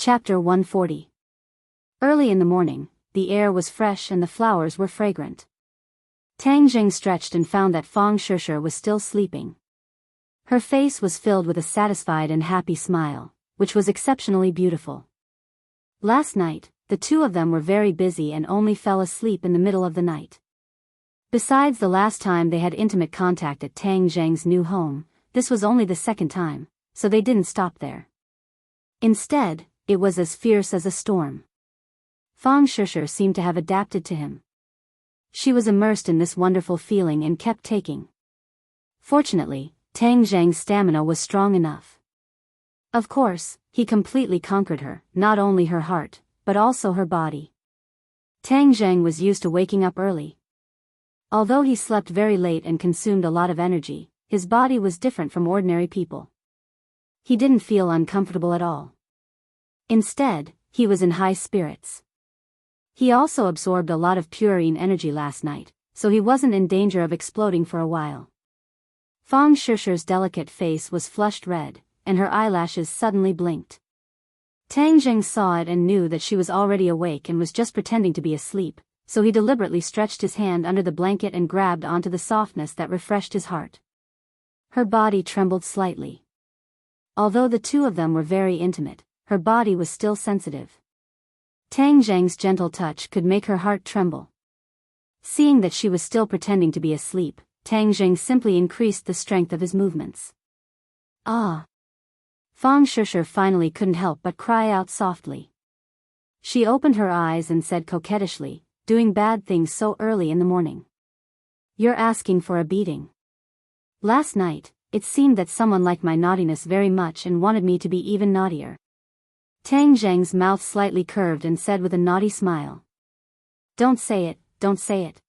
Chapter 140. Early in the morning, the air was fresh and the flowers were fragrant. Tang Jing stretched and found that Fang Shishir was still sleeping. Her face was filled with a satisfied and happy smile, which was exceptionally beautiful. Last night, the two of them were very busy and only fell asleep in the middle of the night. Besides the last time they had intimate contact at Tang Zheng's new home, this was only the second time, so they didn't stop there. Instead, it was as fierce as a storm. Fang Shishir seemed to have adapted to him. She was immersed in this wonderful feeling and kept taking. Fortunately, Tang Zheng's stamina was strong enough. Of course, he completely conquered her, not only her heart, but also her body. Tang Zheng was used to waking up early. Although he slept very late and consumed a lot of energy, his body was different from ordinary people. He didn't feel uncomfortable at all. Instead, he was in high spirits. He also absorbed a lot of purine energy last night, so he wasn't in danger of exploding for a while. Fang Shishir's delicate face was flushed red, and her eyelashes suddenly blinked. Tang Jing saw it and knew that she was already awake and was just pretending to be asleep, so he deliberately stretched his hand under the blanket and grabbed onto the softness that refreshed his heart. Her body trembled slightly. Although the two of them were very intimate, her body was still sensitive. Tang Zheng's gentle touch could make her heart tremble. Seeing that she was still pretending to be asleep, Tang Zheng simply increased the strength of his movements. Ah! Fang Shishir finally couldn't help but cry out softly. She opened her eyes and said coquettishly, "Doing bad things so early in the morning. You're asking for a beating. Last night, it seemed that someone liked my naughtiness very much and wanted me to be even naughtier." Tang Zheng's mouth slightly curved and said with a naughty smile. "Don't say it, don't say it."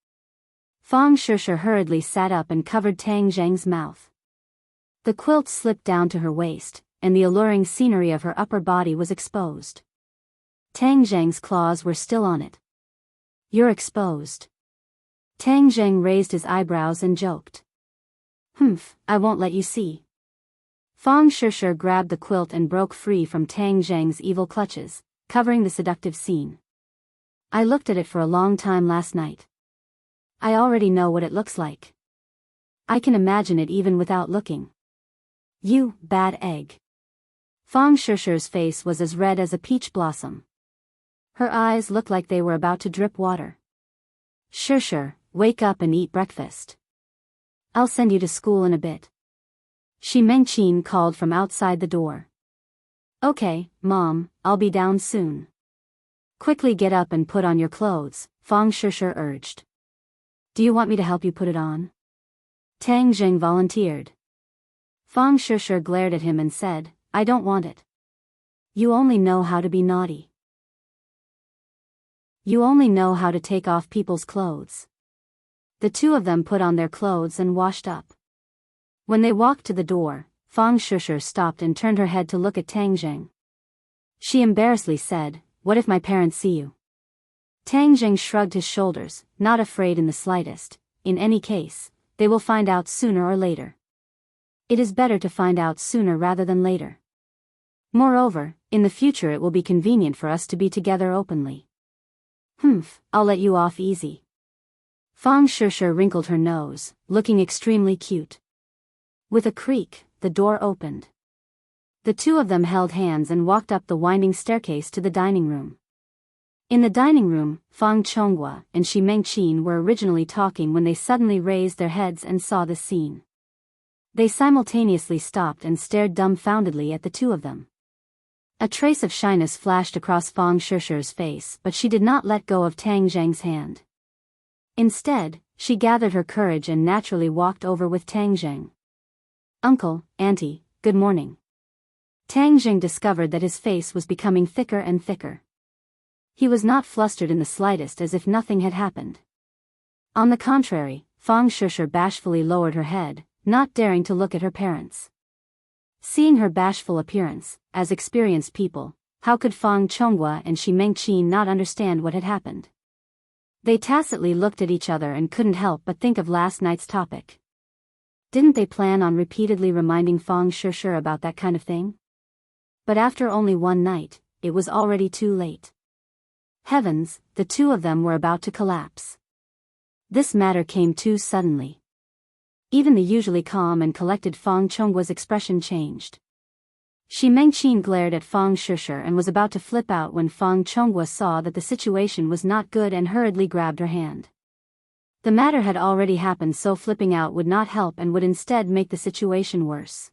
Fang Shishir hurriedly sat up and covered Tang Zheng's mouth. The quilt slipped down to her waist, and the alluring scenery of her upper body was exposed. Tang Zheng's claws were still on it. "You're exposed." Tang Zheng raised his eyebrows and joked. "Humph, I won't let you see." Fang Shishir grabbed the quilt and broke free from Tang Zheng's evil clutches, covering the seductive scene. "I looked at it for a long time last night. I already know what it looks like. I can imagine it even without looking. You, bad egg." Fang Shishir's face was as red as a peach blossom. Her eyes looked like they were about to drip water. "Shishir, wake up and eat breakfast. I'll send you to school in a bit." Shi Mengqin called from outside the door. "Okay, Mom, I'll be down soon." "Quickly get up and put on your clothes," Fang Shishir urged. "Do you want me to help you put it on?" Tang Jing volunteered. Fang Shishir glared at him and said, "I don't want it. You only know how to be naughty. You only know how to take off people's clothes." The two of them put on their clothes and washed up. When they walked to the door, Fang Shishir stopped and turned her head to look at Tang Jing. She embarrassedly said, "What if my parents see you?" Tang Jing shrugged his shoulders, not afraid in the slightest. In any case, they will find out sooner or later. It is better to find out sooner rather than later. Moreover, in the future it will be convenient for us to be together openly. "Humph, I'll let you off easy." Fang Shishir wrinkled her nose, looking extremely cute. With a creak, the door opened. The two of them held hands and walked up the winding staircase to the dining room. In the dining room, Fang Chonghua and Shi Mengqin were originally talking when they suddenly raised their heads and saw the scene. They simultaneously stopped and stared dumbfoundedly at the two of them. A trace of shyness flashed across Fang Shishir's face, but she did not let go of Tang Zheng's hand. Instead, she gathered her courage and naturally walked over with Tang Zheng. "Uncle, Auntie, good morning." Tang Zheng discovered that his face was becoming thicker and thicker. He was not flustered in the slightest, as if nothing had happened. On the contrary, Fang Shishir bashfully lowered her head, not daring to look at her parents. Seeing her bashful appearance, as experienced people, how could Fang Chonghua and Shi Mengqin not understand what had happened? They tacitly looked at each other and couldn't help but think of last night's topic. Didn't they plan on repeatedly reminding Fang Shishir about that kind of thing? But after only one night, it was already too late. Heavens, the two of them were about to collapse. This matter came too suddenly. Even the usually calm and collected Fang Chongguo's expression changed. Shi Mengqin glared at Fang Shishir and was about to flip out when Fang Chongguo saw that the situation was not good and hurriedly grabbed her hand. The matter had already happened, so flipping out would not help and would instead make the situation worse.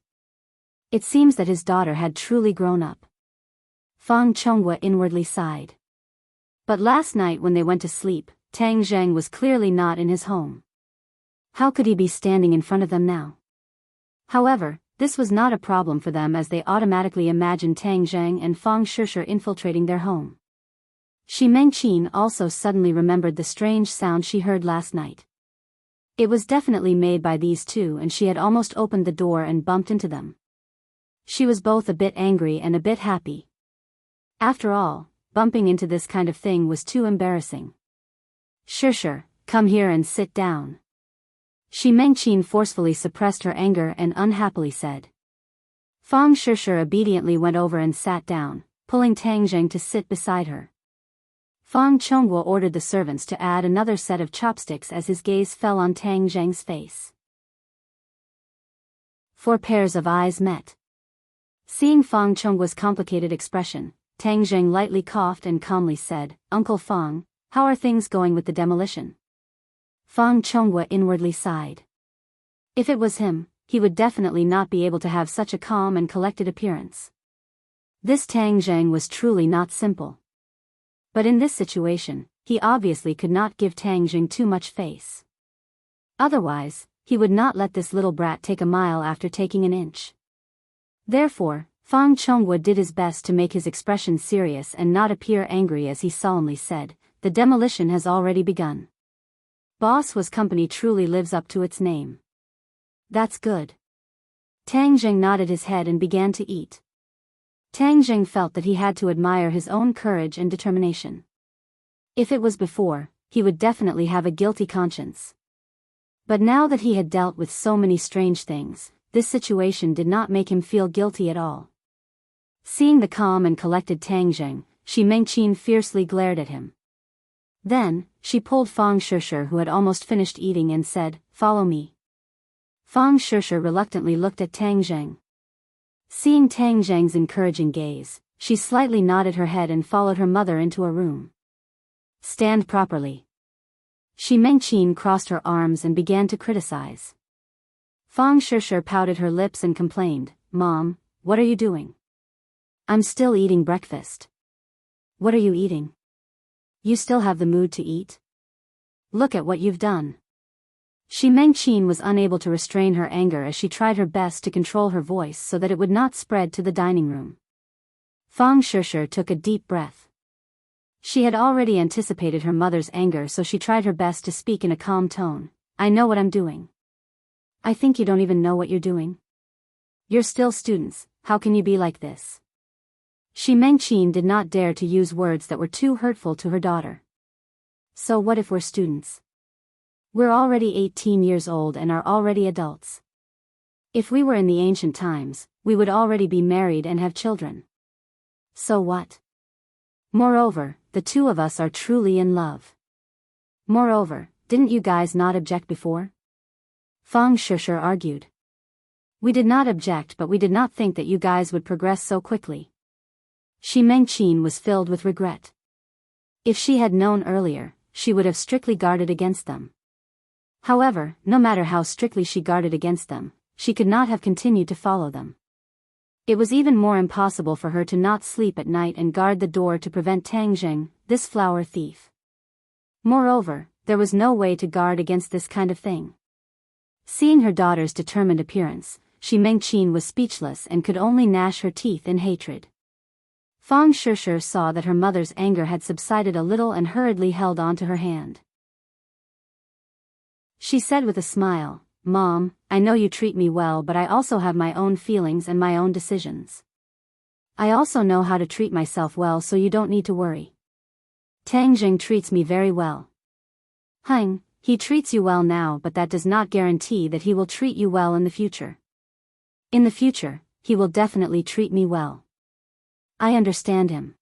It seems that his daughter had truly grown up. Fang Chongguo inwardly sighed. But last night when they went to sleep, Tang Zheng was clearly not in his home. How could he be standing in front of them now? However, this was not a problem for them as they automatically imagined Tang Zheng and Fang Shishir infiltrating their home. Shi Mengqin also suddenly remembered the strange sound she heard last night. It was definitely made by these two, and she had almost opened the door and bumped into them. She was both a bit angry and a bit happy. After all, bumping into this kind of thing was too embarrassing. Shishir, come here and sit down. Shi Mengqin forcefully suppressed her anger and unhappily said. Fang Shishir obediently went over and sat down, pulling Tang Zheng to sit beside her. Fang Chongguo ordered the servants to add another set of chopsticks as his gaze fell on Tang Zheng's face. 4 pairs of eyes met. Seeing Fang Chongguo's complicated expression, Tang Zheng lightly coughed and calmly said, Uncle Fang, how are things going with the demolition? Fang Chongguo inwardly sighed. If it was him, he would definitely not be able to have such a calm and collected appearance. This Tang Zheng was truly not simple. But in this situation, he obviously could not give Tang Zheng too much face. Otherwise, he would not let this little brat take a mile after taking an inch. Therefore, Fang Chongguo did his best to make his expression serious and not appear angry as he solemnly said, the demolition has already begun. Boss Was Company truly lives up to its name. That's good. Tang Zheng nodded his head and began to eat. Tang Zheng felt that he had to admire his own courage and determination. If it was before, he would definitely have a guilty conscience. But now that he had dealt with so many strange things, this situation did not make him feel guilty at all. Seeing the calm and collected Tang Zheng, Shi Mengqin fiercely glared at him. Then, she pulled Fang Shishir, who had almost finished eating, and said, Follow me. Fang Shishir reluctantly looked at Tang Zheng. Seeing Tang Zheng's encouraging gaze, she slightly nodded her head and followed her mother into a room. Stand properly. Shi Mengqin crossed her arms and began to criticize. Fang Shishir pouted her lips and complained, Mom, what are you doing? I'm still eating breakfast. What are you eating? You still have the mood to eat? Look at what you've done. Shi Mengqin was unable to restrain her anger as she tried her best to control her voice so that it would not spread to the dining room. Fang Shishir took a deep breath. She had already anticipated her mother's anger, so she tried her best to speak in a calm tone. I know what I'm doing. I think you don't even know what you're doing. You're still students, how can you be like this? Shi Mengqin did not dare to use words that were too hurtful to her daughter. So what if we're students? We're already 18 years old and are already adults. If we were in the ancient times, we would already be married and have children. So what? Moreover, the two of us are truly in love. Moreover, didn't you guys not object before? Fang Shishir argued. We did not object, but we did not think that you guys would progress so quickly. Shi Mengqin was filled with regret. If she had known earlier, she would have strictly guarded against them. However, no matter how strictly she guarded against them, she could not have continued to follow them. It was even more impossible for her to not sleep at night and guard the door to prevent Tang Zheng, this flower thief. Moreover, there was no way to guard against this kind of thing. Seeing her daughter's determined appearance, Shi Mengqin was speechless and could only gnash her teeth in hatred. Fang Shishir saw that her mother's anger had subsided a little and hurriedly held on to her hand. She said with a smile, Mom, I know you treat me well, but I also have my own feelings and my own decisions. I also know how to treat myself well, so you don't need to worry. Tang Zheng treats me very well. He treats you well now, but that does not guarantee that he will treat you well in the future. In the future, he will definitely treat me well. I understand him.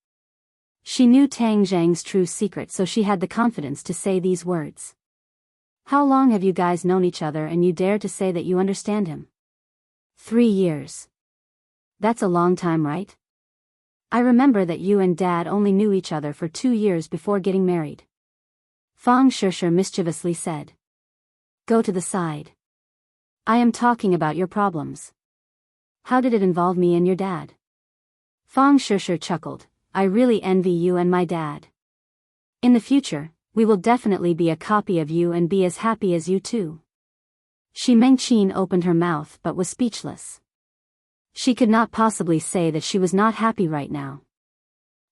She knew Tang Zhang's true secret, so she had the confidence to say these words. How long have you guys known each other and you dare to say that you understand him? 3 years. That's a long time, right? I remember that you and Dad only knew each other for 2 years before getting married. Fang Shishir mischievously said. Go to the side. I am talking about your problems. How did it involve me and your dad? Fang Shishir chuckled. I really envy you and my dad. In the future, we will definitely be a copy of you and be as happy as you too. Shi Mengqin opened her mouth but was speechless. She could not possibly say that she was not happy right now.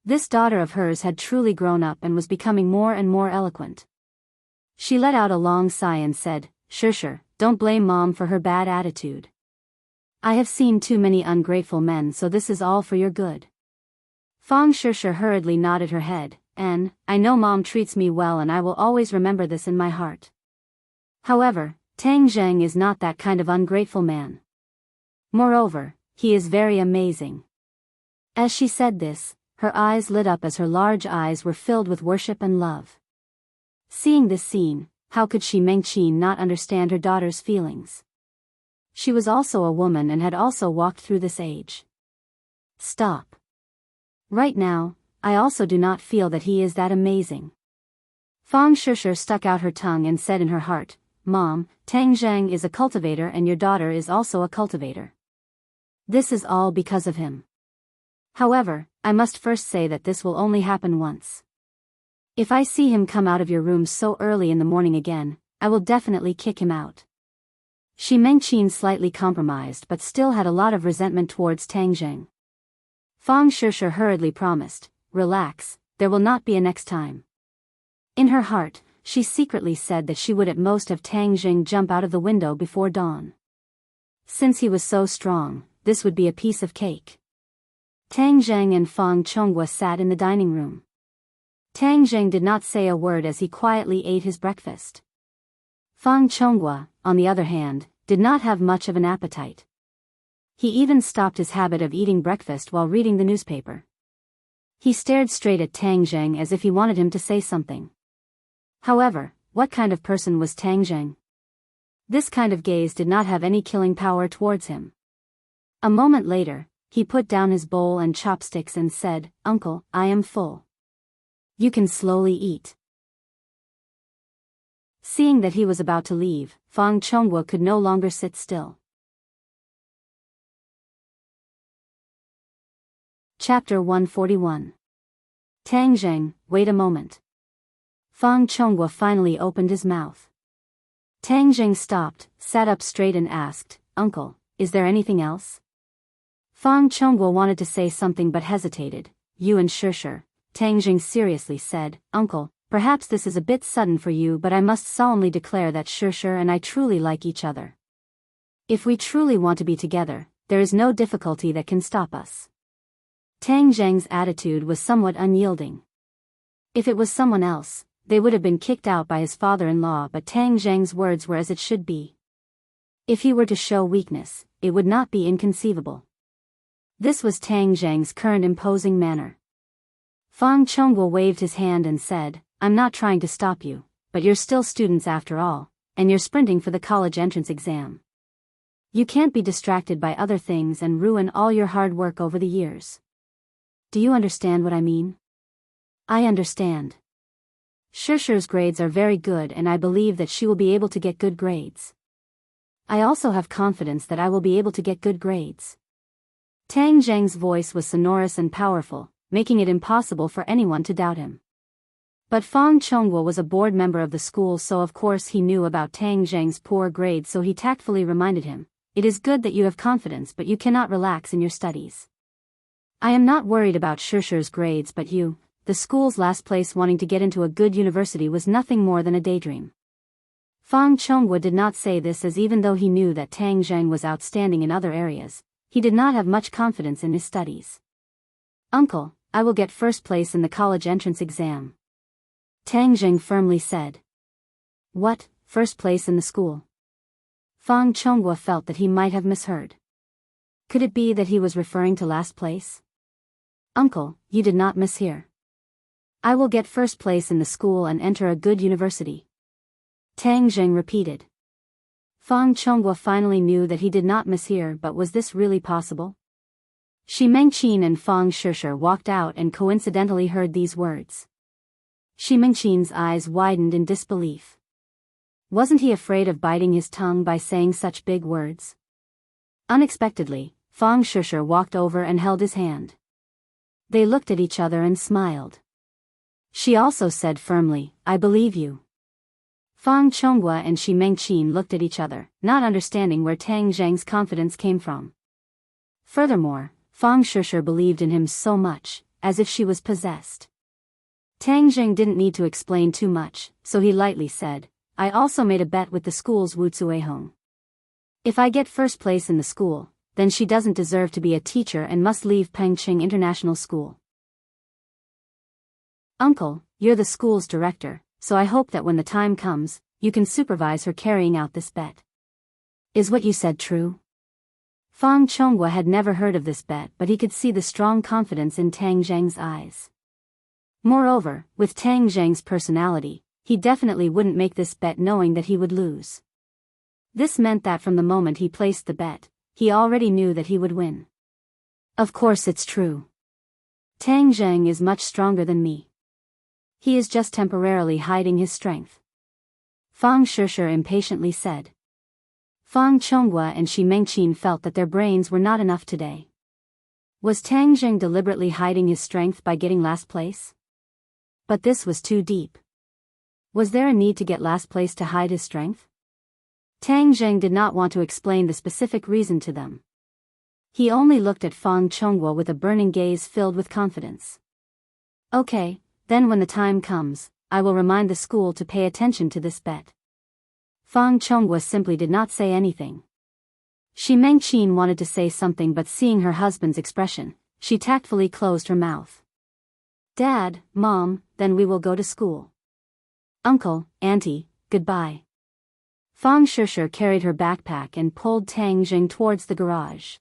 This daughter of hers had truly grown up and was becoming more and more eloquent. She let out a long sigh and said, Shishir, don't blame Mom for her bad attitude. I have seen too many ungrateful men, so this is all for your good. Fang Shishir hurriedly nodded her head, and, I know Mom treats me well and I will always remember this in my heart. However, Tang Zhang is not that kind of ungrateful man. Moreover, he is very amazing. As she said this, her eyes lit up as her large eyes were filled with worship and love. Seeing this scene, how could Shi Mengqin not understand her daughter's feelings? She was also a woman and had also walked through this age. Stop. Right now, I also do not feel that he is that amazing. Fang Shishir stuck out her tongue and said in her heart, Mom, Tang Zhang is a cultivator and your daughter is also a cultivator. This is all because of him. However, I must first say that this will only happen once. If I see him come out of your room so early in the morning again, I will definitely kick him out. Shi Mengqin slightly compromised but still had a lot of resentment towards Tang Zhang. Fang Shishir hurriedly promised, relax, there will not be a next time. In her heart, she secretly said that she would at most have Tang Zhang jump out of the window before dawn. Since he was so strong, this would be a piece of cake. Tang Zhang and Fang Chonghua sat in the dining room. Tang Zhang did not say a word as he quietly ate his breakfast. Fang Chonghua, on the other hand, did not have much of an appetite. He even stopped his habit of eating breakfast while reading the newspaper. He stared straight at Tang Zhang as if he wanted him to say something. However, what kind of person was Tang Zhang? This kind of gaze did not have any killing power towards him. A moment later, he put down his bowl and chopsticks and said, Uncle, I am full. You can slowly eat. Seeing that he was about to leave, Fang Chonghua could no longer sit still. Chapter 141. Tang Zhang, wait a moment. Fang Chonghua finally opened his mouth. Tang Zhang stopped, sat up straight and asked, Uncle, is there anything else? Fang Chonghua wanted to say something but hesitated. You and Shishir, Tang Zhang seriously said, Uncle, perhaps this is a bit sudden for you, but I must solemnly declare that Shishir and I truly like each other. If we truly want to be together, there is no difficulty that can stop us. Tang Zhang's attitude was somewhat unyielding. If it was someone else, they would have been kicked out by his father-in-law, but Tang Zhang's words were as it should be. If he were to show weakness, it would not be inconceivable. This was Tang Zhang's current imposing manner. Fang Chonghua waved his hand and said, I'm not trying to stop you, but you're still students after all, and you're sprinting for the college entrance exam. You can't be distracted by other things and ruin all your hard work over the years. Do you understand what I mean? I understand. Shishir's grades are very good and I believe that she will be able to get good grades. I also have confidence that I will be able to get good grades. Tang Zhang's voice was sonorous and powerful, making it impossible for anyone to doubt him. But Fang Chonghua was a board member of the school, so of course he knew about Tang Zhang's poor grades, so he tactfully reminded him, it is good that you have confidence, but you cannot relax in your studies. I am not worried about Shishir's grades, but you, the school's last place, wanting to get into a good university was nothing more than a daydream. Fang Chonghua did not say this as even though he knew that Tang Zhang was outstanding in other areas, he did not have much confidence in his studies. Uncle, I will get first place in the college entrance exam. Tang Zhang firmly said. What, first place in the school? Fang Chonghua felt that he might have misheard. Could it be that he was referring to last place? Uncle, you did not mishear. I will get first place in the school and enter a good university. Tang Jing repeated. Fang Chonghua finally knew that he did not mishear, but was this really possible? Shi Mengqin and Fang Shishir walked out and coincidentally heard these words. Shi Mengqin's eyes widened in disbelief. Wasn't he afraid of biting his tongue by saying such big words? Unexpectedly, Fang Shishir walked over and held his hand. They looked at each other and smiled. She also said firmly, I believe you. Fang Chonghua and Shi Mengqin looked at each other, not understanding where Tang Zhang's confidence came from. Furthermore, Fang Shishir believed in him so much, as if she was possessed. Tang Zhang didn't need to explain too much, so he lightly said, I also made a bet with the school's Wu Zuehong. If I get first place in the school, then she doesn't deserve to be a teacher and must leave Pengqing International School. Uncle, you're the school's director, so I hope that when the time comes, you can supervise her carrying out this bet. Is what you said true? Fang Chonghua had never heard of this bet, but he could see the strong confidence in Tang Zhang's eyes. Moreover, with Tang Zhang's personality, he definitely wouldn't make this bet knowing that he would lose. This meant that from the moment he placed the bet, he already knew that he would win. Of course it's true. Tang Zhang is much stronger than me. He is just temporarily hiding his strength. Fang Shishir impatiently said. Fang Chonghua and Shi Mengqin felt that their brains were not enough today. Was Tang Zhang deliberately hiding his strength by getting last place? But this was too deep. Was there a need to get last place to hide his strength? Tang Zhang did not want to explain the specific reason to them. He only looked at Fang Chonghua with a burning gaze filled with confidence. Okay, then when the time comes, I will remind the school to pay attention to this bet. Fang Chonghua simply did not say anything. Shi Mengqin wanted to say something, but seeing her husband's expression, she tactfully closed her mouth. Dad, Mom, then we will go to school. Uncle, Auntie, goodbye. Fang Shishir carried her backpack and pulled Tang Zhang towards the garage.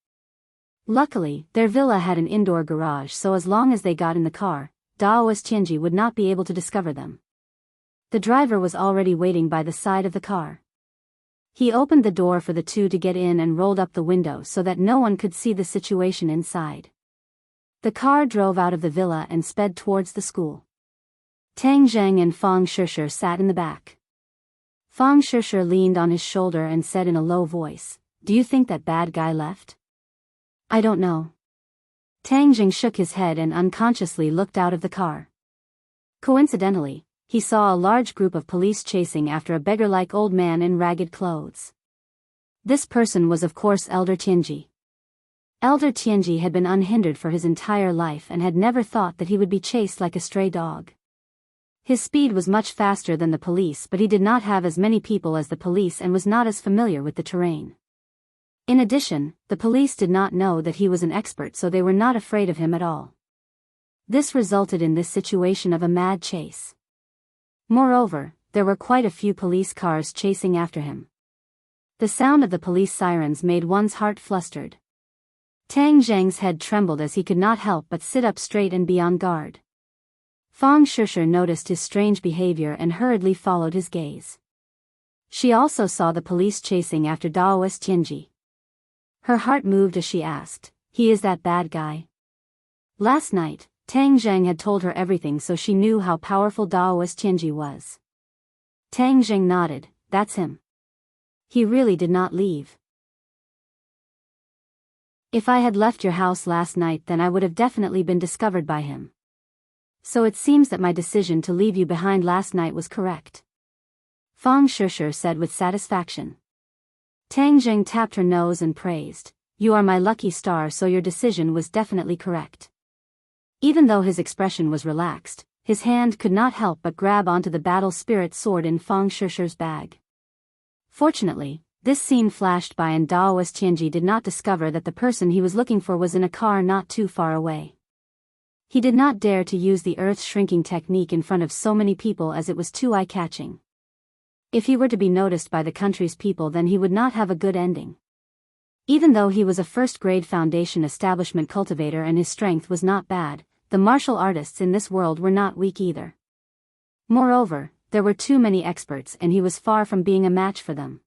Luckily, their villa had an indoor garage, so as long as they got in the car, Daoist Tianji would not be able to discover them. The driver was already waiting by the side of the car. He opened the door for the two to get in and rolled up the window so that no one could see the situation inside. The car drove out of the villa and sped towards the school. Tang Zhang and Fang Shishir sat in the back. Fang Shishir leaned on his shoulder and said in a low voice, Do you think that bad guy left? I don't know. Tang Zhang shook his head and unconsciously looked out of the car. Coincidentally, he saw a large group of police chasing after a beggar-like old man in ragged clothes. This person was of course Elder Tianji. Elder Tianji had been unhindered for his entire life and had never thought that he would be chased like a stray dog. His speed was much faster than the police, but he did not have as many people as the police and was not as familiar with the terrain. In addition, the police did not know that he was an expert, so they were not afraid of him at all. This resulted in this situation of a mad chase. Moreover, there were quite a few police cars chasing after him. The sound of the police sirens made one's heart flustered. Tang Zhang's head trembled as he could not help but sit up straight and be on guard. Fang Shishir noticed his strange behavior and hurriedly followed his gaze. She also saw the police chasing after Daoist Tianji. Her heart moved as she asked, He is that bad guy? Last night, Tang Zhang had told her everything, so she knew how powerful Daoist Tianji was. Tang Zhang nodded, That's him. He really did not leave. If I had left your house last night, then I would have definitely been discovered by him. So it seems that my decision to leave you behind last night was correct. Fang Shishir said with satisfaction. Tang Zhang tapped her nose and praised, You are my lucky star, so your decision was definitely correct. Even though his expression was relaxed, his hand could not help but grab onto the battle spirit sword in Fang Shishir's bag. Fortunately, this scene flashed by and Daoist Tianji did not discover that the person he was looking for was in a car not too far away. He did not dare to use the earth-shrinking technique in front of so many people as it was too eye-catching. If he were to be noticed by the country's people, then he would not have a good ending. Even though he was a first-grade foundation establishment cultivator and his strength was not bad, the martial artists in this world were not weak either. Moreover, there were too many experts and he was far from being a match for them.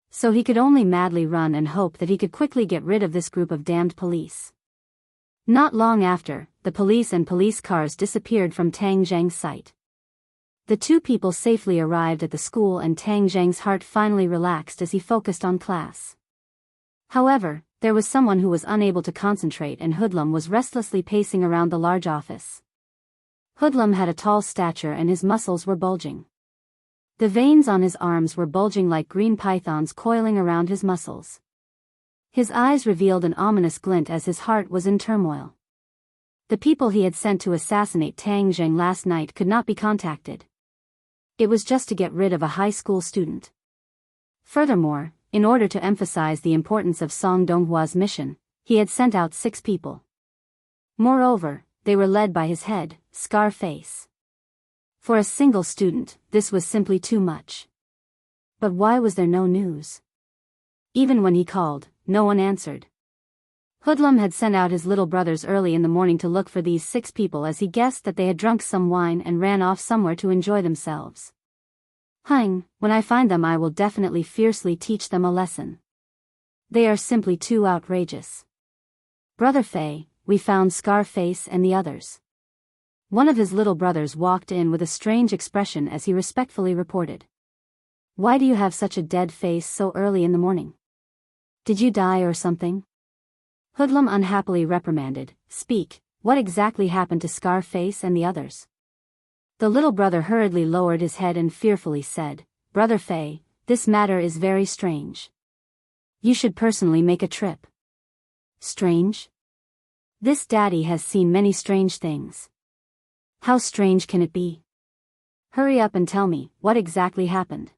So he could only madly run and hope that he could quickly get rid of this group of damned police. Not long after, the police and police cars disappeared from Tang Zhang's sight. The two people safely arrived at the school and Tang Zhang's heart finally relaxed as he focused on class. However, there was someone who was unable to concentrate and Hoodlum was restlessly pacing around the large office. Hoodlum had a tall stature and his muscles were bulging. The veins on his arms were bulging like green pythons coiling around his muscles. His eyes revealed an ominous glint as his heart was in turmoil. The people he had sent to assassinate Tang Zhang last night could not be contacted. It was just to get rid of a high school student. Furthermore, in order to emphasize the importance of Song Donghua's mission, he had sent out 6 people. Moreover, they were led by his head, Scarface. For a single student, this was simply too much. But why was there no news? Even when he called, no one answered. Hoodlum had sent out his little brothers early in the morning to look for these 6 people as he guessed that they had drunk some wine and ran off somewhere to enjoy themselves. When I find them I will definitely fiercely teach them a lesson. They are simply too outrageous. Brother Fei, we found Scarface and the others. One of his little brothers walked in with a strange expression as he respectfully reported. Why do you have such a dead face so early in the morning? Did you die or something? Hoodlum unhappily reprimanded, Speak, what exactly happened to Scarface and the others? The little brother hurriedly lowered his head and fearfully said, Brother Fei, this matter is very strange. You should personally make a trip. Strange? This daddy has seen many strange things. How strange can it be? Hurry up and tell me, what exactly happened?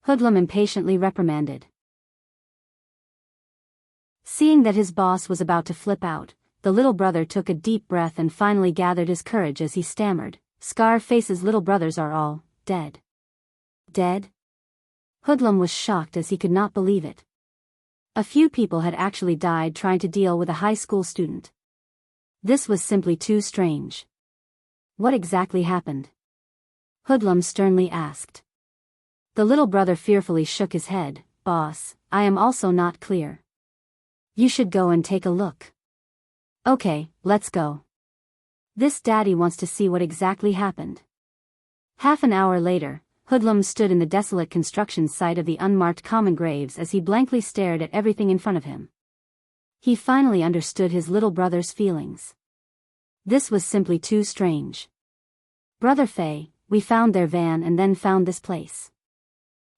Hoodlum impatiently reprimanded. Seeing that his boss was about to flip out, the little brother took a deep breath and finally gathered his courage as he stammered, Scarface's little brothers are all dead. Dead? Hoodlum was shocked as he could not believe it. A few people had actually died trying to deal with a high school student. This was simply too strange. What exactly happened? Hoodlum sternly asked. The little brother fearfully shook his head, Boss, I am also not clear. You should go and take a look. Okay, let's go. This daddy wants to see what exactly happened. Half an hour later, Hoodlum stood in the desolate construction site of the unmarked common graves as he blankly stared at everything in front of him. He finally understood his little brother's feelings. This was simply too strange. Brother Fei, we found their van and then found this place.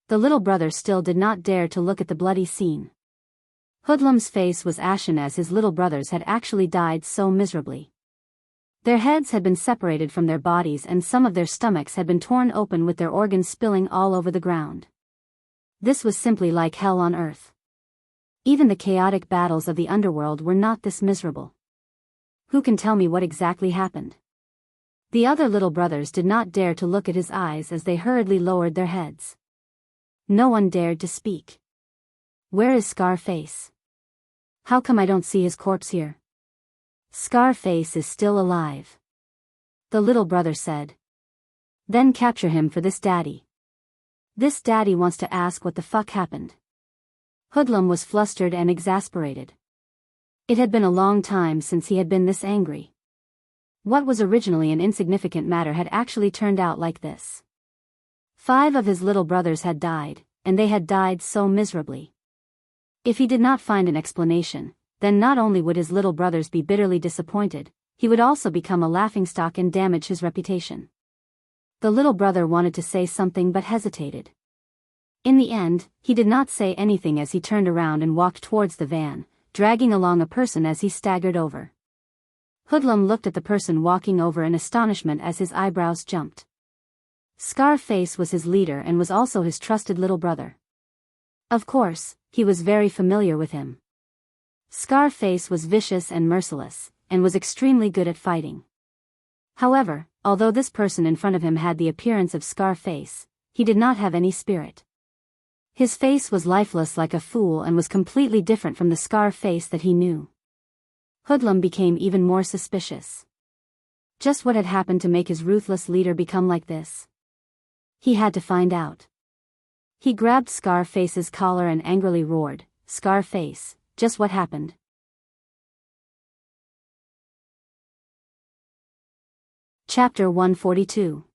The little brother still did not dare to look at the bloody scene. Hoodlum's face was ashen as his little brothers had actually died so miserably. Their heads had been separated from their bodies and some of their stomachs had been torn open with their organs spilling all over the ground. This was simply like hell on earth. Even the chaotic battles of the underworld were not this miserable. Who can tell me what exactly happened? The other little brothers did not dare to look at his eyes as they hurriedly lowered their heads. No one dared to speak. Where is Scarface? How come I don't see his corpse here? Scarface is still alive. The little brother said. Then capture him for this daddy. This daddy wants to ask what the fuck happened. Hoodlum was flustered and exasperated. It had been a long time since he had been this angry. What was originally an insignificant matter had actually turned out like this. 5 of his little brothers had died, and they had died so miserably. If he did not find an explanation, then not only would his little brothers be bitterly disappointed, he would also become a laughingstock and damage his reputation. The little brother wanted to say something but hesitated. In the end, he did not say anything as he turned around and walked towards the van, dragging along a person as he staggered over. Hoodlum looked at the person walking over in astonishment as his eyebrows jumped. Scarface was his leader and was also his trusted little brother. Of course, he was very familiar with him. Scarface was vicious and merciless, and was extremely good at fighting. However, although this person in front of him had the appearance of Scarface, he did not have any spirit. His face was lifeless like a fool and was completely different from the Scarface that he knew. Hoodlum became even more suspicious. Just what had happened to make his ruthless leader become like this? He had to find out. He grabbed Scarface's collar and angrily roared, "Scarface, just what happened?" Chapter 142.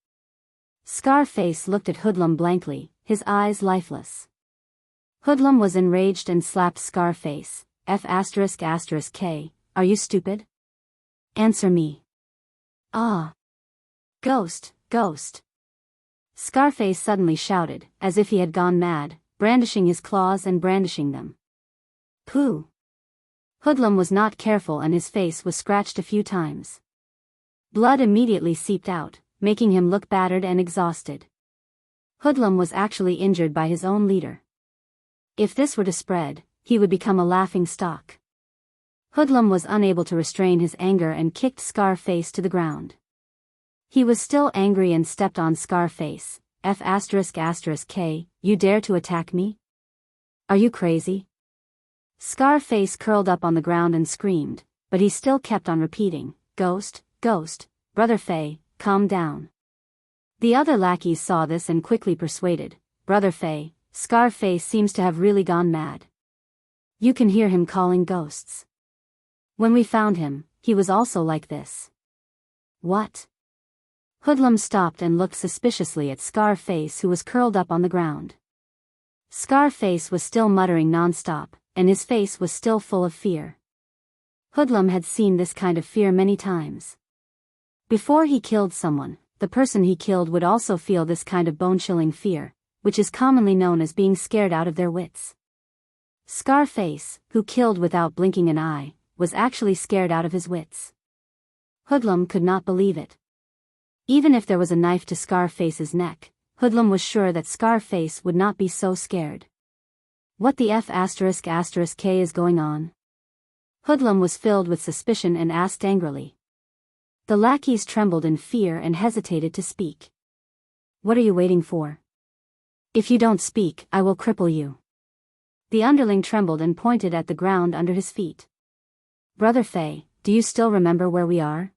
Scarface looked at Hoodlum blankly, his eyes lifeless. Hoodlum was enraged and slapped Scarface. F***K, are you stupid? Answer me. Ah. Ghost, ghost. Scarface suddenly shouted, as if he had gone mad, brandishing his claws and brandishing them. Pooh. Hoodlum was not careful and his face was scratched a few times. Blood immediately seeped out, making him look battered and exhausted. Hoodlum was actually injured by his own leader. If this were to spread, he would become a laughing stock. Hoodlum was unable to restrain his anger and kicked Scarface to the ground. He was still angry and stepped on Scarface. F***K, you dare to attack me? Are you crazy? Scarface curled up on the ground and screamed, but he still kept on repeating, "Ghost, ghost, Brother Fei, calm down." The other lackeys saw this and quickly persuaded, "Brother Fei, Scarface seems to have really gone mad. You can hear him calling ghosts. When we found him, he was also like this." What? Hoodlum stopped and looked suspiciously at Scarface, who was curled up on the ground. Scarface was still muttering non-stop, and his face was still full of fear. Hoodlum had seen this kind of fear many times. Before he killed someone, the person he killed would also feel this kind of bone-chilling fear, which is commonly known as being scared out of their wits. Scarface, who killed without blinking an eye, was actually scared out of his wits. Hoodlum could not believe it. Even if there was a knife to Scarface's neck, Hoodlum was sure that Scarface would not be so scared. What the F***K is going on? Hoodlum was filled with suspicion and asked angrily. The lackeys trembled in fear and hesitated to speak. What are you waiting for? If you don't speak, I will cripple you. The underling trembled and pointed at the ground under his feet. Brother Fei, do you still remember where we are?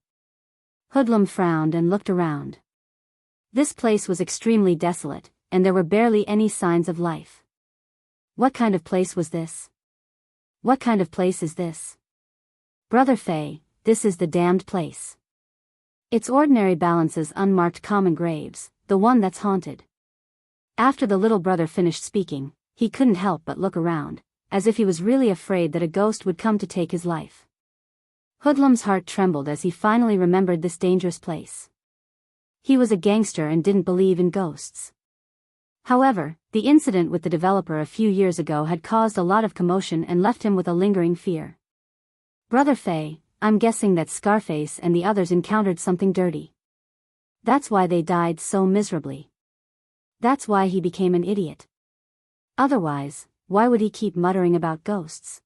Hoodlum frowned and looked around. This place was extremely desolate, and there were barely any signs of life. What kind of place was this? What kind of place is this? Brother Fei, this is the damned place. Its ordinary balances unmarked common graves, the one that's haunted. After the little brother finished speaking, he couldn't help but look around, as if he was really afraid that a ghost would come to take his life. Hoodlum's heart trembled as he finally remembered this dangerous place. He was a gangster and didn't believe in ghosts. However, the incident with the developer a few years ago had caused a lot of commotion and left him with a lingering fear. Brother Fei, I'm guessing that Scarface and the others encountered something dirty. That's why they died so miserably. That's why he became an idiot. Otherwise, why would he keep muttering about ghosts?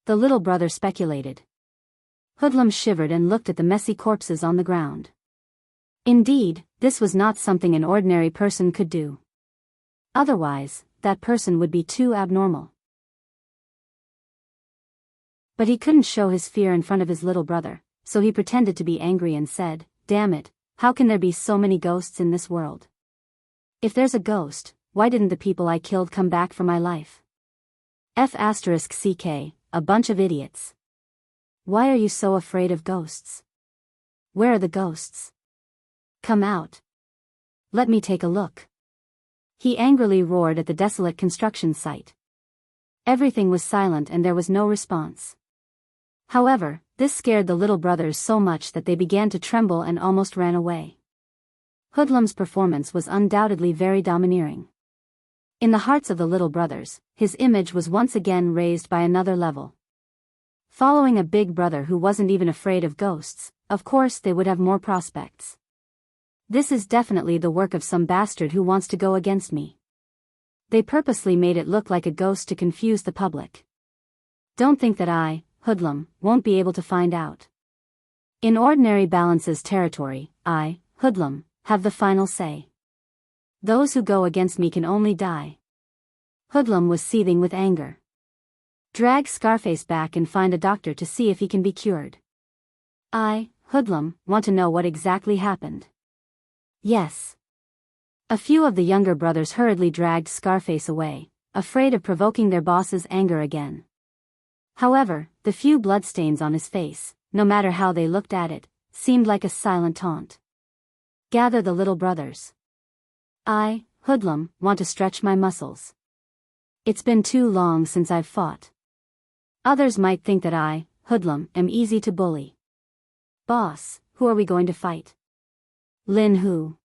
The little brother speculated. Hoodlum shivered and looked at the messy corpses on the ground. Indeed, this was not something an ordinary person could do. Otherwise, that person would be too abnormal. But he couldn't show his fear in front of his little brother, so he pretended to be angry and said, "Damn it, how can there be so many ghosts in this world? If there's a ghost, why didn't the people I killed come back for my life? F***ck, a bunch of idiots. Why are you so afraid of ghosts? Where are the ghosts? Come out. Let me take a look." He angrily roared at the desolate construction site. Everything was silent and there was no response. However, this scared the little brothers so much that they began to tremble and almost ran away. Hoodlum's performance was undoubtedly very domineering. In the hearts of the little brothers, his image was once again raised by another level. Following a big brother who wasn't even afraid of ghosts, of course they would have more prospects. This is definitely the work of some bastard who wants to go against me. They purposely made it look like a ghost to confuse the public. Don't think that I, Hoodlum, won't be able to find out. In ordinary balances territory, I, Hoodlum, have the final say. Those who go against me can only die. Hoodlum was seething with anger. Drag Scarface back and find a doctor to see if he can be cured. I, Hoodlum, want to know what exactly happened? Yes. A few of the younger brothers hurriedly dragged Scarface away, afraid of provoking their boss's anger again. However, the few bloodstains on his face, no matter how they looked at it, seemed like a silent taunt. Gather the little brothers. I, Hoodlum, want to stretch my muscles. It's been too long since I've fought. Others might think that I, Hoodlum, am easy to bully. Boss, who are we going to fight? Lin Hu.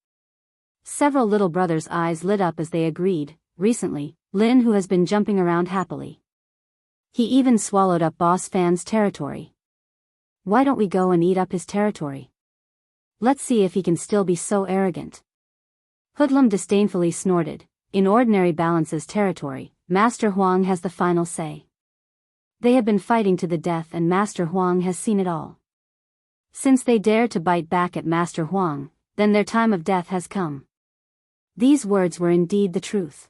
Several little brothers' eyes lit up as they agreed. Recently, Lin Hu has been jumping around happily. He even swallowed up Boss Fan's territory. Why don't we go and eat up his territory? Let's see if he can still be so arrogant. Hoodlum disdainfully snorted. In ordinary balance's territory, Master Huang has the final say. They have been fighting to the death and Master Huang has seen it all. Since they dare to bite back at Master Huang, then their time of death has come. These words were indeed the truth.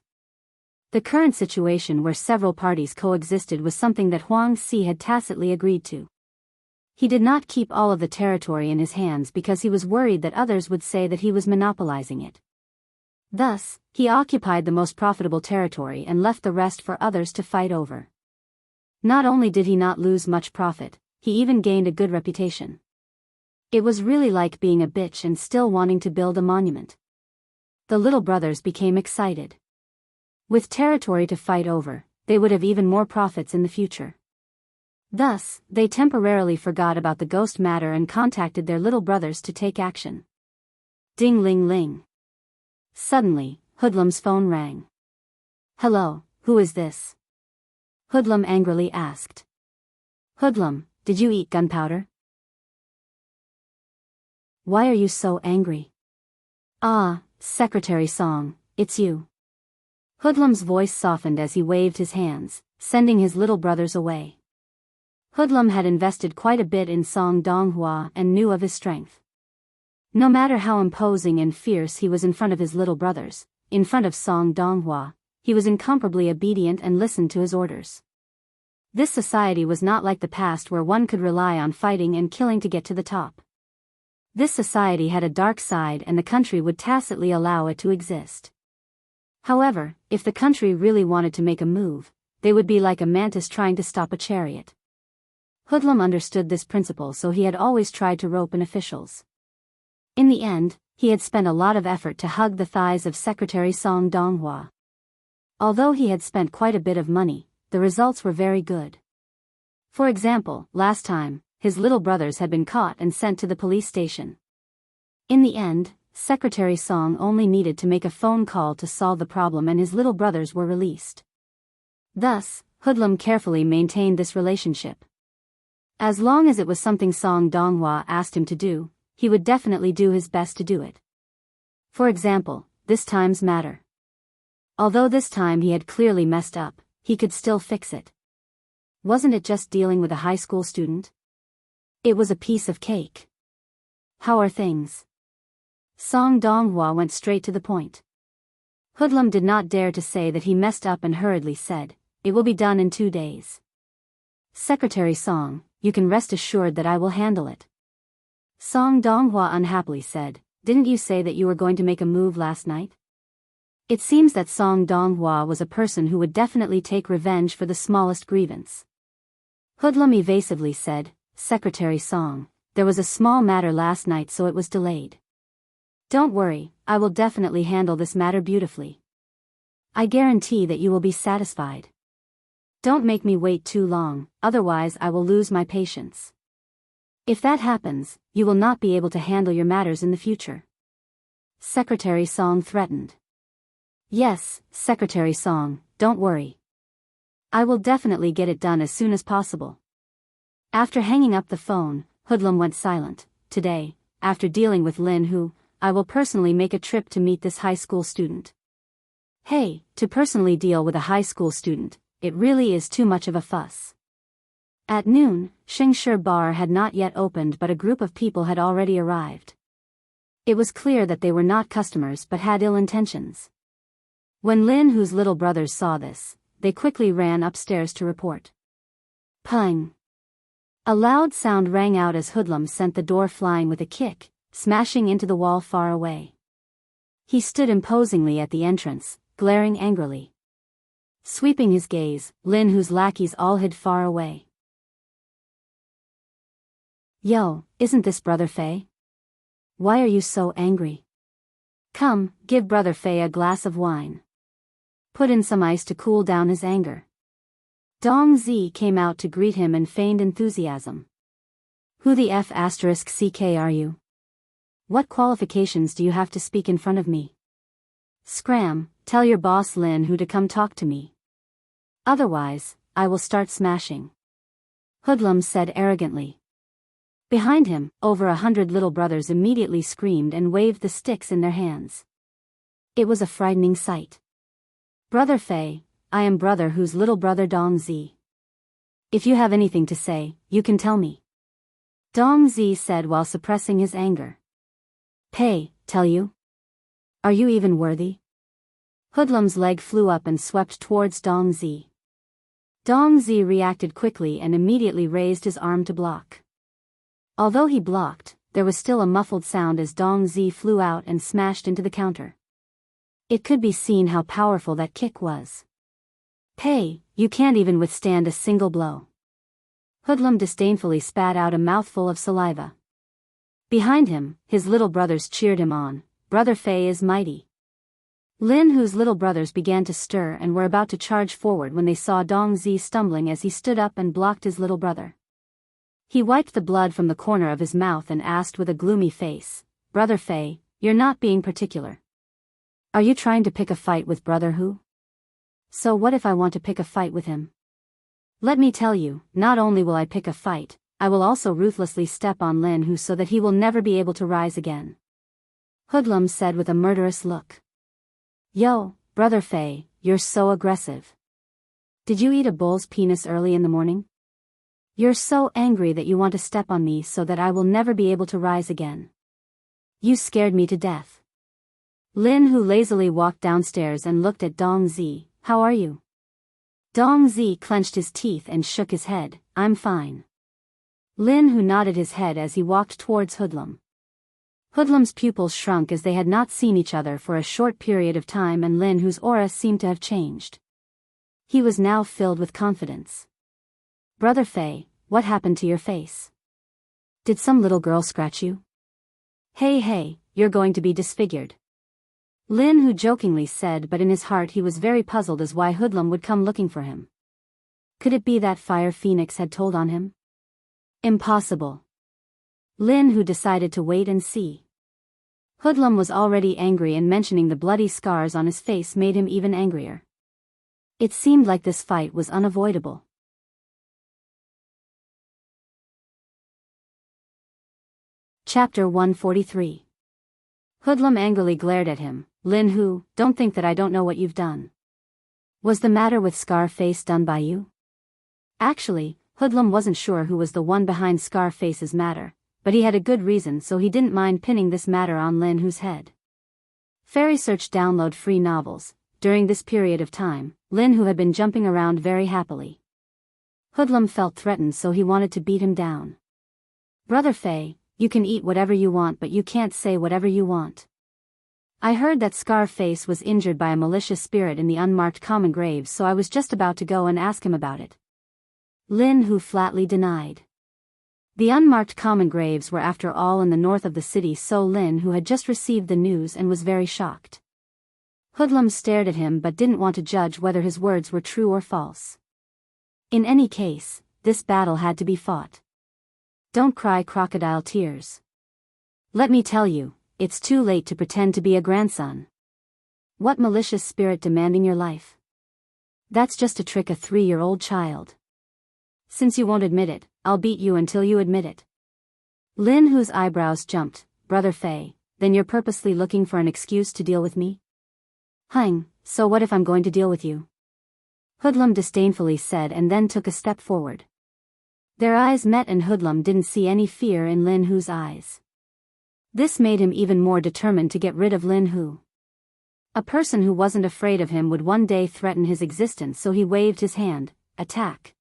The current situation where several parties coexisted was something that Huang Si had tacitly agreed to. He did not keep all of the territory in his hands because he was worried that others would say that he was monopolizing it. Thus, he occupied the most profitable territory and left the rest for others to fight over. Not only did he not lose much profit, he even gained a good reputation. It was really like being a bitch and still wanting to build a monument. The little brothers became excited. With territory to fight over, they would have even more profits in the future. Thus, they temporarily forgot about the ghost matter and contacted their little brothers to take action. Ding-ling-ling. Suddenly, Hoodlum's phone rang. Hello, who is this? Hoodlum angrily asked. Hoodlum, did you eat gunpowder? Why are you so angry? Ah, Secretary Song, it's you. Hoodlum's voice softened as he waved his hands, sending his little brothers away. Hoodlum had invested quite a bit in Song Donghua and knew of his strength. No matter how imposing and fierce he was in front of his little brothers, in front of Song Donghua, he was incomparably obedient and listened to his orders. This society was not like the past where one could rely on fighting and killing to get to the top. This society had a dark side and the country would tacitly allow it to exist. However, if the country really wanted to make a move, they would be like a mantis trying to stop a chariot. Hoodlum understood this principle, so he had always tried to rope in officials. In the end, he had spent a lot of effort to hug the thighs of Secretary Song Donghua. Although he had spent quite a bit of money, the results were very good. For example, last time, his little brothers had been caught and sent to the police station. In the end, Secretary Song only needed to make a phone call to solve the problem and his little brothers were released. Thus, Hoodlum carefully maintained this relationship. As long as it was something Song Donghua asked him to do, he would definitely do his best to do it. For example, this time's matter. Although this time he had clearly messed up, he could still fix it. Wasn't it just dealing with a high school student? It was a piece of cake. How are things? Song Donghua went straight to the point. Hoodlum did not dare to say that he messed up and hurriedly said, "It will be done in 2 days. Secretary Song, you can rest assured that I will handle it." Song Donghua unhappily said, "Didn't you say that you were going to make a move last night?" It seems that Song Donghua was a person who would definitely take revenge for the smallest grievance. Hoodlum evasively said, "Secretary Song, there was a small matter last night so it was delayed. Don't worry, I will definitely handle this matter beautifully. I guarantee that you will be satisfied. Don't make me wait too long, otherwise I will lose my patience. If that happens, you will not be able to handle your matters in the future." Secretary Song threatened. "Yes, Secretary Song, don't worry. I will definitely get it done as soon as possible." After hanging up the phone, Hoodlum went silent. "Today, after dealing with Lin Hu, I will personally make a trip to meet this high school student." Hey, to personally deal with a high school student, it really is too much of a fuss. At noon, Xingshi Bar had not yet opened but a group of people had already arrived. It was clear that they were not customers but had ill intentions. When Lin Hu's little brothers saw this, they quickly ran upstairs to report. Pung! A loud sound rang out as Hoodlum sent the door flying with a kick, smashing into the wall far away. He stood imposingly at the entrance, glaring angrily. Sweeping his gaze, Lin Hu's lackeys all hid far away. Yo, isn't this Brother Fei? Why are you so angry? Come, give Brother Fei a glass of wine. Put in some ice to cool down his anger. Dong Zi came out to greet him and feigned enthusiasm. Who the F***ck are you? What qualifications do you have to speak in front of me? Scram, tell your boss Lin Hu to come talk to me. Otherwise, I will start smashing. Hoodlum said arrogantly. Behind him, over 100 little brothers immediately screamed and waved the sticks in their hands. It was a frightening sight. Brother Fei, I am Brother Hu's little brother Dong Zi. If you have anything to say, you can tell me. Dong Zi said while suppressing his anger. Pei, tell you? Are you even worthy? Hoodlum's leg flew up and swept towards Dong Zi. Dong Zi reacted quickly and immediately raised his arm to block. Although he blocked, there was still a muffled sound as Dong Zi flew out and smashed into the counter. It could be seen how powerful that kick was. Pei, you can't even withstand a single blow. Hoodlum disdainfully spat out a mouthful of saliva. Behind him, his little brothers cheered him on. Brother Fei is mighty. Lin Hu's little brothers began to stir and were about to charge forward when they saw Dong Zi stumbling as he stood up and blocked his little brother. He wiped the blood from the corner of his mouth and asked with a gloomy face, Brother Fei, you're not being particular. Are you trying to pick a fight with Brother Hu? So what if I want to pick a fight with him? Let me tell you, not only will I pick a fight, I will also ruthlessly step on Lin Hu so that he will never be able to rise again. Hoodlum said with a murderous look. Yo, Brother Fei, you're so aggressive. Did you eat a bull's penis early in the morning? You're so angry that you want to step on me so that I will never be able to rise again. You scared me to death. Lin Hu lazily walked downstairs and looked at Dong Zi. How are you? Dong Zi clenched his teeth and shook his head. I'm fine. Lin Hu nodded his head as he walked towards Hoodlum. Hoodlum's pupils shrunk as they had not seen each other for a short period of time, and Lin Hu's aura seemed to have changed. He was now filled with confidence. Brother Fei, what happened to your face? Did some little girl scratch you? Hey, you're going to be disfigured. Lin Hu jokingly said, but in his heart he was very puzzled as why Hoodlum would come looking for him. Could it be that Fire Phoenix had told on him? Impossible. Lin Hu decided to wait and see. Hoodlum was already angry, and mentioning the bloody scars on his face made him even angrier. It seemed like this fight was unavoidable. Chapter 143. Hoodlum angrily glared at him. Lin Hu, don't think that I don't know what you've done. Was the matter with Scarface done by you? Actually, Hoodlum wasn't sure who was the one behind Scarface's matter, but he had a good reason, so he didn't mind pinning this matter on Lin Hu's head. Fairy Search download free novels. During this period of time, Lin Hu had been jumping around very happily. Hoodlum felt threatened, so he wanted to beat him down. Brother Fei, you can eat whatever you want, but you can't say whatever you want. I heard that Scarface was injured by a malicious spirit in the unmarked common graves, so I was just about to go and ask him about it. Lin Hu flatly denied. The unmarked common graves were after all in the north of the city, so Lin Hu had just received the news and was very shocked. Hoodlum stared at him but didn't want to judge whether his words were true or false. In any case, this battle had to be fought. Don't cry crocodile tears. Let me tell you, it's too late to pretend to be a grandson. What malicious spirit demanding your life? That's just a trick a 3-year-old child. Since you won't admit it, I'll beat you until you admit it. Lin Hu's eyebrows jumped. Brother Fei, then you're purposely looking for an excuse to deal with me? Hang, so what if I'm going to deal with you? Hoodlum disdainfully said, and then took a step forward. Their eyes met, and Hoodlum didn't see any fear in Lin Hu's eyes. This made him even more determined to get rid of Lin Hu. A person who wasn't afraid of him would one day threaten his existence, so he waved his hand. Attack.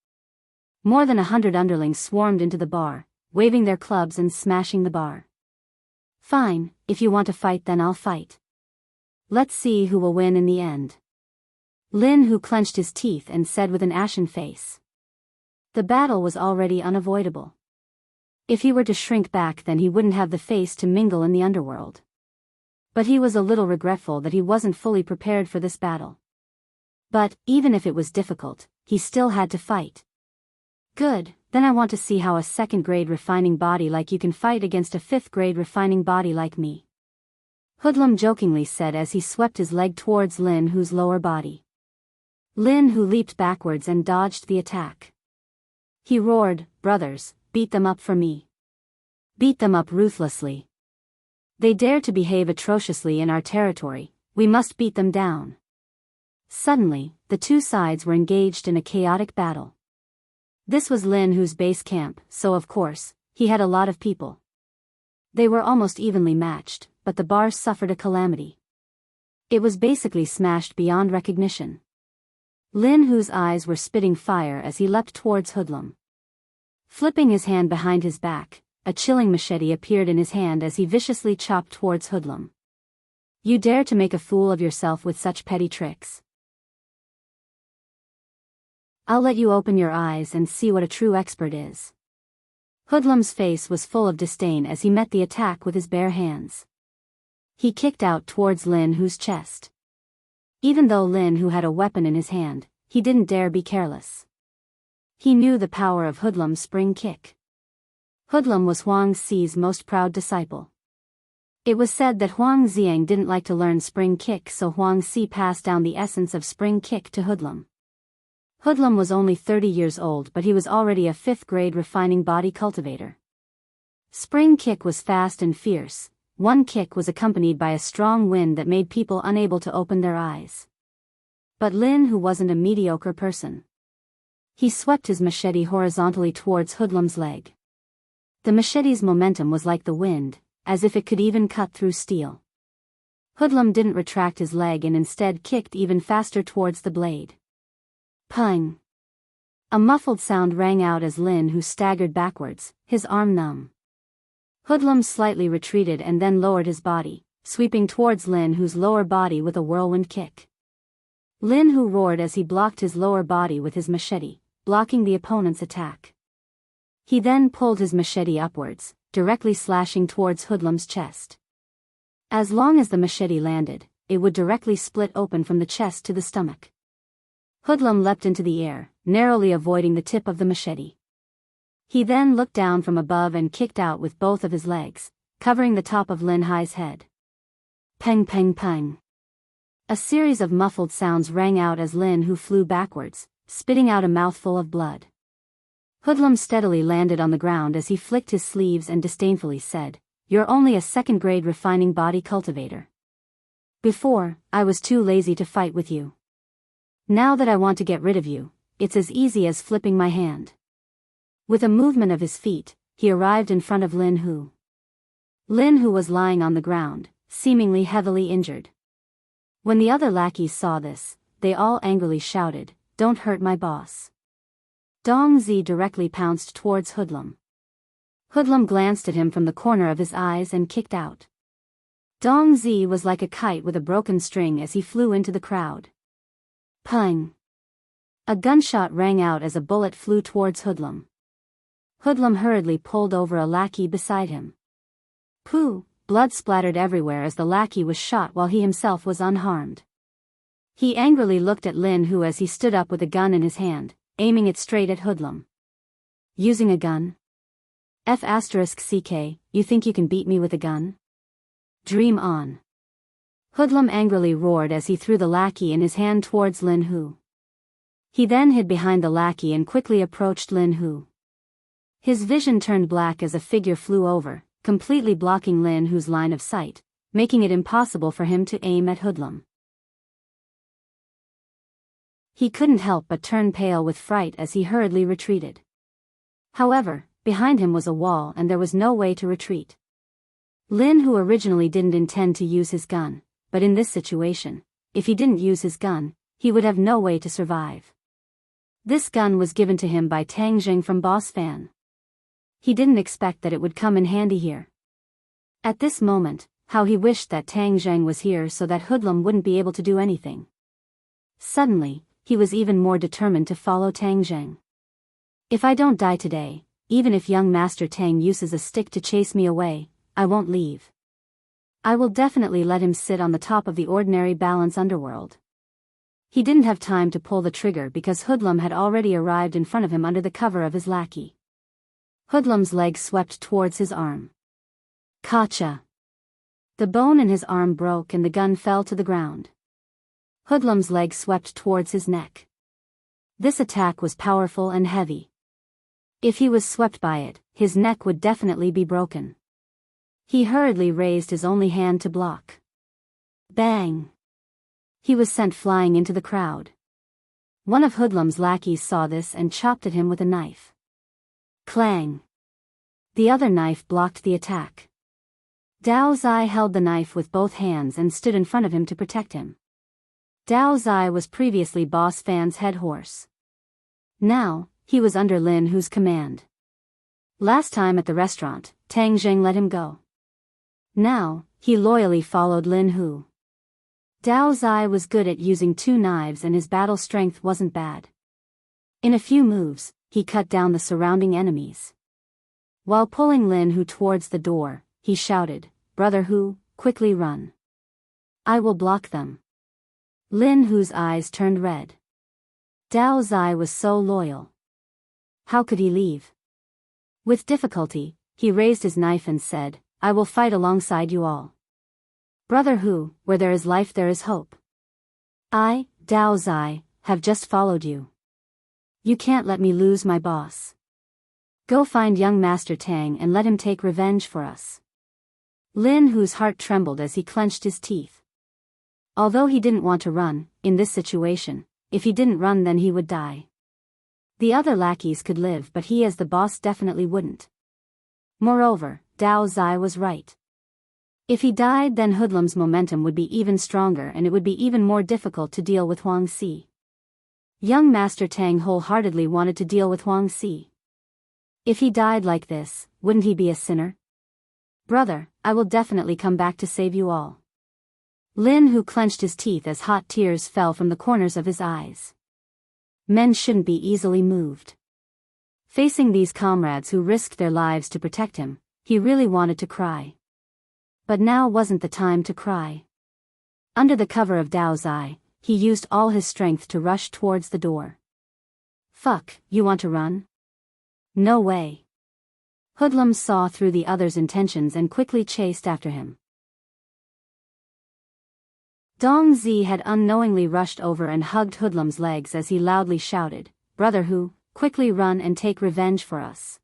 More than 100 underlings swarmed into the bar, waving their clubs and smashing the bar. Fine, if you want to fight then I'll fight. Let's see who will win in the end. Lin Hu clenched his teeth and said with an ashen face. The battle was already unavoidable. If he were to shrink back then he wouldn't have the face to mingle in the underworld. But he was a little regretful that he wasn't fully prepared for this battle. But, even if it was difficult, he still had to fight. Good, then I want to see how a second-grade refining body like you can fight against a fifth-grade refining body like me. Hoodlum jokingly said as he swept his leg towards Lin Hu's lower body. Lin Hu leaped backwards and dodged the attack. He roared, "Brothers, beat them up for me. Beat them up ruthlessly. They dare to behave atrociously in our territory, we must beat them down." Suddenly, the two sides were engaged in a chaotic battle. This was Lin Hu's base camp, so of course, he had a lot of people. They were almost evenly matched, but the bar suffered a calamity. It was basically smashed beyond recognition. Lin Hu's eyes were spitting fire as he leapt towards Hoodlum. Flipping his hand behind his back, a chilling machete appeared in his hand as he viciously chopped towards Hoodlum. You dare to make a fool of yourself with such petty tricks? I'll let you open your eyes and see what a true expert is. Hoodlum's face was full of disdain as he met the attack with his bare hands. He kicked out towards Lin Hu's chest. Even though Lin Hu had a weapon in his hand, he didn't dare be careless. He knew the power of Hoodlum's spring kick. Hoodlum was Huang Zi's most proud disciple. It was said that Huang Ziang didn't like to learn spring kick, so Huang Zi passed down the essence of spring kick to Hoodlum. Hoodlum was only 30 years old, but he was already a 5th-grade refining body cultivator. Spring kick was fast and fierce. One kick was accompanied by a strong wind that made people unable to open their eyes. But Lin Hu wasn't a mediocre person. He swept his machete horizontally towards Hoodlum's leg. The machete's momentum was like the wind, as if it could even cut through steel. Hoodlum didn't retract his leg and instead kicked even faster towards the blade. Pung! A muffled sound rang out as Lin Hu staggered backwards, his arm numb. Hoodlum slightly retreated and then lowered his body, sweeping towards Lin Hu's lower body with a whirlwind kick. Lin Hu roared as he blocked his lower body with his machete, blocking the opponent's attack. He then pulled his machete upwards, directly slashing towards Hoodlum's chest. As long as the machete landed, it would directly split open from the chest to the stomach. Hoodlum leapt into the air, narrowly avoiding the tip of the machete. He then looked down from above and kicked out with both of his legs, covering the top of Lin Hu's head. Peng peng peng. A series of muffled sounds rang out as Lin Hu flew backwards, spitting out a mouthful of blood. Hoodlum steadily landed on the ground as he flicked his sleeves and disdainfully said, "You're only a 2nd-grade refining body cultivator. Before, I was too lazy to fight with you. Now that I want to get rid of you, it's as easy as flipping my hand." With a movement of his feet, he arrived in front of Lin Hu. Lin Hu was lying on the ground, seemingly heavily injured. When the other lackeys saw this, they all angrily shouted, "Don't hurt my boss." Dong Zi directly pounced towards Hoodlum. Hoodlum glanced at him from the corner of his eyes and kicked out. Dong Zi was like a kite with a broken string as he flew into the crowd. Pung! A gunshot rang out as a bullet flew towards Hoodlum. Hoodlum hurriedly pulled over a lackey beside him. Pooh! Blood splattered everywhere as the lackey was shot while he himself was unharmed. He angrily looked at Lin Hu as he stood up with a gun in his hand, aiming it straight at Hoodlum. Using a gun? F***ck, you think you can beat me with a gun? Dream on. Hoodlum angrily roared as he threw the lackey in his hand towards Lin Hu. He then hid behind the lackey and quickly approached Lin Hu. His vision turned black as a figure flew over, completely blocking Lin Hu's line of sight, making it impossible for him to aim at Hoodlum. He couldn't help but turn pale with fright as he hurriedly retreated. However, behind him was a wall and there was no way to retreat. Lin Hu originally didn't intend to use his gun, but in this situation, if he didn't use his gun, he would have no way to survive. This gun was given to him by Tang Jing from Boss Fan. He didn't expect that it would come in handy here. At this moment, how he wished that Tang Jing was here so that Hoodlum wouldn't be able to do anything. Suddenly, he was even more determined to follow Tang Jing. If I don't die today, even if young Master Tang uses a stick to chase me away, I won't leave. I will definitely let him sit on the top of the ordinary balance underworld. He didn't have time to pull the trigger because Hoodlum had already arrived in front of him under the cover of his lackey. Hoodlum's leg swept towards his arm. Kacha! The bone in his arm broke and the gun fell to the ground. Hoodlum's leg swept towards his neck. This attack was powerful and heavy. If he was swept by it, his neck would definitely be broken. He hurriedly raised his only hand to block. Bang! He was sent flying into the crowd. One of Hoodlum's lackeys saw this and chopped at him with a knife. Clang! The other knife blocked the attack. Dao Zai held the knife with both hands and stood in front of him to protect him. Dao Zai was previously Boss Fan's head horse. Now, he was under Lin Hu's command. Last time at the restaurant, Tang Jing let him go. Now, he loyally followed Lin Hu. Dao Zai was good at using two knives and his battle strength wasn't bad. In a few moves, he cut down the surrounding enemies. While pulling Lin Hu towards the door, he shouted, "Brother Hu, quickly run. I will block them." Lin Hu's eyes turned red. Dao Zai was so loyal. How could he leave? With difficulty, he raised his knife and said, "I will fight alongside you all. Brother Hu, where there is life there is hope. I, Dao Zai, have just followed you. You can't let me lose my boss. Go find young Master Tang and let him take revenge for us." Lin Hu's heart trembled as he clenched his teeth. Although he didn't want to run, in this situation, if he didn't run then he would die. The other lackeys could live but he as the boss definitely wouldn't. Moreover, Dao Zai was right. If he died then Hoodlum's momentum would be even stronger and it would be even more difficult to deal with Huang Si. Young Master Tang wholeheartedly wanted to deal with Huang Si. If he died like this, wouldn't he be a sinner? "Brother, I will definitely come back to save you all." Lin Hu clenched his teeth as hot tears fell from the corners of his eyes. Men shouldn't be easily moved. Facing these comrades who risked their lives to protect him, he really wanted to cry. But now wasn't the time to cry. Under the cover of Dao Zai, he used all his strength to rush towards the door. "Fuck, you want to run? No way." Hoodlum saw through the other's intentions and quickly chased after him. Dong Zi had unknowingly rushed over and hugged Hoodlum's legs as he loudly shouted, "Brother Hu, quickly run and take revenge for us."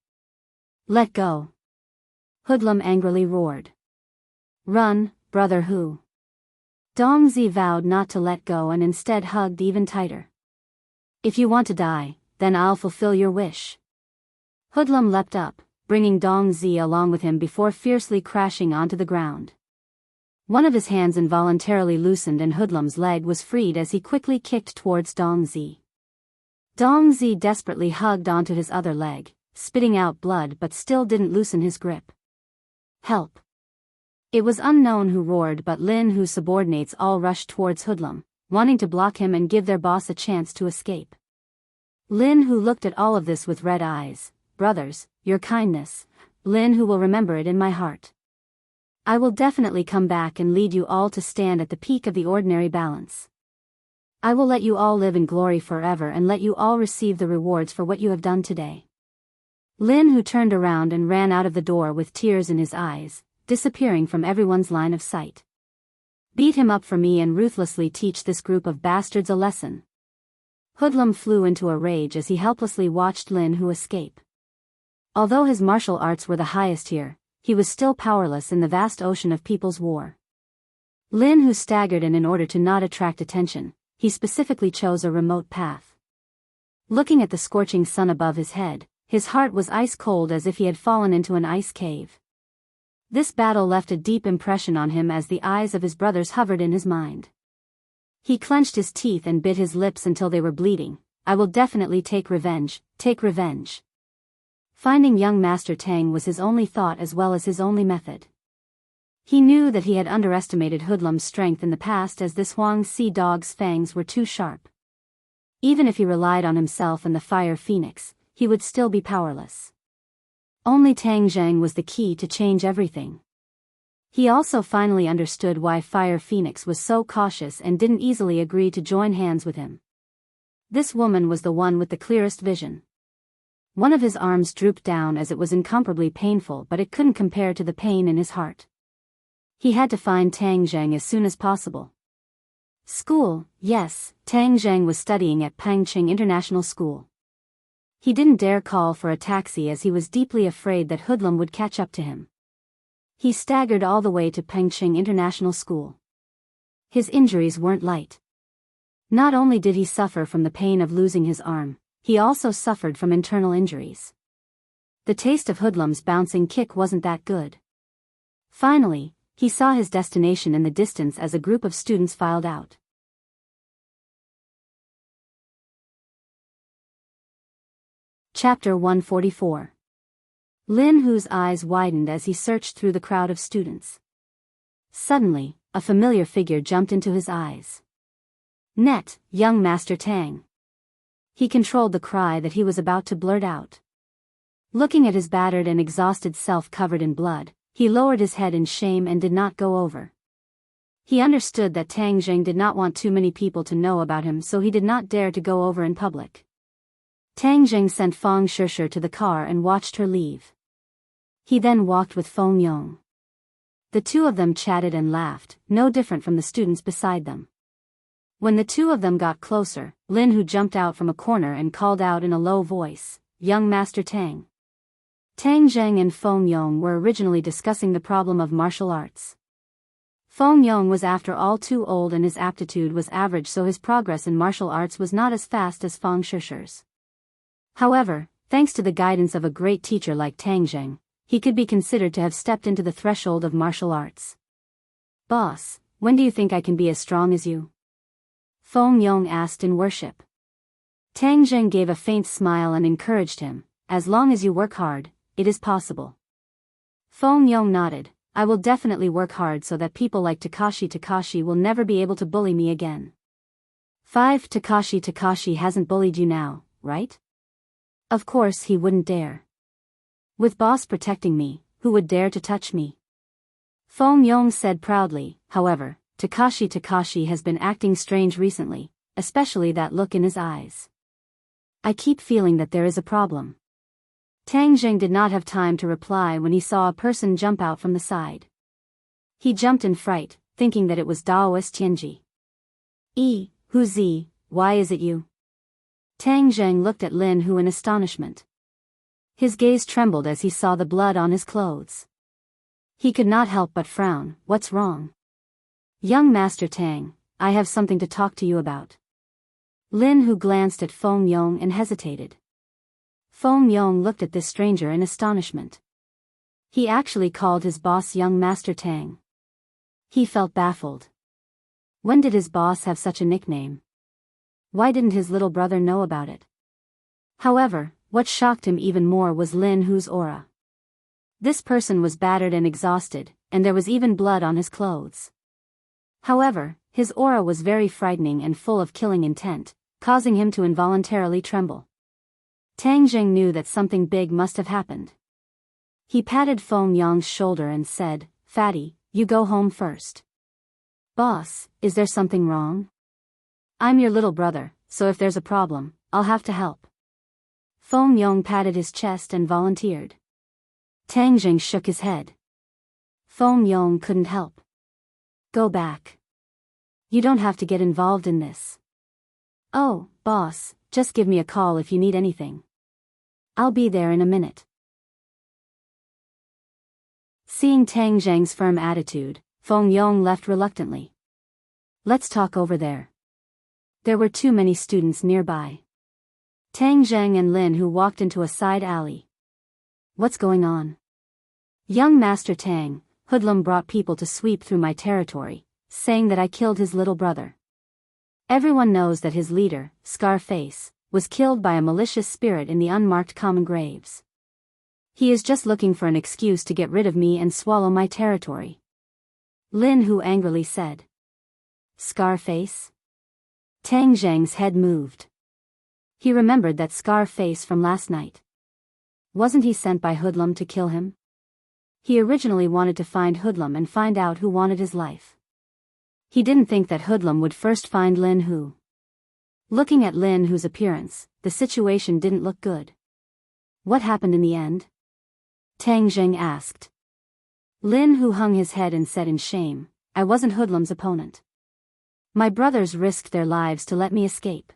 "Let go." Hoodlum angrily roared. "Run, Brother Hu." Dong Zi vowed not to let go and instead hugged even tighter. "If you want to die, then I'll fulfill your wish." Hoodlum leapt up, bringing Dong Zi along with him before fiercely crashing onto the ground. One of his hands involuntarily loosened and Hoodlum's leg was freed as he quickly kicked towards Dong Zi. Dong Zi desperately hugged onto his other leg, spitting out blood but still didn't loosen his grip. "Help!" It was unknown who roared but Lin Hu's subordinates all rushed towards Hoodlum, wanting to block him and give their boss a chance to escape. Lin Hu looked at all of this with red eyes. "Brothers, your kindness, Lin Hu will remember it in my heart. I will definitely come back and lead you all to stand at the peak of the ordinary balance. I will let you all live in glory forever and let you all receive the rewards for what you have done today." Lin Hu turned around and ran out of the door with tears in his eyes, disappearing from everyone's line of sight. "Beat him up for me and ruthlessly teach this group of bastards a lesson." Hoodlum flew into a rage as he helplessly watched Lin Hu escape. Although his martial arts were the highest here, he was still powerless in the vast ocean of people's war. Lin Hu staggered and in order to not attract attention, he specifically chose a remote path. Looking at the scorching sun above his head, his heart was ice cold as if he had fallen into an ice cave. This battle left a deep impression on him as the eyes of his brothers hovered in his mind. He clenched his teeth and bit his lips until they were bleeding, I will definitely take revenge, take revenge. Finding young Master Tang was his only thought as well as his only method. He knew that he had underestimated Hoodlum's strength in the past, as this Huang Sea dog's fangs were too sharp. Even if he relied on himself and the Fire Phoenix, he would still be powerless. Only Tang Zhang was the key to change everything. He also finally understood why Fire Phoenix was so cautious and didn't easily agree to join hands with him. This woman was the one with the clearest vision. One of his arms drooped down as it was incomparably painful, but it couldn't compare to the pain in his heart. He had to find Tang Zhang as soon as possible. School, yes, Tang Zhang was studying at Pangqing International School. He didn't dare call for a taxi as he was deeply afraid that Hoodlum would catch up to him. He staggered all the way to Pangqing International School. His injuries weren't light. Not only did he suffer from the pain of losing his arm, he also suffered from internal injuries. The taste of Hoodlum's bouncing kick wasn't that good. Finally, he saw his destination in the distance as a group of students filed out. Chapter 144. Lin Hu's eyes widened as he searched through the crowd of students. Suddenly, a familiar figure jumped into his eyes. Net, young Master Tang. He controlled the cry that he was about to blurt out. Looking at his battered and exhausted self covered in blood, he lowered his head in shame and did not go over. He understood that Tang Zhang did not want too many people to know about him, so he did not dare to go over in public. Tang Zhang sent Feng Shishir to the car and watched her leave. He then walked with Feng Yong. The two of them chatted and laughed, no different from the students beside them. When the two of them got closer, Lin Hu jumped out from a corner and called out in a low voice, "Young Master Tang." Tang Zhang and Feng Yong were originally discussing the problem of martial arts. Feng Yong was after all too old and his aptitude was average, so his progress in martial arts was not as fast as Feng Shishir's. However, thanks to the guidance of a great teacher like Tang Zhang, he could be considered to have stepped into the threshold of martial arts. "Boss, when do you think I can be as strong as you?" Feng Yong asked in worship. Tang Zhang gave a faint smile and encouraged him, "As long as you work hard, it is possible." Feng Yong nodded, "I will definitely work hard so that people like Takashi will never be able to bully me again." 5. Takashi hasn't bullied you now, right? Of course he wouldn't dare. With boss protecting me, who would dare to touch me? Feng Yong said proudly. However, Takashi has been acting strange recently, especially that look in his eyes. I keep feeling that there is a problem. Tang Zhang did not have time to reply when he saw a person jump out from the side. He jumped in fright, thinking that it was Daoist Tianji. Who's why is it you? Tang Zhang looked at Lin Hu in astonishment. His gaze trembled as he saw the blood on his clothes. He could not help but frown. "What's wrong?" "Young Master Tang, I have something to talk to you about." Lin Hu glanced at Feng Yong and hesitated. Feng Yong looked at this stranger in astonishment. He actually called his boss young Master Tang. He felt baffled. When did his boss have such a nickname? Why didn't his little brother know about it? However, what shocked him even more was Lin Hu's aura. This person was battered and exhausted, and there was even blood on his clothes. However, his aura was very frightening and full of killing intent, causing him to involuntarily tremble. Tang Zhang knew that something big must have happened. He patted Feng Yong's shoulder and said, "Fatty, you go home first." "Boss, is there something wrong?" "I'm your little brother, so if there's a problem, I'll have to help." Feng Yong patted his chest and volunteered. Tang Zhang shook his head. Feng Yong couldn't help. "Go back. You don't have to get involved in this." "Oh, boss, just give me a call if you need anything. I'll be there in a minute." Seeing Tang Zhang's firm attitude, Feng Yong left reluctantly. "Let's talk over there." There were too many students nearby. Tang Zhang and Lin Hu walked into a side alley. "What's going on?" "Young Master Tang, Hoodlum brought people to sweep through my territory, saying that I killed his little brother. Everyone knows that his leader, Scarface, was killed by a malicious spirit in the unmarked common graves. He is just looking for an excuse to get rid of me and swallow my territory. Lin Hu angrily said. Scarface? Tang Zheng's head moved. He remembered that Scarface from last night. Wasn't he sent by Hoodlum to kill him? He originally wanted to find Hoodlum and find out who wanted his life. He didn't think that Hoodlum would first find Lin Hu. Looking at Lin Hu's appearance, the situation didn't look good. What happened in the end? Tang Zheng asked. Lin Hu hung his head and said in shame, I wasn't Hoodlum's opponent. My brothers risked their lives to let me escape.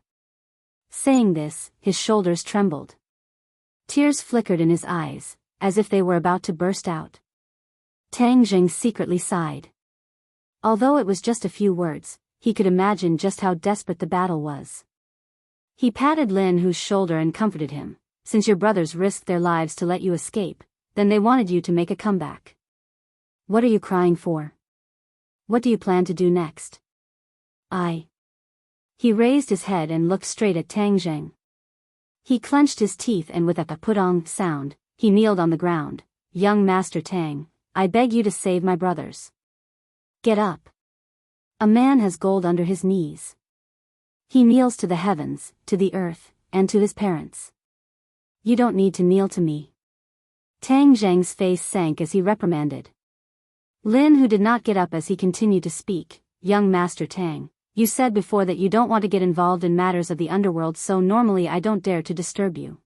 Saying this, his shoulders trembled. Tears flickered in his eyes, as if they were about to burst out. Tang Zheng secretly sighed. Although it was just a few words, he could imagine just how desperate the battle was. He patted Lin Hu's shoulder and comforted him. Since your brothers risked their lives to let you escape, then they wanted you to make a comeback. What are you crying for? What do you plan to do next? He raised his head and looked straight at Tang Zheng. He clenched his teeth and with a put-on sound, he kneeled on the ground. Young Master Tang, I beg you to save my brothers. Get up. A man has gold under his knees. He kneels to the heavens, to the earth, and to his parents. You don't need to kneel to me. Tang Zheng's face sank as he reprimanded. Lin Hu did not get up as he continued to speak. Young Master Tang, you said before that you don't want to get involved in matters of the underworld, so normally I don't dare to disturb you.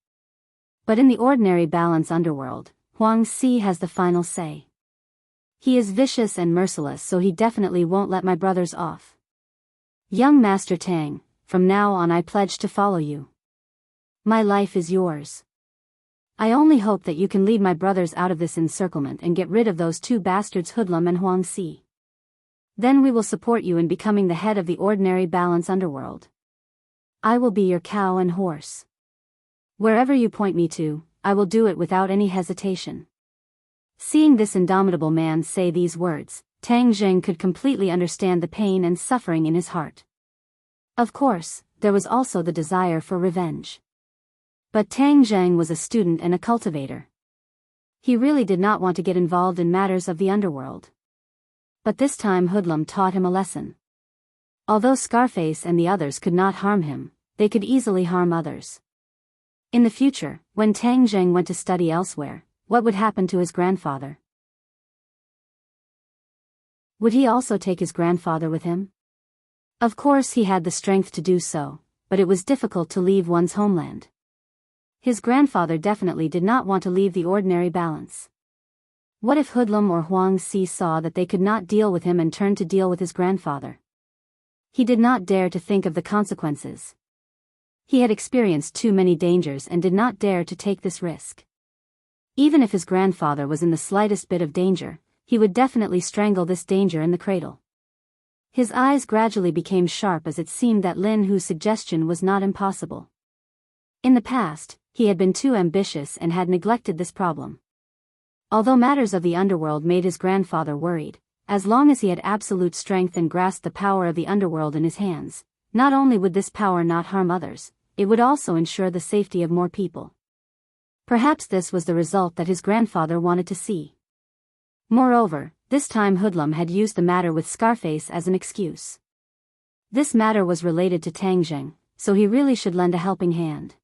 But in the ordinary balance underworld, Huang Si has the final say. He is vicious and merciless, so he definitely won't let my brothers off. Young Master Tang, from now on I pledge to follow you. My life is yours. I only hope that you can lead my brothers out of this encirclement and get rid of those two bastards Hoodlum and Huang Si. Then we will support you in becoming the head of the ordinary balance underworld. I will be your cow and horse. Wherever you point me to, I will do it without any hesitation. Seeing this indomitable man say these words, Tang Zheng could completely understand the pain and suffering in his heart. Of course, there was also the desire for revenge. But Tang Zheng was a student and a cultivator. He really did not want to get involved in matters of the underworld. But this time Hoodlum taught him a lesson. Although Scarface and the others could not harm him, they could easily harm others. In the future, when Tang Zheng went to study elsewhere, what would happen to his grandfather? Would he also take his grandfather with him? Of course he had the strength to do so, but it was difficult to leave one's homeland. His grandfather definitely did not want to leave the ordinary balance. What if Hoodlum or Huang Si saw that they could not deal with him and turned to deal with his grandfather? He did not dare to think of the consequences. He had experienced too many dangers and did not dare to take this risk. Even if his grandfather was in the slightest bit of danger, he would definitely strangle this danger in the cradle. His eyes gradually became sharp as it seemed that Lin Hu's suggestion was not impossible. In the past, he had been too ambitious and had neglected this problem. Although matters of the underworld made his grandfather worried, as long as he had absolute strength and grasped the power of the underworld in his hands, not only would this power not harm others, it would also ensure the safety of more people. Perhaps this was the result that his grandfather wanted to see. Moreover, this time Hoodlum had used the matter with Scarface as an excuse. This matter was related to Tang Zheng, so he really should lend a helping hand.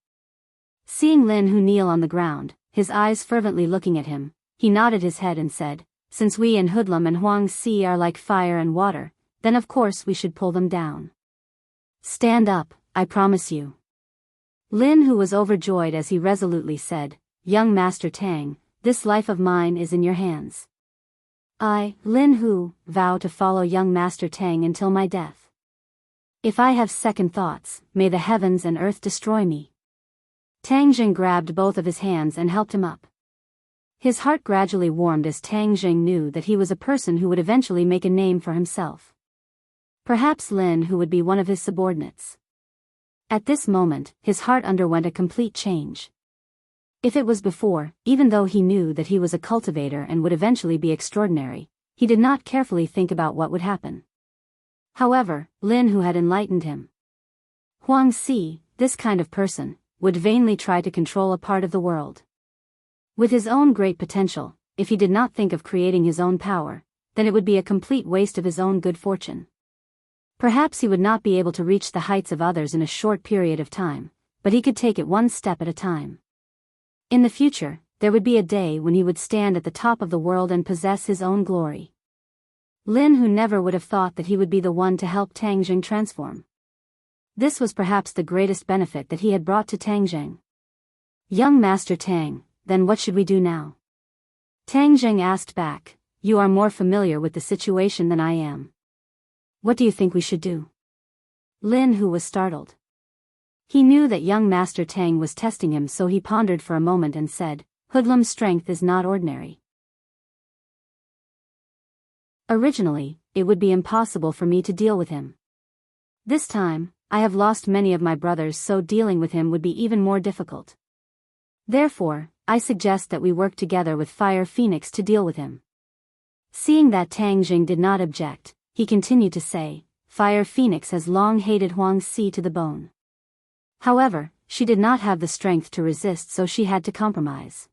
Seeing Lin Hu kneel on the ground, his eyes fervently looking at him, he nodded his head and said, since we and Hoodlum and Huang Si are like fire and water, then of course we should pull them down. Stand up, I promise you. Lin Hu was overjoyed as he resolutely said, young Master Tang, this life of mine is in your hands. I, Lin Hu, vow to follow young Master Tang until my death. If I have second thoughts, may the heavens and earth destroy me. Tang Zheng grabbed both of his hands and helped him up. His heart gradually warmed as Tang Zheng knew that he was a person who would eventually make a name for himself. Perhaps Lin Hu would be one of his subordinates. At this moment, his heart underwent a complete change. If it was before, even though he knew that he was a cultivator and would eventually be extraordinary, he did not carefully think about what would happen. However, Lin Hu had enlightened him. Huang Si, this kind of person, would vainly try to control a part of the world. With his own great potential, if he did not think of creating his own power, then it would be a complete waste of his own good fortune. Perhaps he would not be able to reach the heights of others in a short period of time, but he could take it one step at a time. In the future, there would be a day when he would stand at the top of the world and possess his own glory. Lin Hu never would have thought that he would be the one to help Tang Jing transform. This was perhaps the greatest benefit that he had brought to Tang Jing. Young Master Tang, then what should we do now? Tang Jing asked back, you are more familiar with the situation than I am. What do you think we should do? Lin Hu was startled. He knew that young Master Tang was testing him, so he pondered for a moment and said, Hoodlum's strength is not ordinary. Originally, it would be impossible for me to deal with him. This time, I have lost many of my brothers, so dealing with him would be even more difficult. Therefore, I suggest that we work together with Fire Phoenix to deal with him. Seeing that Tang Jing did not object, he continued to say, Fire Phoenix has long hated Huang Si to the bone. However, she did not have the strength to resist, so she had to compromise.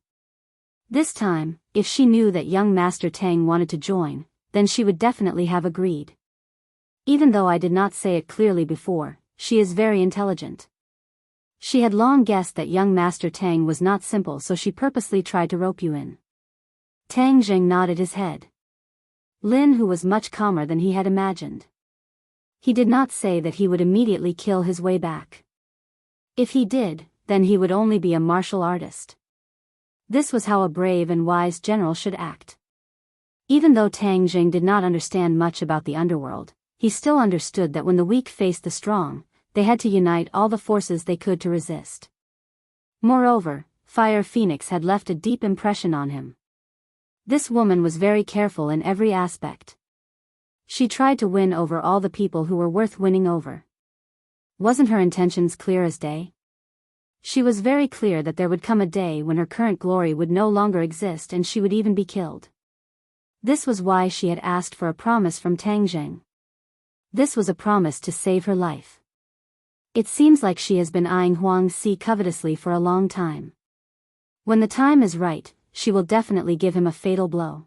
This time, if she knew that young Master Tang wanted to join, then she would definitely have agreed. Even though I did not say it clearly before, she is very intelligent. She had long guessed that young Master Tang was not simple, so she purposely tried to rope you in. Tang Jing nodded his head. Lin Hu was much calmer than he had imagined. He did not say that he would immediately kill his way back. If he did, then he would only be a martial artist. This was how a brave and wise general should act. Even though Tang Jing did not understand much about the underworld, he still understood that when the weak faced the strong, they had to unite all the forces they could to resist. Moreover, Fire Phoenix had left a deep impression on him. This woman was very careful in every aspect. She tried to win over all the people who were worth winning over. Wasn't her intentions clear as day? She was very clear that there would come a day when her current glory would no longer exist and she would even be killed. This was why she had asked for a promise from Tang Jing. This was a promise to save her life. It seems like she has been eyeing Huang Si covetously for a long time. When the time is right, she will definitely give him a fatal blow.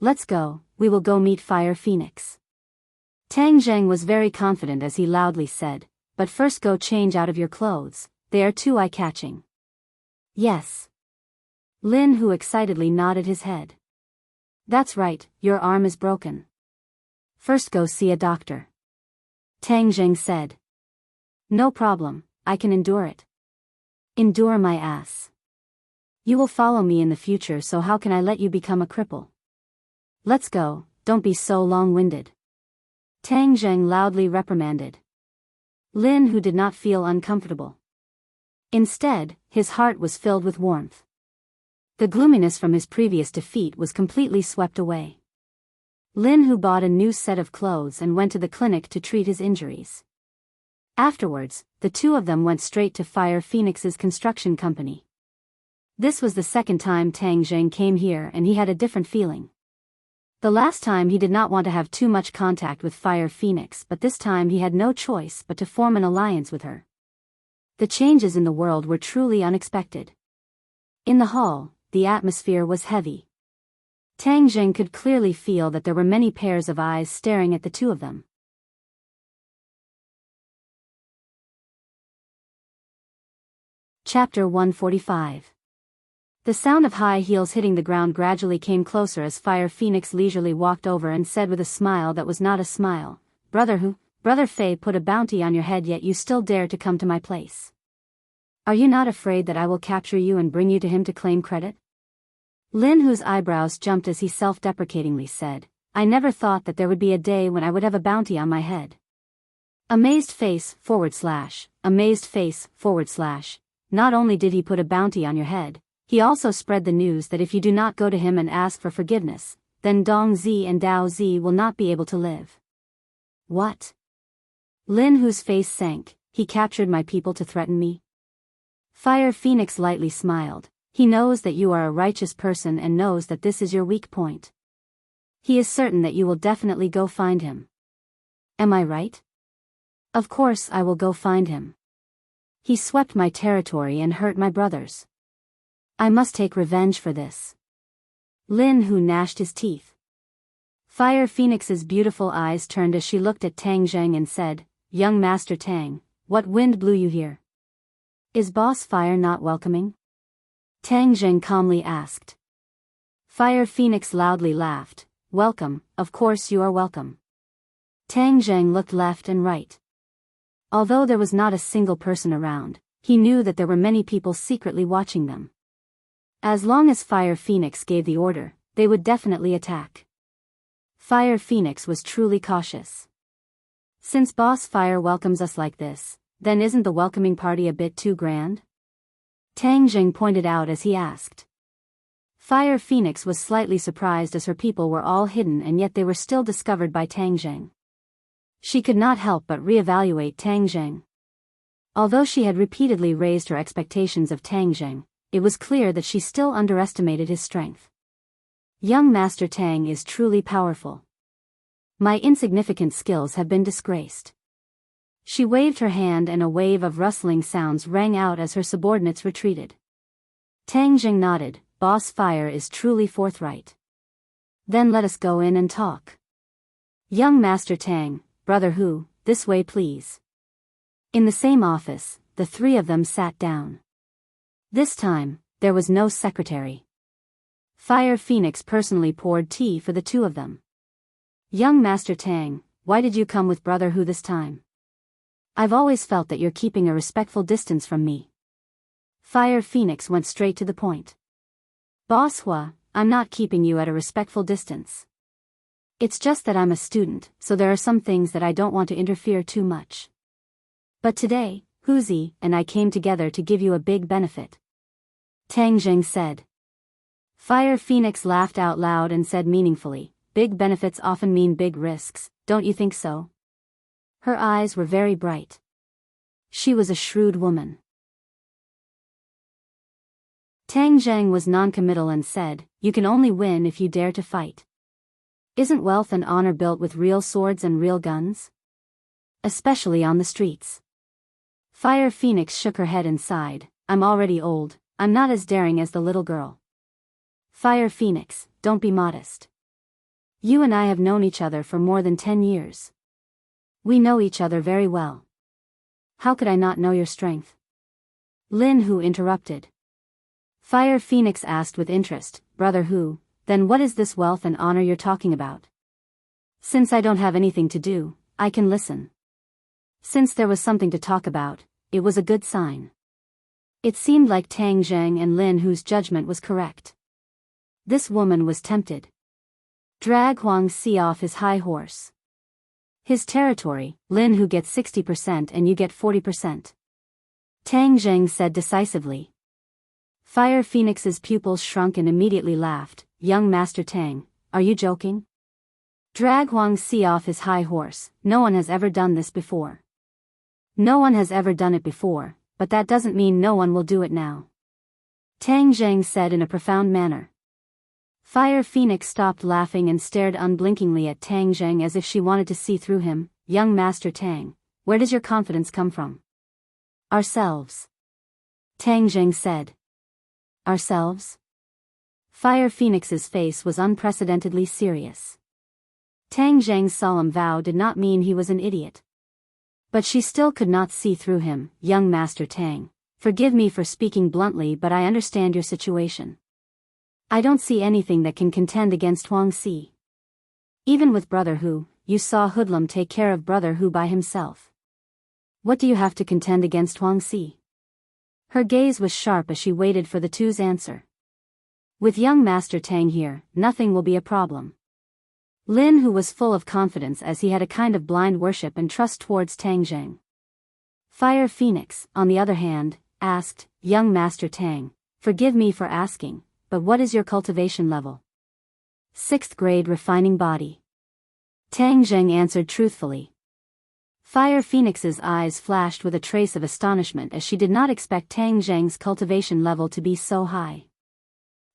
Let's go, we will go meet Fire Phoenix. Tang Jing was very confident as he loudly said, but first go change out of your clothes, they are too eye-catching. Yes. Lin Hu excitedly nodded his head. That's right, your arm is broken. First go see a doctor. Tang Jing said. No problem, I can endure it. Endure my ass. You will follow me in the future, so how can I let you become a cripple? Let's go, don't be so long-winded. Tang Jing loudly reprimanded. Lin Hu did not feel uncomfortable. Instead, his heart was filled with warmth. The gloominess from his previous defeat was completely swept away. Lin Hu bought a new set of clothes and went to the clinic to treat his injuries. Afterwards, the two of them went straight to Fire Phoenix's construction company. This was the second time Tang Jing came here and he had a different feeling. The last time he did not want to have too much contact with Fire Phoenix, but this time he had no choice but to form an alliance with her. The changes in the world were truly unexpected. In the hall, the atmosphere was heavy. Tang Jing could clearly feel that there were many pairs of eyes staring at the two of them. Chapter 145. The sound of high heels hitting the ground gradually came closer as Fire Phoenix leisurely walked over and said with a smile that was not a smile, Brother Fei put a bounty on your head, yet you still dare to come to my place. Are you not afraid that I will capture you and bring you to him to claim credit? Lin Hu's eyebrows jumped as he self-deprecatingly said, I never thought that there would be a day when I would have a bounty on my head. Amazed face, amazed face, not only did he put a bounty on your head, he also spread the news that if you do not go to him and ask for forgiveness, then Dong Zi and Dao Zi will not be able to live. What? Lin Hu's face sank. He captured my people to threaten me? Fire Phoenix lightly smiled. He knows that you are a righteous person and knows that this is your weak point. He is certain that you will definitely go find him. Am I right? Of course I will go find him. He swept my territory and hurt my brothers. I must take revenge for this. Lin Hu gnashed his teeth. Fire Phoenix's beautiful eyes turned as she looked at Tang Zheng and said, "Young Master Tang, what wind blew you here? Is Boss Fire not welcoming?" Tang Zheng calmly asked. Fire Phoenix loudly laughed. "Welcome, of course you are welcome." Tang Zheng looked left and right. Although there was not a single person around, he knew that there were many people secretly watching them. As long as Fire Phoenix gave the order, they would definitely attack. Fire Phoenix was truly cautious. Since Boss Fire welcomes us like this, then isn't the welcoming party a bit too grand? Tang Zheng pointed out as he asked. Fire Phoenix was slightly surprised as her people were all hidden and yet they were still discovered by Tang Zheng. She could not help but reevaluate Tang Zheng. Although she had repeatedly raised her expectations of Tang Zheng, it was clear that she still underestimated his strength. Young Master Tang is truly powerful. My insignificant skills have been disgraced. She waved her hand and a wave of rustling sounds rang out as her subordinates retreated. Tang Zheng nodded. Boss Fire is truly forthright. Then let us go in and talk. Young Master Tang, Brother Hu, this way please. In the same office, the three of them sat down. This time, there was no secretary. Fire Phoenix personally poured tea for the two of them. Young Master Tang, why did you come with Brother Hu this time? I've always felt that you're keeping a respectful distance from me. Fire Phoenix went straight to the point. Boss Hua, I'm not keeping you at a respectful distance. It's just that I'm a student, so there are some things that I don't want to interfere too much. But today, Huzi and I came together to give you a big benefit. Tang Zheng said. Fire Phoenix laughed out loud and said meaningfully, big benefits often mean big risks, don't you think so? Her eyes were very bright. She was a shrewd woman. Tang Zheng was non-committal and said, you can only win if you dare to fight. Isn't wealth and honor built with real swords and real guns? Especially on the streets. Fire Phoenix shook her head and sighed, I'm already old, I'm not as daring as the little girl. Fire Phoenix, don't be modest. You and I have known each other for more than 10 years. We know each other very well. How could I not know your strength? Lin Hu interrupted. Fire Phoenix asked with interest, Brother Hu, then what is this wealth and honor you're talking about? Since I don't have anything to do, I can listen. Since there was something to talk about, it was a good sign. It seemed like Tang Zheng and Lin Hu's judgment was correct. This woman was tempted. Drag Huang Si off his high horse. His territory, Lin Hu gets 60% and you get 40%. Tang Zheng said decisively. Fire Phoenix's pupils shrunk and immediately laughed. Young Master Tang, are you joking? Drag Huang Si off his high horse, no one has ever done this before. No one has ever done it before, but that doesn't mean no one will do it now. Tang Zheng said in a profound manner. Fire Phoenix stopped laughing and stared unblinkingly at Tang Zheng as if she wanted to see through him. Young Master Tang, where does your confidence come from? Ourselves. Tang Zheng said. Ourselves? Fire Phoenix's face was unprecedentedly serious. Tang Zheng's solemn vow did not mean he was an idiot. But she still could not see through him. Young Master Tang, forgive me for speaking bluntly, but I understand your situation. I don't see anything that can contend against Huang Si. Even with Brother Hu, you saw Hoodlum take care of Brother Hu by himself. What do you have to contend against Huang Si? Her gaze was sharp as she waited for the two's answer. With young Master Tang here, nothing will be a problem. Lin Hu was full of confidence as he had a kind of blind worship and trust towards Tang Zheng. Fire Phoenix, on the other hand, asked, Young Master Tang, forgive me for asking, but what is your cultivation level? 6th grade refining body. Tang Zheng answered truthfully. Fire Phoenix's eyes flashed with a trace of astonishment as she did not expect Tang Zheng's cultivation level to be so high.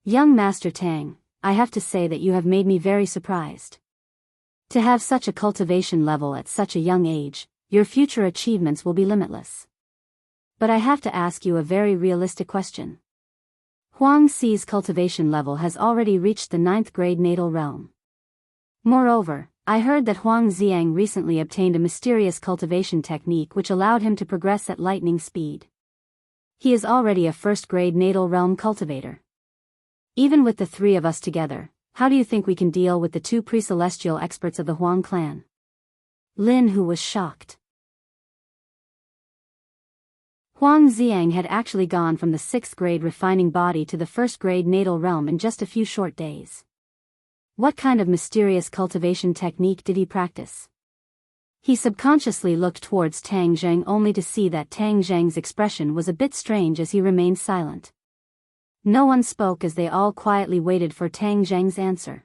Young Master Tang, I have to say that you have made me very surprised. To have such a cultivation level at such a young age, your future achievements will be limitless. But I have to ask you a very realistic question. Huang Xi's cultivation level has already reached the 9th grade natal realm. Moreover, I heard that Huang Xiang recently obtained a mysterious cultivation technique which allowed him to progress at lightning speed. He is already a 1st grade natal realm cultivator. Even with the 3 of us together, how do you think we can deal with the 2 pre-celestial experts of the Huang clan? Lin Hu was shocked. Huang Xiang had actually gone from the 6th grade refining body to the 1st grade natal realm in just a few short days. What kind of mysterious cultivation technique did he practice? He subconsciously looked towards Tang Zheng only to see that Tang Zheng's expression was a bit strange as he remained silent. No one spoke as they all quietly waited for Tang Zheng's answer.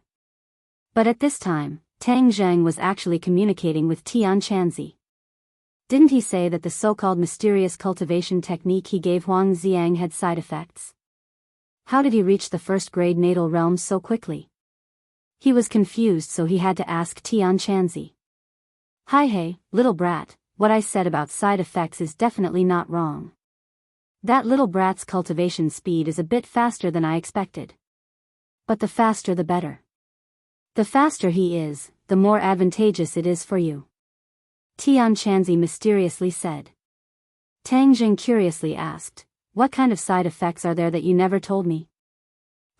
But at this time, Tang Zheng was actually communicating with Tian Chanzi. Didn't he say that the so-called mysterious cultivation technique he gave Huang Xiang had side effects? How did he reach the 1st grade natal realm so quickly? He was confused, so he had to ask Tian Chanzi. Hi hey, little brat, what I said about side effects is definitely not wrong. That little brat's cultivation speed is a bit faster than I expected. But the faster the better. The faster he is, the more advantageous it is for you. Tian Chanzi mysteriously said. Tang Jing curiously asked, what kind of side effects are there that you never told me?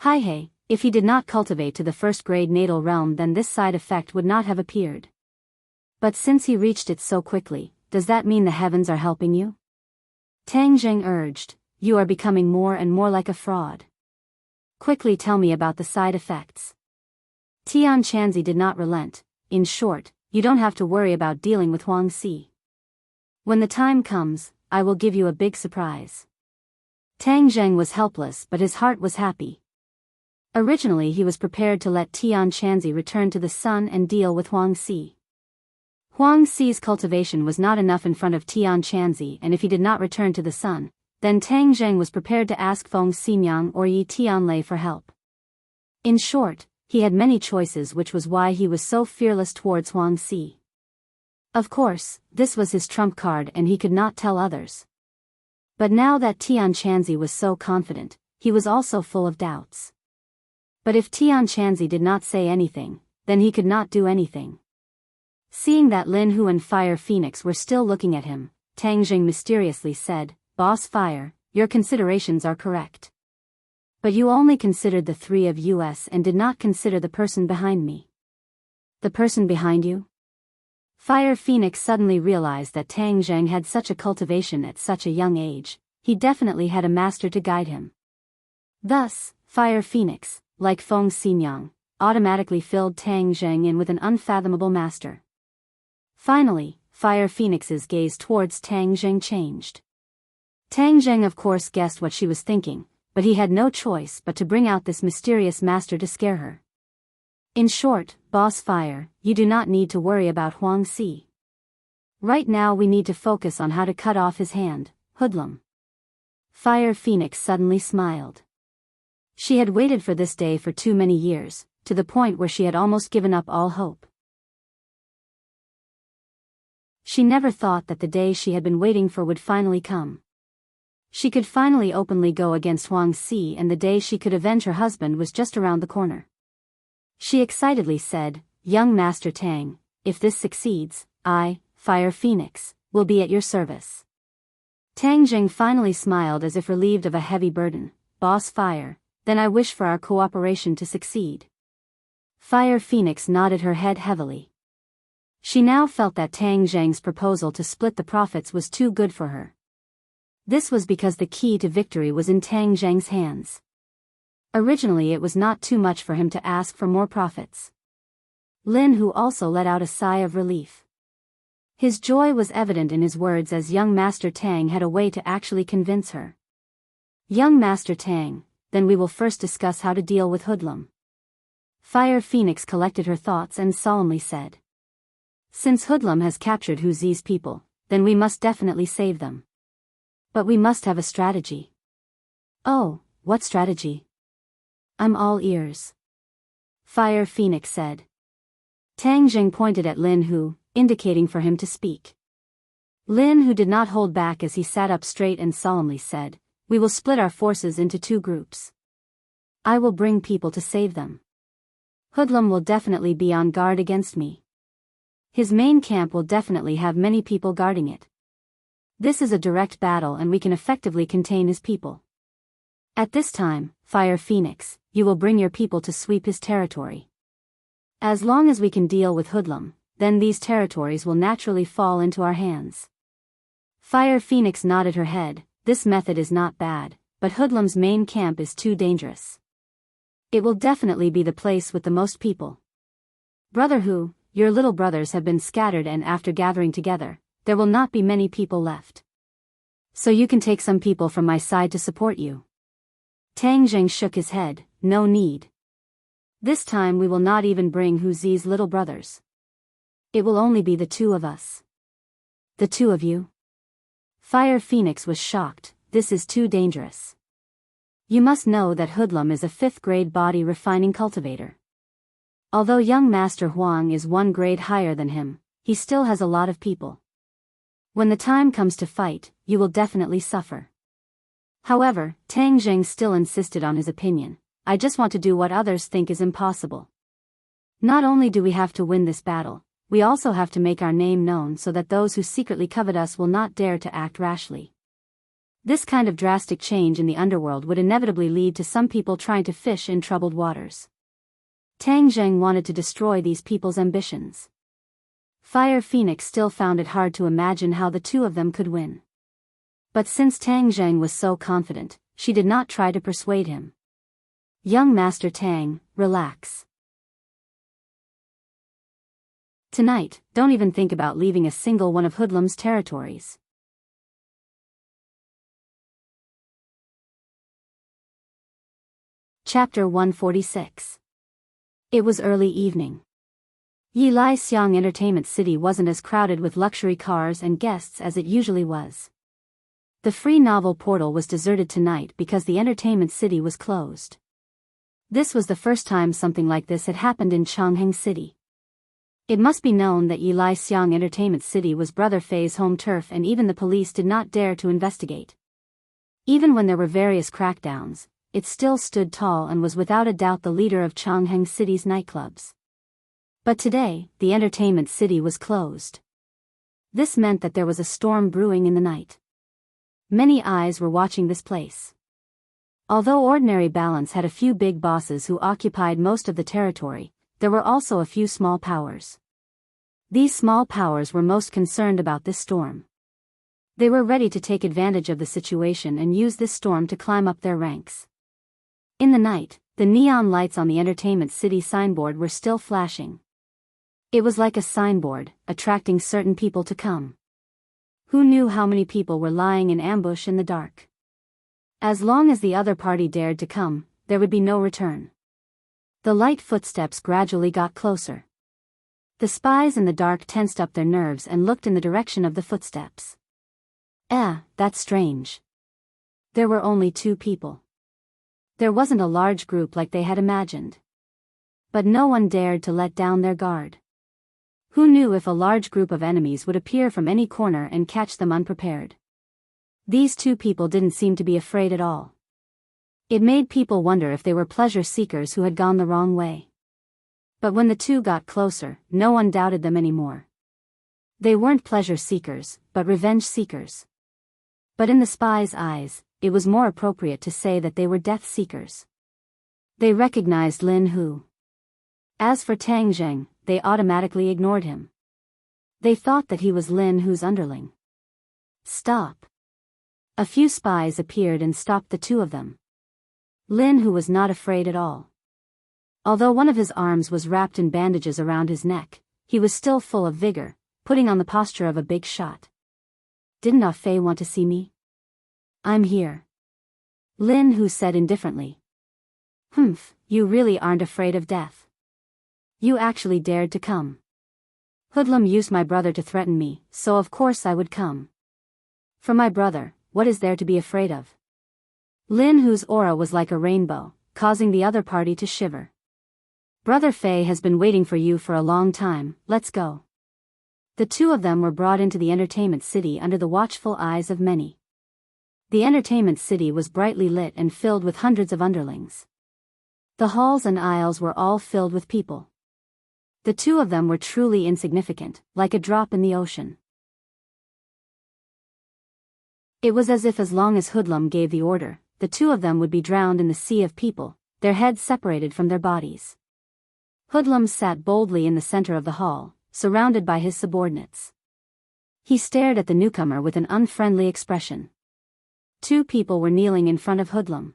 Hi hey, if he did not cultivate to the 1st grade natal realm, then this side effect would not have appeared. But since he reached it so quickly, does that mean the heavens are helping you? Tang Jing urged, you are becoming more and more like a fraud. Quickly tell me about the side effects. Tian Chanzi did not relent. In short, you don't have to worry about dealing with Huang Xi. When the time comes, I will give you a big surprise. Tang Zheng was helpless, but his heart was happy. Originally he was prepared to let Tian Chanzi return to the sun and deal with Huang Xi. Huang Xi's cultivation was not enough in front of Tian Chanzi, and if he did not return to the sun, then Tang Zheng was prepared to ask Feng Xinyang or Yi Tianlei for help. In short, he had many choices, which was why he was so fearless towards Huang Xi. Of course, this was his trump card and he could not tell others. But now that Tian Chanzi was so confident, he was also full of doubts. But if Tian Chanzi did not say anything, then he could not do anything. Seeing that Lin Hu and Fire Phoenix were still looking at him, Tang Jing mysteriously said, Boss Fire, your considerations are correct. But you only considered the 3 of us and did not consider the person behind me. The person behind you? Fire Phoenix suddenly realized that Tang Zheng had such a cultivation at such a young age. He definitely had a master to guide him. Thus, Fire Phoenix, like Feng Xinyang, automatically filled Tang Zheng in with an unfathomable master. Finally, Fire Phoenix's gaze towards Tang Zheng changed. Tang Zheng of course guessed what she was thinking, but he had no choice but to bring out this mysterious master to scare her. In short, Boss Fire, you do not need to worry about Huang Xi. Right now we need to focus on how to cut off his hand, hoodlum. Fire Phoenix suddenly smiled. She had waited for this day for too many years, to the point where she had almost given up all hope. She never thought that the day she had been waiting for would finally come. She could finally openly go against Huang Xi, and the day she could avenge her husband was just around the corner. She excitedly said, Young Master Tang, if this succeeds, I, Fire Phoenix, will be at your service. Tang Jing finally smiled as if relieved of a heavy burden. Boss Fire, then I wish for our cooperation to succeed. Fire Phoenix nodded her head heavily. She now felt that Tang Zheng's proposal to split the profits was too good for her. This was because the key to victory was in Tang Zheng's hands. Originally it was not too much for him to ask for more profits. Lin Hu also let out a sigh of relief. His joy was evident in his words as young Master Tang had a way to actually convince her. Young Master Tang, then we will first discuss how to deal with Hoodlum. Fire Phoenix collected her thoughts and solemnly said. Since Hoodlum has captured Hu Zi's people, then we must definitely save them. But we must have a strategy. Oh, what strategy? I'm all ears. Fire Phoenix said. Tang Jing pointed at Lin Hu, indicating for him to speak. Lin, who did not hold back as he sat up straight and solemnly said, "We will split our forces into 2 groups. I will bring people to save them. Hoodlum will definitely be on guard against me. His main camp will definitely have many people guarding it. This is a direct battle and we can effectively contain his people. At this time, Fire Phoenix, you will bring your people to sweep his territory. As long as we can deal with Hoodlum, then these territories will naturally fall into our hands." Fire Phoenix nodded her head. This method is not bad, but Hoodlum's main camp is too dangerous. It will definitely be the place with the most people. Brother Hu, your little brothers have been scattered and after gathering together, there will not be many people left. So you can take some people from my side to support you. Tang Zheng shook his head, no need. This time we will not even bring Hu Zi's little brothers. It will only be the 2 of us. The 2 of you? Fire Phoenix was shocked, this is too dangerous. You must know that Hoodlum is a 5th grade body refining cultivator. Although young Master Huang is 1 grade higher than him, he still has a lot of people. When the time comes to fight, you will definitely suffer. However, Tang Zheng still insisted on his opinion. I just want to do what others think is impossible. Not only do we have to win this battle, we also have to make our name known so that those who secretly covet us will not dare to act rashly. This kind of drastic change in the underworld would inevitably lead to some people trying to fish in troubled waters. Tang Zheng wanted to destroy these people's ambitions. Fire Phoenix still found it hard to imagine how the 2 of them could win. But since Tang Zheng was so confident, she did not try to persuade him. Young Master Tang, relax. Tonight, don't even think about leaving a single one of Hoodlum's territories. Chapter 146. It was early evening. Yilai Xiang Entertainment City wasn't as crowded with luxury cars and guests as it usually was. The free novel portal was deserted tonight because the entertainment city was closed. This was the first time something like this had happened in Changheng City. It must be known that Yilai Xiang Entertainment City was Brother Fei's home turf and even the police did not dare to investigate. Even when there were various crackdowns, it still stood tall and was without a doubt the leader of Changheng City's nightclubs. But today, the entertainment city was closed. This meant that there was a storm brewing in the night. Many eyes were watching this place. Although Ordinary Balance had a few big bosses who occupied most of the territory, there were also a few small powers. These small powers were most concerned about this storm. They were ready to take advantage of the situation and use this storm to climb up their ranks. In the night, the neon lights on the entertainment city signboard were still flashing. It was like a signboard, attracting certain people to come. Who knew how many people were lying in ambush in the dark? As long as the other party dared to come, there would be no return. The light footsteps gradually got closer. The spies in the dark tensed up their nerves and looked in the direction of the footsteps. That's strange. There were only 2 people. There wasn't a large group like they had imagined. But no one dared to let down their guard. Who knew if a large group of enemies would appear from any corner and catch them unprepared? These 2 people didn't seem to be afraid at all. It made people wonder if they were pleasure seekers who had gone the wrong way. But when the 2 got closer, no one doubted them anymore. They weren't pleasure seekers, but revenge seekers. But in the spies' eyes, it was more appropriate to say that they were death seekers. They recognized Lin Hu. As for Tang Zheng, they automatically ignored him. They thought that he was Lin Hu's underling. Stop. A few spies appeared and stopped the 2 of them. Lin Hu was not afraid at all. Although one of his arms was wrapped in bandages around his neck, he was still full of vigor, putting on the posture of a big shot. Didn't Ah Fei want to see me? I'm here. Lin Hu said indifferently. Humph, you really aren't afraid of death. You actually dared to come. Hoodlum used my brother to threaten me, so of course I would come. For my brother, what is there to be afraid of? Lin Hu's aura was like a rainbow, causing the other party to shiver. Brother Fei has been waiting for you for a long time, let's go. The two of them were brought into the entertainment city under the watchful eyes of many. The entertainment city was brightly lit and filled with hundreds of underlings. The halls and aisles were all filled with people. The two of them were truly insignificant, like a drop in the ocean. It was as if as long as Hoodlum gave the order, the two of them would be drowned in the sea of people, their heads separated from their bodies. Hoodlum sat boldly in the center of the hall, surrounded by his subordinates. He stared at the newcomer with an unfriendly expression. Two people were kneeling in front of Hoodlum.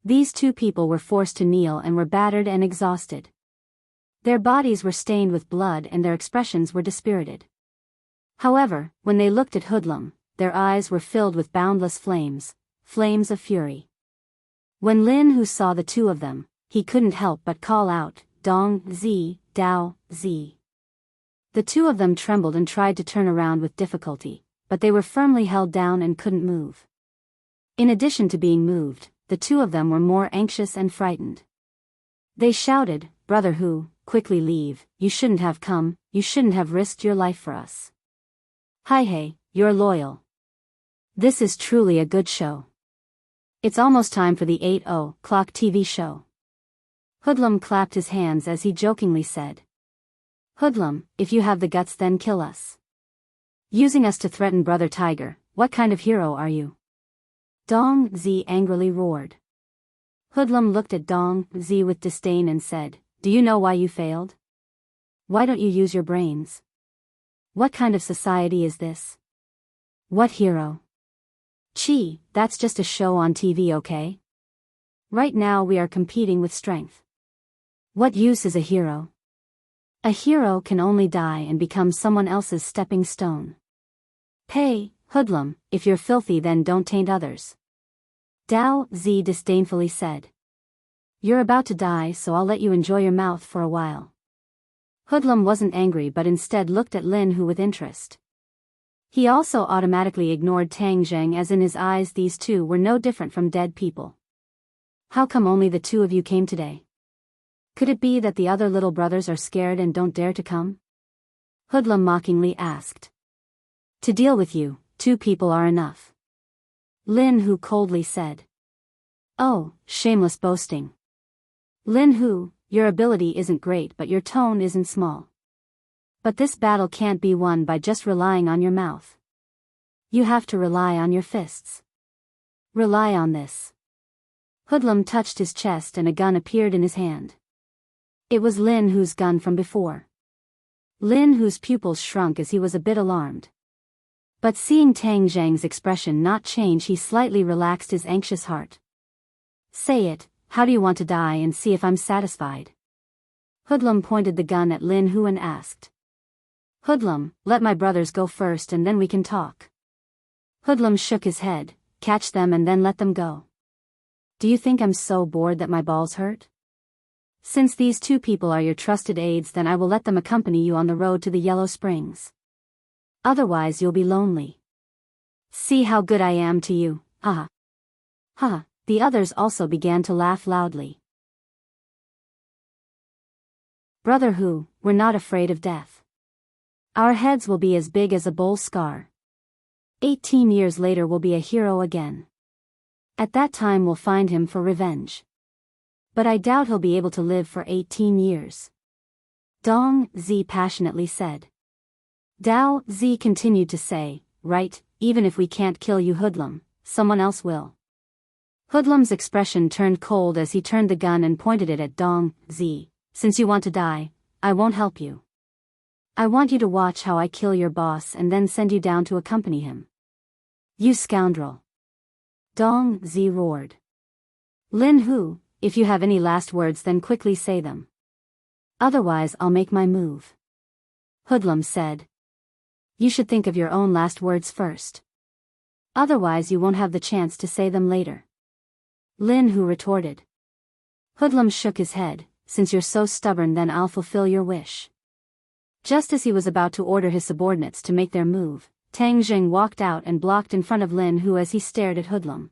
These two people were forced to kneel and were battered and exhausted. Their bodies were stained with blood and their expressions were dispirited. However, when they looked at Hoodlum, their eyes were filled with boundless flames, flames of fury. When Lin Hu saw the two of them, he couldn't help but call out, "Dong Zi, Dao Zi." The two of them trembled and tried to turn around with difficulty, but they were firmly held down and couldn't move. In addition to being moved, the two of them were more anxious and frightened. They shouted, "Brother Hu, quickly leave, you shouldn't have come, you shouldn't have risked your life for us. Hey, you're loyal. This is truly a good show. It's almost time for the 8 o'clock TV show." Hoodlum clapped his hands as he jokingly said, "Hoodlum, if you have the guts then kill us. Using us to threaten Brother Tiger, what kind of hero are you?" Dong Zi angrily roared. Hoodlum looked at Dong Zi with disdain and said, "Do you know why you failed? Why don't you use your brains? What kind of society is this? What hero? Chi, that's just a show on TV, okay? Right now we are competing with strength. What use is a hero? A hero can only die and become someone else's stepping stone. Hey, Hoodlum, if you're filthy then don't taint others." Dao Zi disdainfully said. "You're about to die so I'll let you enjoy your mouth for a while." Hoodlum wasn't angry but instead looked at Lin Hu with interest. He also automatically ignored Tang Zheng as in his eyes these two were no different from dead people. "How come only the two of you came today? Could it be that the other little brothers are scared and don't dare to come?" Hoodlum mockingly asked. "To deal with you, two people are enough," Lin Hu coldly said. "Oh, shameless boasting. Lin Hu, your ability isn't great but your tone isn't small. But this battle can't be won by just relying on your mouth. You have to rely on your fists. Rely on this." Hoodlum touched his chest and a gun appeared in his hand. It was Lin Hu's gun from before. Lin Hu's pupils shrunk as he was a bit alarmed. But seeing Tang Zheng's expression not change he slightly relaxed his anxious heart. "Say it, how do you want to die and see if I'm satisfied?" Hoodlum pointed the gun at Lin Hu and asked. "Hoodlum, let my brothers go first and then we can talk." Hoodlum shook his head, "Catch them and then let them go. Do you think I'm so bored that my balls hurt? Since these two people are your trusted aides then I will let them accompany you on the road to the Yellow Springs. Otherwise you'll be lonely. See how good I am to you, haha." Ha! The others also began to laugh loudly. "Brother Hu, we're not afraid of death. Our heads will be as big as a bull scar. 18 years later we'll be a hero again. At that time we'll find him for revenge. But I doubt he'll be able to live for 18 years. Dong Zi passionately said. Dao Zi continued to say, "Right, even if we can't kill you Hoodlum, someone else will." Hoodlum's expression turned cold as he turned the gun and pointed it at Dong Zi. "Since you want to die, I won't help you. I want you to watch how I kill your boss and then send you down to accompany him." "You scoundrel!" Dong Zi roared. "Lin Hu, if you have any last words then quickly say them. Otherwise I'll make my move." Hoodlum said. "You should think of your own last words first. Otherwise you won't have the chance to say them later." Lin Hu retorted. Hoodlum shook his head. "Since you're so stubborn then I'll fulfill your wish." Just as he was about to order his subordinates to make their move, Tang Zheng walked out and blocked in front of Lin Hu as he stared at Hoodlum.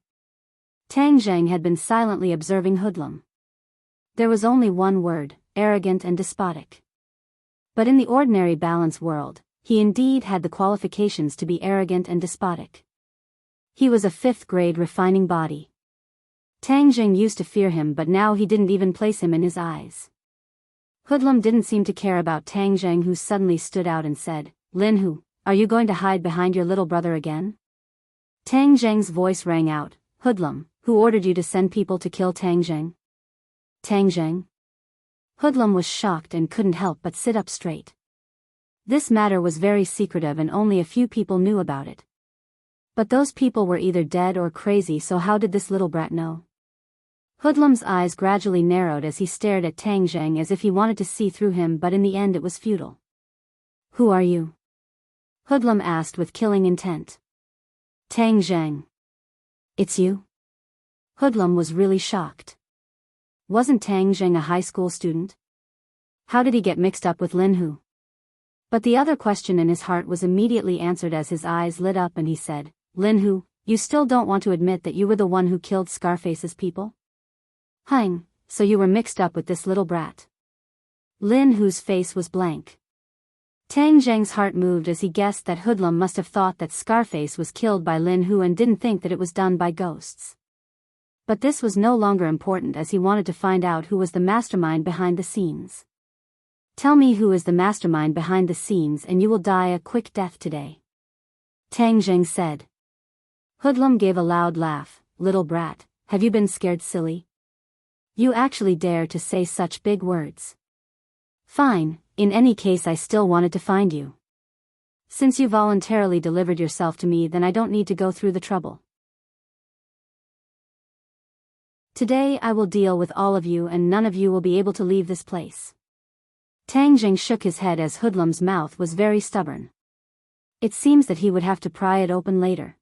Tang Zheng had been silently observing Hoodlum. There was only one word, arrogant and despotic. But in the ordinary balance world, he indeed had the qualifications to be arrogant and despotic. He was a fifth-grade refining body. Tang Jing used to fear him, but now he didn't even place him in his eyes. Hoodlum didn't seem to care about Tang Jing, who suddenly stood out and said, "Lin Hu, are you going to hide behind your little brother again?" Tang Jing's voice rang out. "Hoodlum, who ordered you to send people to kill Tang Jing?" "Tang Jing?" Hoodlum was shocked and couldn't help but sit up straight. This matter was very secretive and only a few people knew about it. But those people were either dead or crazy, so how did this little brat know? Hoodlum's eyes gradually narrowed as he stared at Tang Jing as if he wanted to see through him, but in the end it was futile. "Who are you?" Hoodlum asked with killing intent. "Tang Jing." "It's you?" Hoodlum was really shocked. Wasn't Tang Jing a high school student? How did he get mixed up with Lin Hu? But the other question in his heart was immediately answered as his eyes lit up and he said, "Lin Hu, you still don't want to admit that you were the one who killed Scarface's people?" "Hang, so you were mixed up with this little brat." Lin Hu's face was blank. Tang Jing's heart moved as he guessed that Hoodlum must have thought that Scarface was killed by Lin Hu and didn't think that it was done by ghosts. But this was no longer important, as he wanted to find out who was the mastermind behind the scenes. "Tell me who is the mastermind behind the scenes and you will die a quick death today," Tang Jing said. Hoodlum gave a loud laugh. "Little brat, have you been scared silly? You actually dare to say such big words. Fine, in any case I still wanted to find you. Since you voluntarily delivered yourself to me, then I don't need to go through the trouble. Today I will deal with all of you and none of you will be able to leave this place." Tang Jing shook his head as Hoodlum's mouth was very stubborn. It seems that he would have to pry it open later.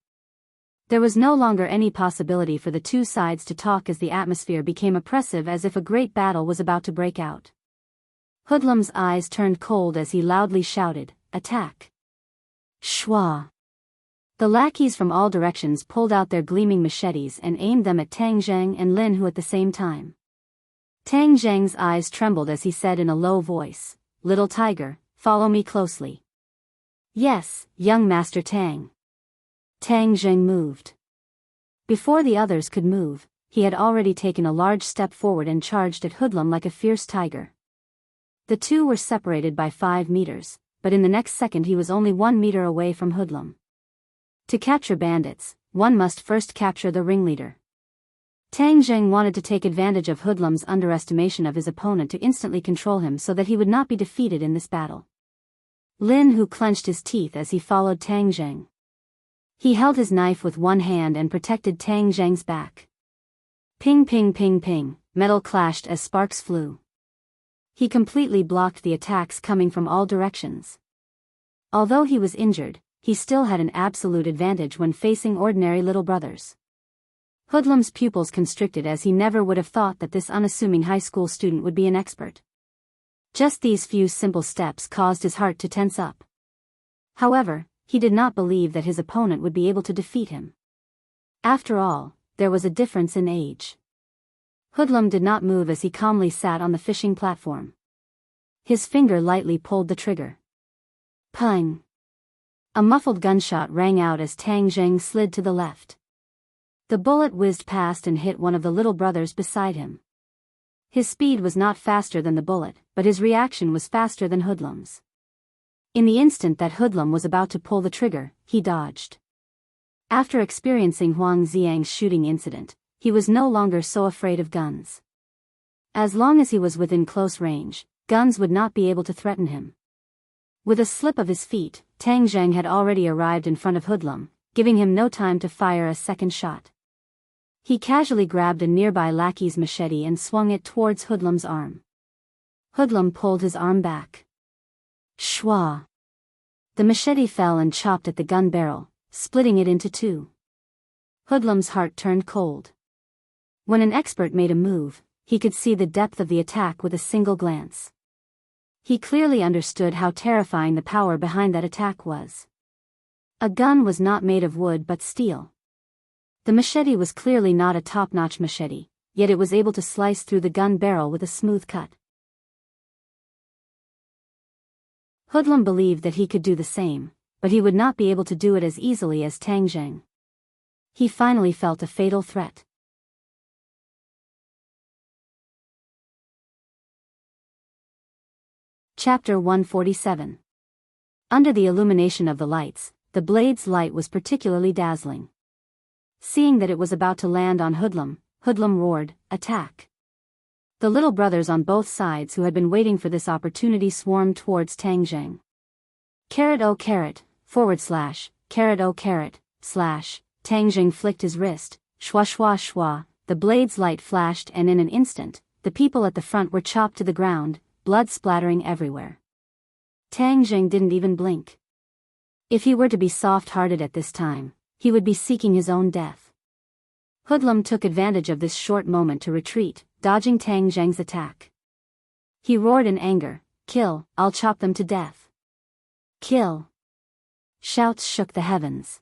There was no longer any possibility for the two sides to talk as the atmosphere became oppressive, as if a great battle was about to break out. Hoodlum's eyes turned cold as he loudly shouted, "Attack!" Shwa! The lackeys from all directions pulled out their gleaming machetes and aimed them at Tang Jing and Lin Hu at the same time. Tang Jing's eyes trembled as he said in a low voice, "Little tiger, follow me closely." "Yes, young Master Tang." Tang Jing moved. Before the others could move, he had already taken a large step forward and charged at Hoodlum like a fierce tiger. The two were separated by 5 meters, but in the next second he was only 1 meter away from Hoodlum. To capture bandits, one must first capture the ringleader. Tang Jing wanted to take advantage of Hoodlum's underestimation of his opponent to instantly control him so that he would not be defeated in this battle. Lin Hu clenched his teeth as he followed Tang Jing. He held his knife with one hand and protected Tang Jing's back. Ping ping ping ping, metal clashed as sparks flew. He completely blocked the attacks coming from all directions. Although he was injured, he still had an absolute advantage when facing ordinary little brothers. Hoodlum's pupils constricted as he never would have thought that this unassuming high school student would be an expert. Just these few simple steps caused his heart to tense up. However, he did not believe that his opponent would be able to defeat him. After all, there was a difference in age. Hoodlum did not move as he calmly sat on the fishing platform. His finger lightly pulled the trigger. Pang! A muffled gunshot rang out as Tang Jing slid to the left. The bullet whizzed past and hit one of the little brothers beside him. His speed was not faster than the bullet, but his reaction was faster than Hoodlum's. In the instant that Hoodlum was about to pull the trigger, he dodged. After experiencing Huang Xiang's shooting incident, he was no longer so afraid of guns. As long as he was within close range, guns would not be able to threaten him. With a slip of his feet, Tang Jing had already arrived in front of Hoodlum, giving him no time to fire a second shot. He casually grabbed a nearby lackey's machete and swung it towards Hoodlum's arm. Hoodlum pulled his arm back. Shwa! The machete fell and chopped at the gun barrel, splitting it into 2. Hoodlum's heart turned cold. When an expert made a move, he could see the depth of the attack with a single glance. He clearly understood how terrifying the power behind that attack was. A gun was not made of wood but steel. The machete was clearly not a top-notch machete, yet it was able to slice through the gun barrel with a smooth cut. Hoodlum believed that he could do the same, but he would not be able to do it as easily as Tang Jing. He finally felt a fatal threat. Chapter 147. Under the illumination of the lights, the blade's light was particularly dazzling. Seeing that it was about to land on Hoodlum, Hoodlum roared, "Attack!" The little brothers on both sides who had been waiting for this opportunity swarmed towards Tang Jing. Carrot oh carrot, carrot oh carrot, slash, Tang Jing flicked his wrist, shwa shwa shwa, the blade's light flashed and in an instant, the people at the front were chopped to the ground, blood splattering everywhere. Tang Jing didn't even blink. If he were to be soft-hearted at this time, he would be seeking his own death. Hoodlum took advantage of this short moment to retreat, dodging Tang Jing's attack. He roared in anger, "Kill, I'll chop them to death. Kill!" Shouts shook the heavens.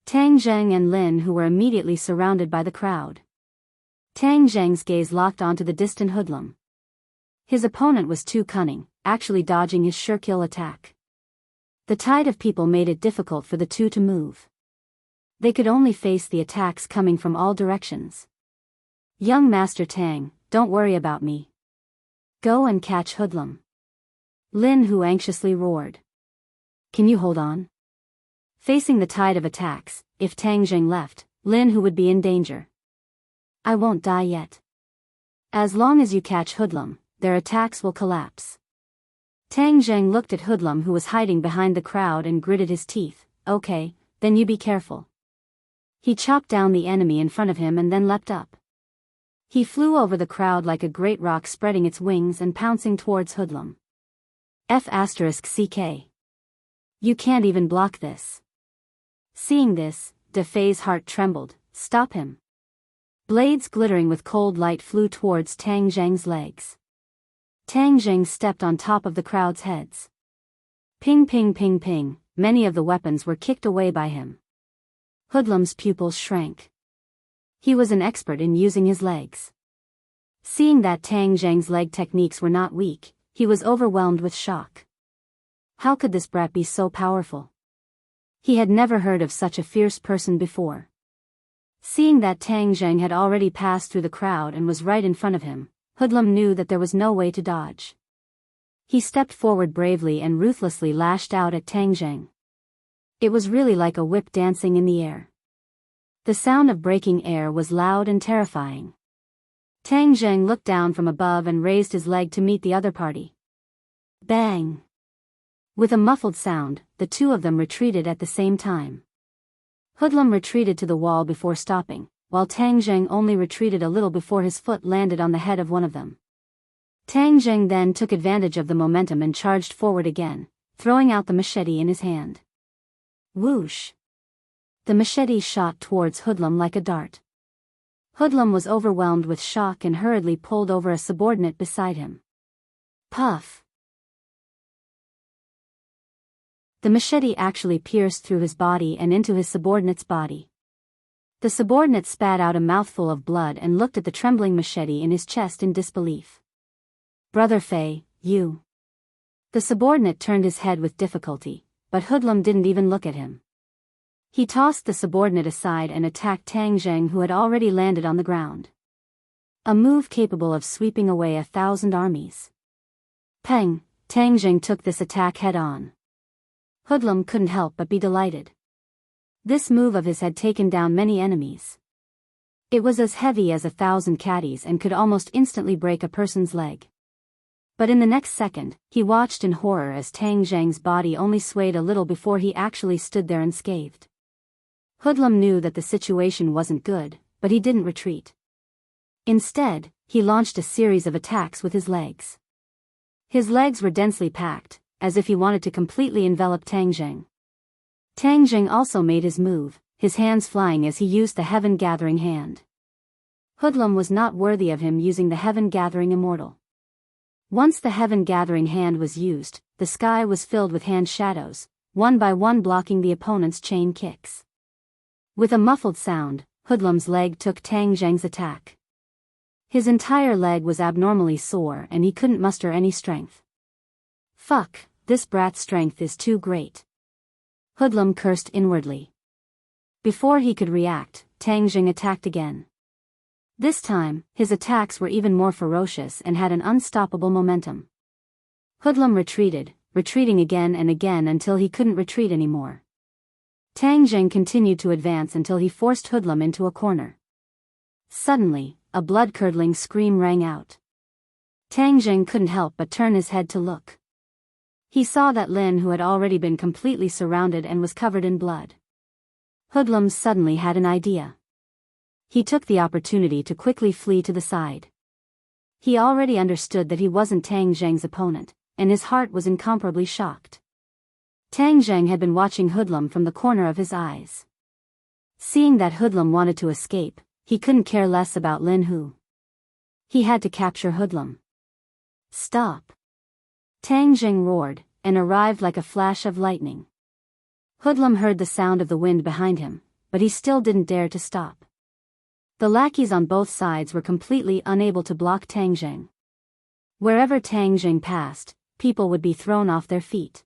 Tang Jing and Lin who were immediately surrounded by the crowd. Tang Jing's gaze locked onto the distant Hoodlum. His opponent was too cunning, actually dodging his sure-kill attack. The tide of people made it difficult for the two to move. They could only face the attacks coming from all directions. "Young Master Tang, don't worry about me. Go and catch Hoodlum." Lin Hu anxiously roared. "Can you hold on?" Facing the tide of attacks, if Tang Jing left, Lin Hu would be in danger. "I won't die yet. As long as you catch Hoodlum, their attacks will collapse." Tang Jing looked at Hoodlum who was hiding behind the crowd and gritted his teeth. "Okay, then you be careful." He chopped down the enemy in front of him and then leapt up. He flew over the crowd like a great rock, spreading its wings and pouncing towards Hoodlum. F***ck. You can't even block this. Seeing this, De Fei's heart trembled. "Stop him." Blades glittering with cold light flew towards Tang Jing's legs. Tang Jing stepped on top of the crowd's heads. Ping ping ping ping, many of the weapons were kicked away by him. Hoodlum's pupils shrank. He was an expert in using his legs. Seeing that Tang Jing's leg techniques were not weak, he was overwhelmed with shock. How could this brat be so powerful? He had never heard of such a fierce person before. Seeing that Tang Jing had already passed through the crowd and was right in front of him, Hoodlum knew that there was no way to dodge. He stepped forward bravely and ruthlessly lashed out at Tang Jing. It was really like a whip dancing in the air. The sound of breaking air was loud and terrifying. Tang Jing looked down from above and raised his leg to meet the other party. Bang! With a muffled sound, the two of them retreated at the same time. Hoodlum retreated to the wall before stopping, while Tang Jing only retreated a little before his foot landed on the head of one of them. Tang Jing then took advantage of the momentum and charged forward again, throwing out the machete in his hand. Whoosh! The machete shot towards Hoodlum like a dart. Hoodlum was overwhelmed with shock and hurriedly pulled over a subordinate beside him. Puff! The machete actually pierced through his body and into his subordinate's body. The subordinate spat out a mouthful of blood and looked at the trembling machete in his chest in disbelief. "Brother Fei, you..." The subordinate turned his head with difficulty, but Hoodlum didn't even look at him. He tossed the subordinate aside and attacked Tang Jing who had already landed on the ground. A move capable of sweeping away 1,000 armies. Peng! Tang Jing took this attack head-on. Hoodlum couldn't help but be delighted. This move of his had taken down many enemies. It was as heavy as 1,000 caddies and could almost instantly break a person's leg. But in the next second, he watched in horror as Tang Jing's body only swayed a little before he actually stood there unscathed. Hoodlum knew that the situation wasn't good, but he didn't retreat. Instead, he launched a series of attacks with his legs. His legs were densely packed, as if he wanted to completely envelop Tang Jing. Tang Jing also made his move, his hands flying as he used the Heaven-Gathering Hand. Hoodlum was not worthy of him using the Heaven-Gathering Immortal. Once the Heaven-Gathering Hand was used, the sky was filled with hand shadows, one by one blocking the opponent's chain kicks. With a muffled sound, Hoodlum's leg took Tang Jing's attack. His entire leg was abnormally sore and he couldn't muster any strength. Fuck, this brat's strength is too great. Hoodlum cursed inwardly. Before he could react, Tang Jing attacked again. This time, his attacks were even more ferocious and had an unstoppable momentum. Hoodlum retreated, retreating again and again until he couldn't retreat anymore. Tang Jing continued to advance until he forced Hoodlum into a corner. Suddenly, a blood-curdling scream rang out. Tang Jing couldn't help but turn his head to look. He saw that Lin Hu had already been completely surrounded and was covered in blood. Hoodlum suddenly had an idea. He took the opportunity to quickly flee to the side. He already understood that he wasn't Tang Jing's opponent, and his heart was incomparably shocked. Tang Jing had been watching Hoodlum from the corner of his eyes. Seeing that Hoodlum wanted to escape, he couldn't care less about Lin Hu. He had to capture Hoodlum. Stop! Tang Jing roared, and arrived like a flash of lightning. Hoodlum heard the sound of the wind behind him, but he still didn't dare to stop. The lackeys on both sides were completely unable to block Tang Jing. Wherever Tang Jing passed, people would be thrown off their feet.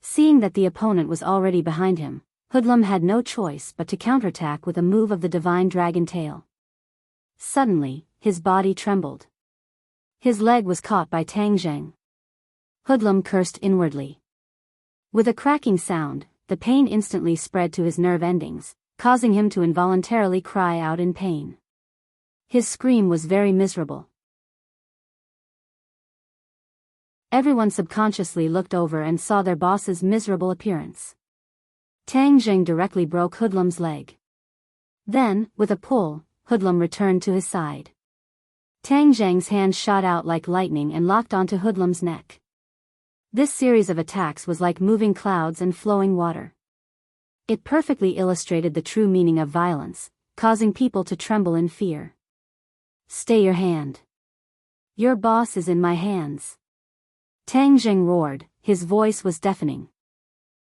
Seeing that the opponent was already behind him, Hoodlum had no choice but to counterattack with a move of the divine dragon tail. Suddenly, his body trembled. His leg was caught by Tang Jing. Hoodlum cursed inwardly. With a cracking sound, the pain instantly spread to his nerve endings, causing him to involuntarily cry out in pain. His scream was very miserable. Everyone subconsciously looked over and saw their boss's miserable appearance. Tang Jing directly broke Hoodlum's leg. Then, with a pull, Hoodlum returned to his side. Tang Jing's hand shot out like lightning and locked onto Hoodlum's neck. This series of attacks was like moving clouds and flowing water. It perfectly illustrated the true meaning of violence, causing people to tremble in fear. Stay your hand. Your boss is in my hands. Tang Jing roared, his voice was deafening.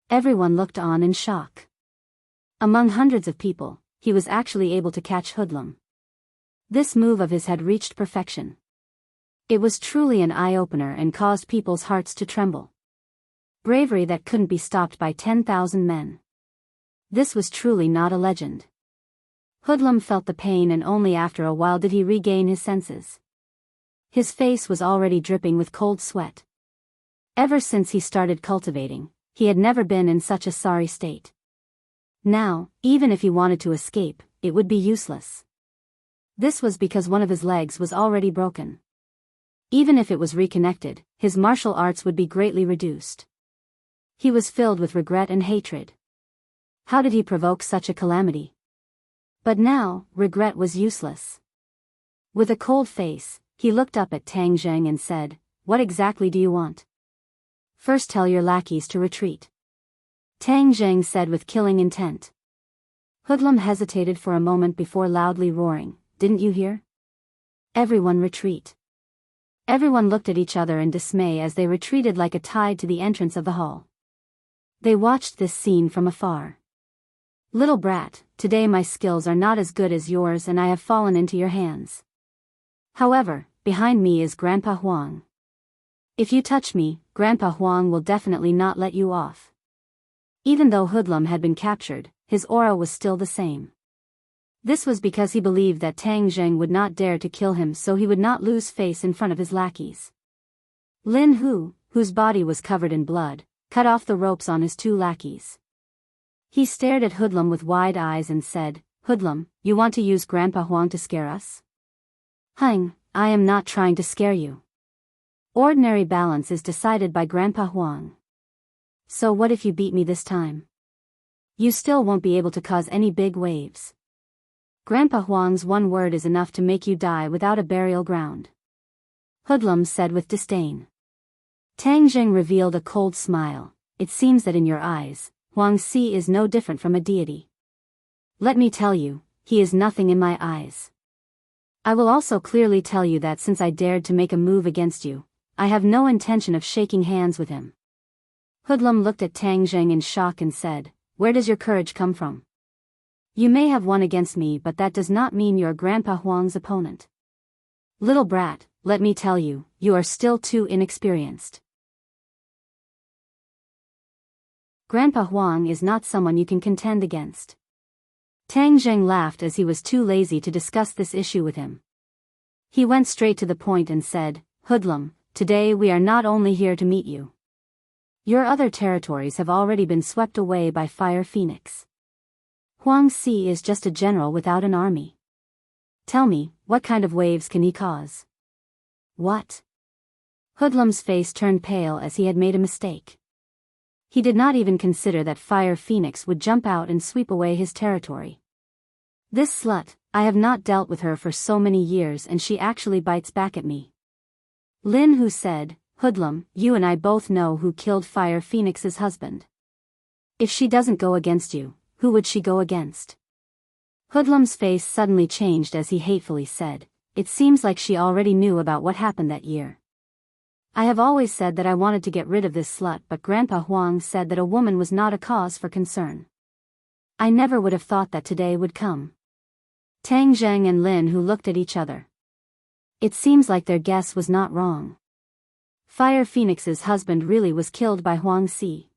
Everyone looked on in shock. Among hundreds of people, he was actually able to catch Hoodlum. This move of his had reached perfection. It was truly an eye-opener and caused people's hearts to tremble. Bravery that couldn't be stopped by 10,000 men. This was truly not a legend. Hoodlum felt the pain and only after a while did he regain his senses. His face was already dripping with cold sweat. Ever since he started cultivating, he had never been in such a sorry state. Now, even if he wanted to escape, it would be useless. This was because one of his legs was already broken. Even if it was reconnected, his martial arts would be greatly reduced. He was filled with regret and hatred. How did he provoke such a calamity? But now, regret was useless. With a cold face, he looked up at Tang Jing and said, "What exactly do you want?" "First tell your lackeys to retreat," Tang Jing said with killing intent. Hoodlum hesitated for a moment before loudly roaring, "Didn't you hear? Everyone retreat." Everyone looked at each other in dismay as they retreated like a tide to the entrance of the hall. They watched this scene from afar. "Little brat, today my skills are not as good as yours and I have fallen into your hands. However, behind me is Grandpa Huang. If you touch me, Grandpa Huang will definitely not let you off." Even though Hoodlum had been captured, his aura was still the same. This was because he believed that Tang Jing would not dare to kill him, so he would not lose face in front of his lackeys. Lin Hu, whose body was covered in blood, cut off the ropes on his two lackeys. He stared at Hoodlum with wide eyes and said, "Hoodlum, you want to use Grandpa Huang to scare us?" "Hang, I am not trying to scare you. Ordinary balance is decided by Grandpa Huang. So what if you beat me this time? You still won't be able to cause any big waves. Grandpa Huang's one word is enough to make you die without a burial ground," Hoodlum said with disdain. Tang Jing revealed a cold smile. "It seems that in your eyes, Huang Si is no different from a deity. Let me tell you, he is nothing in my eyes. I will also clearly tell you that since I dared to make a move against you, I have no intention of shaking hands with him." Hoodlum looked at Tang Jing in shock and said, "Where does your courage come from? You may have won against me, but that does not mean you're Grandpa Huang's opponent. Little brat, let me tell you, you are still too inexperienced." Grandpa Huang is not someone you can contend against. Tang Zheng laughed as he was too lazy to discuss this issue with him. He went straight to the point and said, "Hoodlum, today we are not only here to meet you. Your other territories have already been swept away by Fire Phoenix. Huang Si is just a general without an army. Tell me, what kind of waves can he cause?" "What?" Hoodlum's face turned pale as he had made a mistake. He did not even consider that Fire Phoenix would jump out and sweep away his territory. This slut, I have not dealt with her for so many years and she actually bites back at me. Lin Hu said, "Hoodlum, you and I both know who killed Fire Phoenix's husband. If she doesn't go against you, who would she go against?" Hoodlum's face suddenly changed as he hatefully said, "It seems like she already knew about what happened that year. I have always said that I wanted to get rid of this slut, but Grandpa Huang said that a woman was not a cause for concern. I never would have thought that today would come." Tang Zheng and Lin Hu looked at each other. It seems like their guess was not wrong. Fire Phoenix's husband really was killed by Huang Si.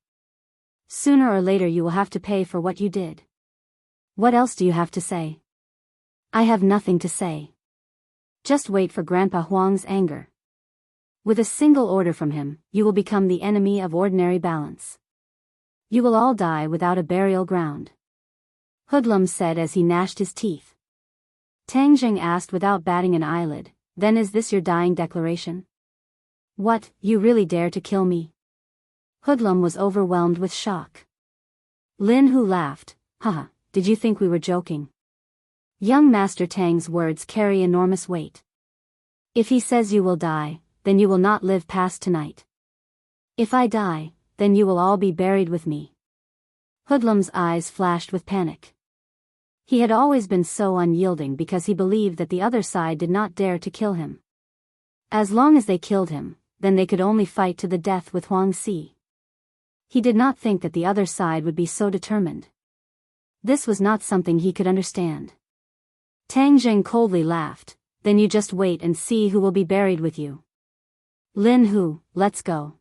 Sooner or later you will have to pay for what you did. What else do you have to say? I have nothing to say. Just wait for Grandpa Huang's anger. With a single order from him, you will become the enemy of ordinary balance. You will all die without a burial ground. Hoodlum said as he gnashed his teeth. Tang Zheng asked without batting an eyelid, "Then is this your dying declaration? What, you really dare to kill me?" Hoodlum was overwhelmed with shock. Lin Hu laughed, "Haha, did you think we were joking?" Young Master Tang's words carry enormous weight. If he says you will die, then you will not live past tonight. If I die, then you will all be buried with me. Hoodlum's eyes flashed with panic. He had always been so unyielding because he believed that the other side did not dare to kill him. As long as they killed him, then they could only fight to the death with Huang Si. He did not think that the other side would be so determined. This was not something he could understand. Tang Zheng coldly laughed, "Then you just wait and see who will be buried with you. Lin Hu, let's go."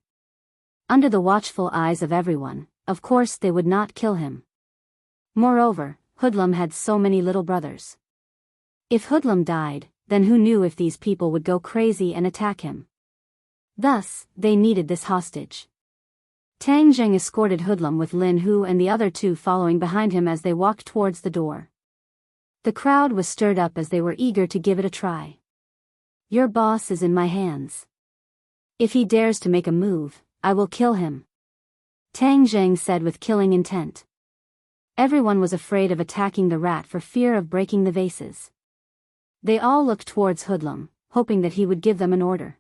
Under the watchful eyes of everyone, of course they would not kill him. Moreover, Hoodlum had so many little brothers. If Hoodlum died, then who knew if these people would go crazy and attack him? Thus, they needed this hostage. Tang Zheng escorted Hoodlum with Lin Hu and the other two following behind him as they walked towards the door. The crowd was stirred up as they were eager to give it a try. "Your boss is in my hands. If he dares to make a move, I will kill him," Tang Zheng said with killing intent. Everyone was afraid of attacking the rat for fear of breaking the vases. They all looked towards Hoodlum, hoping that he would give them an order.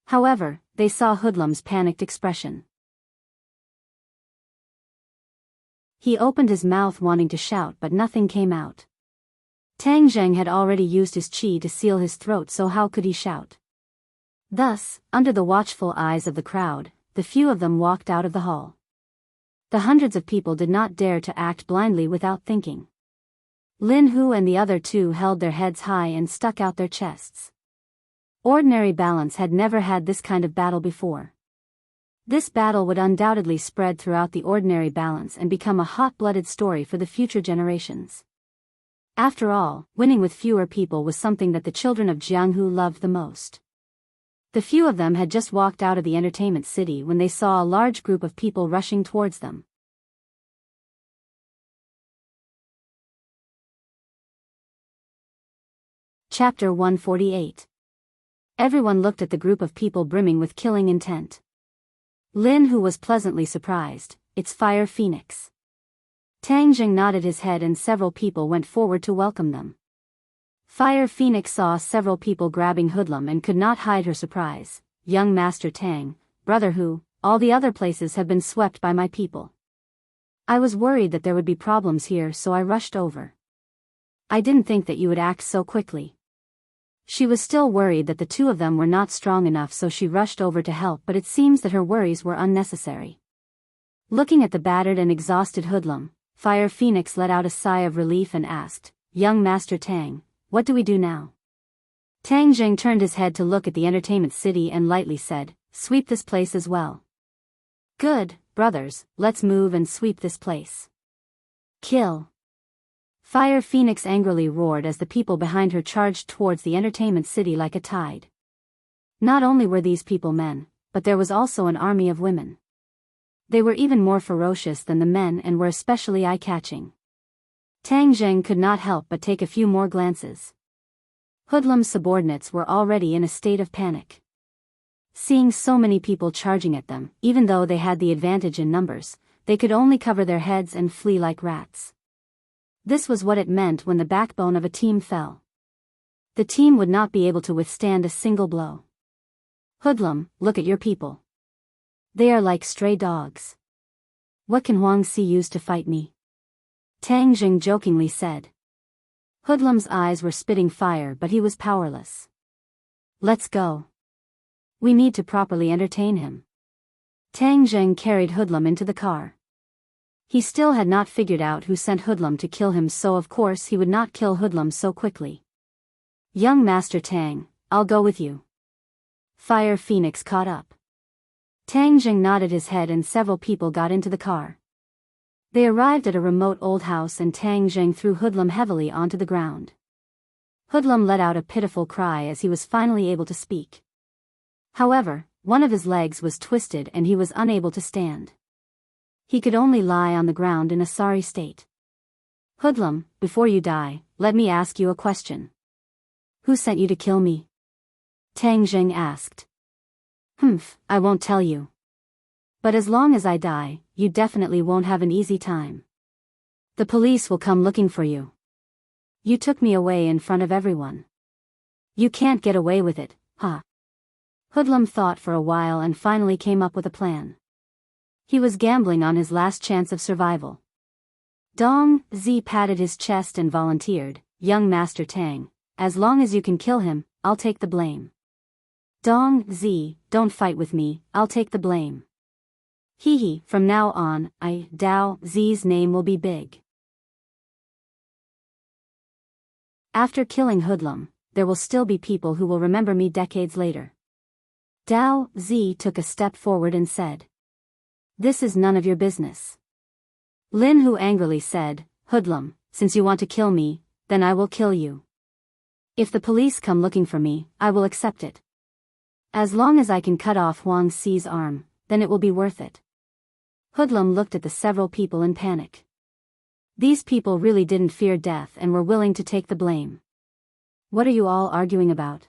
However, they saw Hoodlum's panicked expression. He opened his mouth wanting to shout but nothing came out. Tang Zheng had already used his qi to seal his throat, so how could he shout? Thus, under the watchful eyes of the crowd, the few of them walked out of the hall. The hundreds of people did not dare to act blindly without thinking. Lin Hu and the other two held their heads high and stuck out their chests. Ordinary balance had never had this kind of battle before. This battle would undoubtedly spread throughout the ordinary balance and become a hot-blooded story for the future generations. After all, winning with fewer people was something that the children of Jianghu loved the most. The few of them had just walked out of the entertainment city when they saw a large group of people rushing towards them. Chapter 148. Everyone looked at the group of people brimming with killing intent. Lin Hu was pleasantly surprised, "It's Fire Phoenix." Tang Zheng nodded his head and several people went forward to welcome them. Fire Phoenix saw several people grabbing Hoodlum and could not hide her surprise. "Young Master Tang, Brother Hu, all the other places have been swept by my people. I was worried that there would be problems here, so I rushed over. I didn't think that you would act so quickly." She was still worried that the two of them were not strong enough, so she rushed over to help, but it seems that her worries were unnecessary. Looking at the battered and exhausted Hoodlum, Fire Phoenix let out a sigh of relief and asked, "Young Master Tang, what do we do now?" Tang Zheng turned his head to look at the entertainment city and lightly said, "Sweep this place as well." "Good, brothers, let's move and sweep this place. Kill. Fire Phoenix angrily roared as the people behind her charged towards the entertainment city like a tide. Not only were these people men, but there was also an army of women. They were even more ferocious than the men and were especially eye-catching. Tang Zheng could not help but take a few more glances. Hoodlum's subordinates were already in a state of panic. Seeing so many people charging at them, even though they had the advantage in numbers, they could only cover their heads and flee like rats. This was what it meant when the backbone of a team fell. The team would not be able to withstand a single blow. Hoodlum, look at your people. They are like stray dogs. What can Huang Si use to fight me? Tang Jing jokingly said. Hoodlum's eyes were spitting fire, but he was powerless. Let's go. We need to properly entertain him. Tang Zheng carried Hoodlum into the car. He still had not figured out who sent Hoodlum to kill him, so of course he would not kill Hoodlum so quickly. Young Master Tang, I'll go with you. Fire Phoenix caught up. Tang Zheng nodded his head and several people got into the car. They arrived at a remote old house and Tang Zheng threw Hoodlum heavily onto the ground. Hoodlum let out a pitiful cry as he was finally able to speak. However, one of his legs was twisted and he was unable to stand. He could only lie on the ground in a sorry state. Hoodlum, before you die, let me ask you a question. Who sent you to kill me? Tang Zheng asked. I won't tell you. But as long as I die, you definitely won't have an easy time. The police will come looking for you. You took me away in front of everyone. You can't get away with it, huh? Hoodlum thought for a while and finally came up with a plan. He was gambling on his last chance of survival. Dong Zi patted his chest and volunteered, Young Master Tang, as long as you can kill him, I'll take the blame. Dong Zi, don't fight with me, I'll take the blame. Hee, from now on, Dao Zi's name will be big. After killing Hoodlum, there will still be people who will remember me decades later. Dao Zi took a step forward and said. This is none of your business. Lin Hu angrily said, Hoodlum, since you want to kill me, then I will kill you. If the police come looking for me, I will accept it. As long as I can cut off Huang Si's arm, then it will be worth it. Hoodlum looked at the several people in panic. These people really didn't fear death and were willing to take the blame. What are you all arguing about?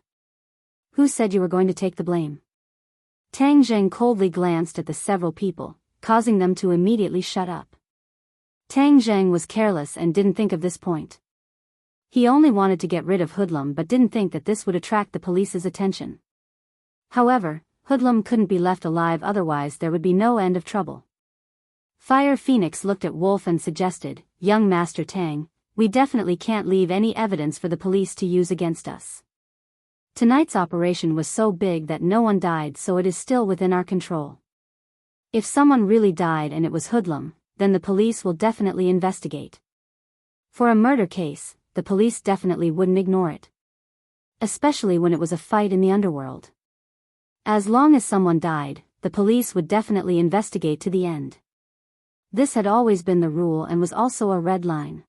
Who said you were going to take the blame? Tang Zheng coldly glanced at the several people, causing them to immediately shut up. Tang Zheng was careless and didn't think of this point. He only wanted to get rid of Hoodlum but didn't think that this would attract the police's attention. However, Hoodlum couldn't be left alive, otherwise there would be no end of trouble. Fire Phoenix looked at Wolf and suggested, Young Master Tang, we definitely can't leave any evidence for the police to use against us. Tonight's operation was so big that no one died, so it is still within our control. If someone really died and it was Hoodlum, then the police will definitely investigate. For a murder case, the police definitely wouldn't ignore it. Especially when it was a fight in the underworld. As long as someone died, the police would definitely investigate to the end. This had always been the rule and was also a red line.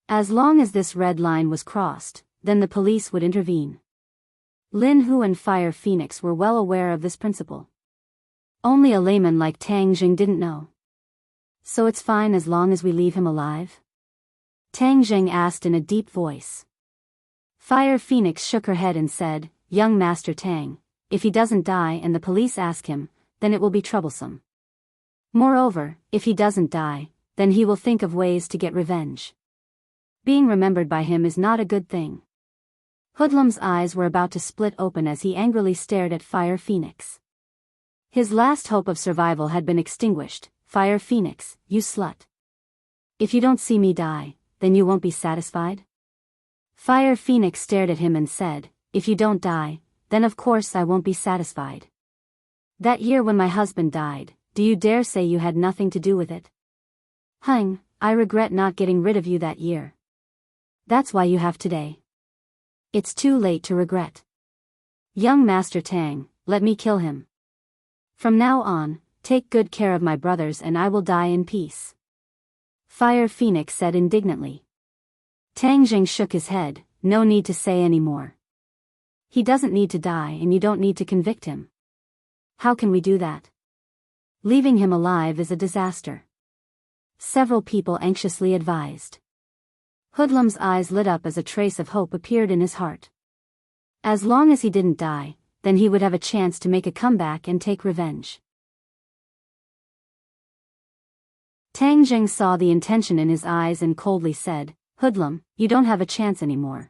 As long as this red line was crossed, then the police would intervene. Lin Hu and Fire Phoenix were well aware of this principle. Only a layman like Tang Jing didn't know. So it's fine as long as we leave him alive? Tang Jing asked in a deep voice. Fire Phoenix shook her head and said, Young Master Tang, if he doesn't die and the police ask him, then it will be troublesome. Moreover, if he doesn't die, then he will think of ways to get revenge. Being remembered by him is not a good thing. Hoodlum's eyes were about to split open as he angrily stared at Fire Phoenix. His last hope of survival had been extinguished. Fire Phoenix, you slut. If you don't see me die, then you won't be satisfied? Fire Phoenix stared at him and said, if you don't die, then of course I won't be satisfied. That year when my husband died, do you dare say you had nothing to do with it? I regret not getting rid of you that year. That's why you have today. It's too late to regret. Young Master Tang, let me kill him. From now on, Take good care of my brothers and I will die in peace. Fire Phoenix said indignantly. Tang Jing shook his head. No need to say any more. He doesn't need to die and you don't need to convict him. How can we do that? Leaving him alive is a disaster. Several people anxiously advised. Hoodlum's eyes lit up as a trace of hope appeared in his heart. As long as he didn't die, then he would have a chance to make a comeback and take revenge. Tang Jing saw the intention in his eyes and coldly said, Hoodlum, you don't have a chance anymore.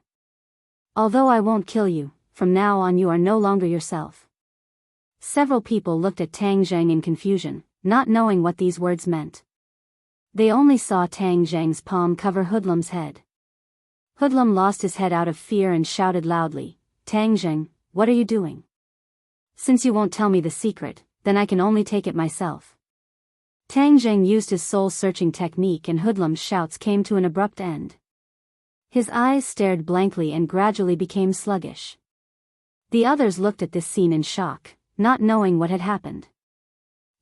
Although I won't kill you, from now on you are no longer yourself. Several people looked at Tang Jing in confusion, not knowing what these words meant. They only saw Tang Jing's palm cover Hoodlum's head. Hoodlum lost his head out of fear and shouted loudly, Tang Jing, what are you doing? Since you won't tell me the secret, then I can only take it myself. Tang Jing used his soul-searching technique and Hoodlum's shouts came to an abrupt end. His eyes stared blankly and gradually became sluggish. The others looked at this scene in shock, not knowing what had happened.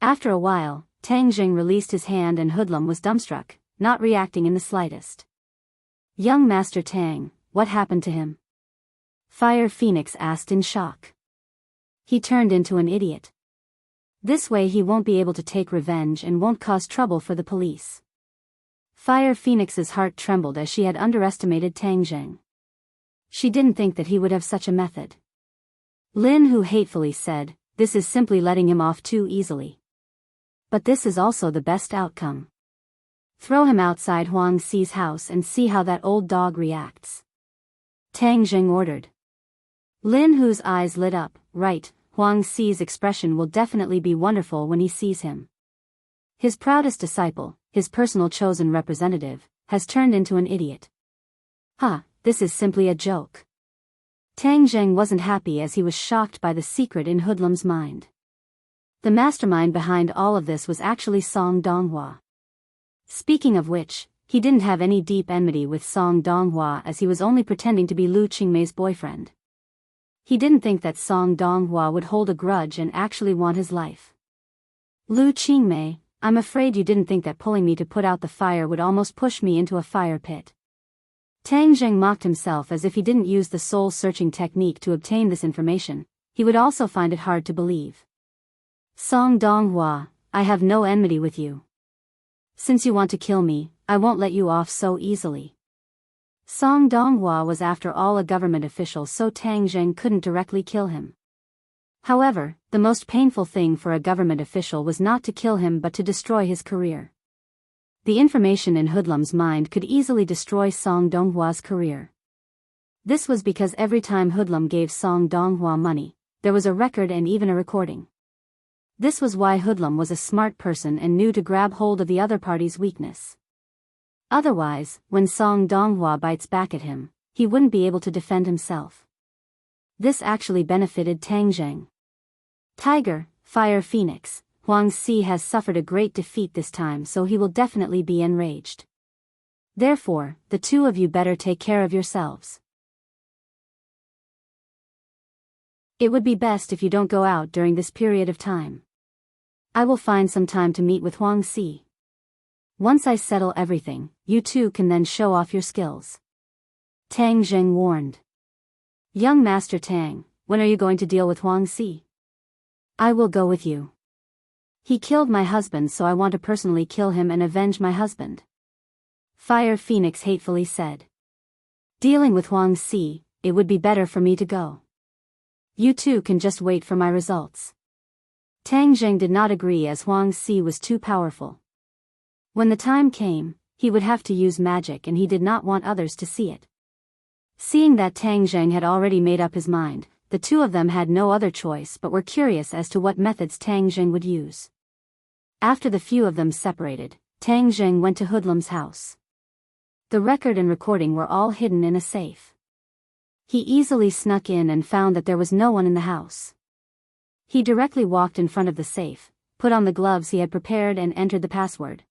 After a while, Tang Jing released his hand and Hoodlum was dumbstruck, not reacting in the slightest. Young Master Tang, what happened to him? Fire Phoenix asked in shock. He turned into an idiot. This way he won't be able to take revenge and won't cause trouble for the police. Fire Phoenix's heart trembled as she had underestimated Tang Jing. She didn't think that he would have such a method. Lin Hu hatefully said, this is simply letting him off too easily. But this is also the best outcome. Throw him outside Huang Xi's house and see how that old dog reacts. Tang Jing ordered. Lin Hu's eyes lit up, right, Huang Xi's expression will definitely be wonderful when he sees him. His proudest disciple, his personal chosen representative, has turned into an idiot. This is simply a joke. Tang Jing wasn't happy as he was shocked by the secret in Hoodlum's mind. The mastermind behind all of this was actually Song Donghua. Speaking of which, he didn't have any deep enmity with Song Donghua as he was only pretending to be Lu Qingmei's boyfriend. He didn't think that Song Donghua would hold a grudge and actually want his life. Lu Qingmei, I'm afraid you didn't think that pulling me to put out the fire would almost push me into a fire pit. Tang Jing mocked himself as if he didn't use the soul-searching technique to obtain this information, he would also find it hard to believe. Song Donghua, I have no enmity with you. Since you want to kill me, I won't let you off so easily. Song Donghua was after all a government official, so Tang Jing couldn't directly kill him. However, the most painful thing for a government official was not to kill him but to destroy his career. The information in Hoodlum's mind could easily destroy Song Donghua's career. This was because every time Hoodlum gave Song Donghua money, there was a record and even a recording. This was why Hoodlum was a smart person and knew to grab hold of the other party's weakness. Otherwise, when Song Donghua bites back at him, he wouldn't be able to defend himself. This actually benefited Tang Jing. Tiger, Fire Phoenix, Huang Xi has suffered a great defeat this time, so he will definitely be enraged. Therefore, the two of you better take care of yourselves. It would be best if you don't go out during this period of time. I will find some time to meet with Huang Xi. Once I settle everything, you two can then show off your skills. Tang Jing warned. Young Master Tang, when are you going to deal with Huang Xi? I will go with you. He killed my husband, so I want to personally kill him and avenge my husband. Fire Phoenix hatefully said. Dealing with Huang Xi, it would be better for me to go. You two can just wait for my results. Tang Jing did not agree as Huang Xi was too powerful. When the time came, he would have to use magic and he did not want others to see it. Seeing that Tang Jing had already made up his mind, the two of them had no other choice but were curious as to what methods Tang Jing would use. After the few of them separated, Tang Jing went to Hoodlum's house. The record and recording were all hidden in a safe. He easily snuck in and found that there was no one in the house. He directly walked in front of the safe, put on the gloves he had prepared and entered the password.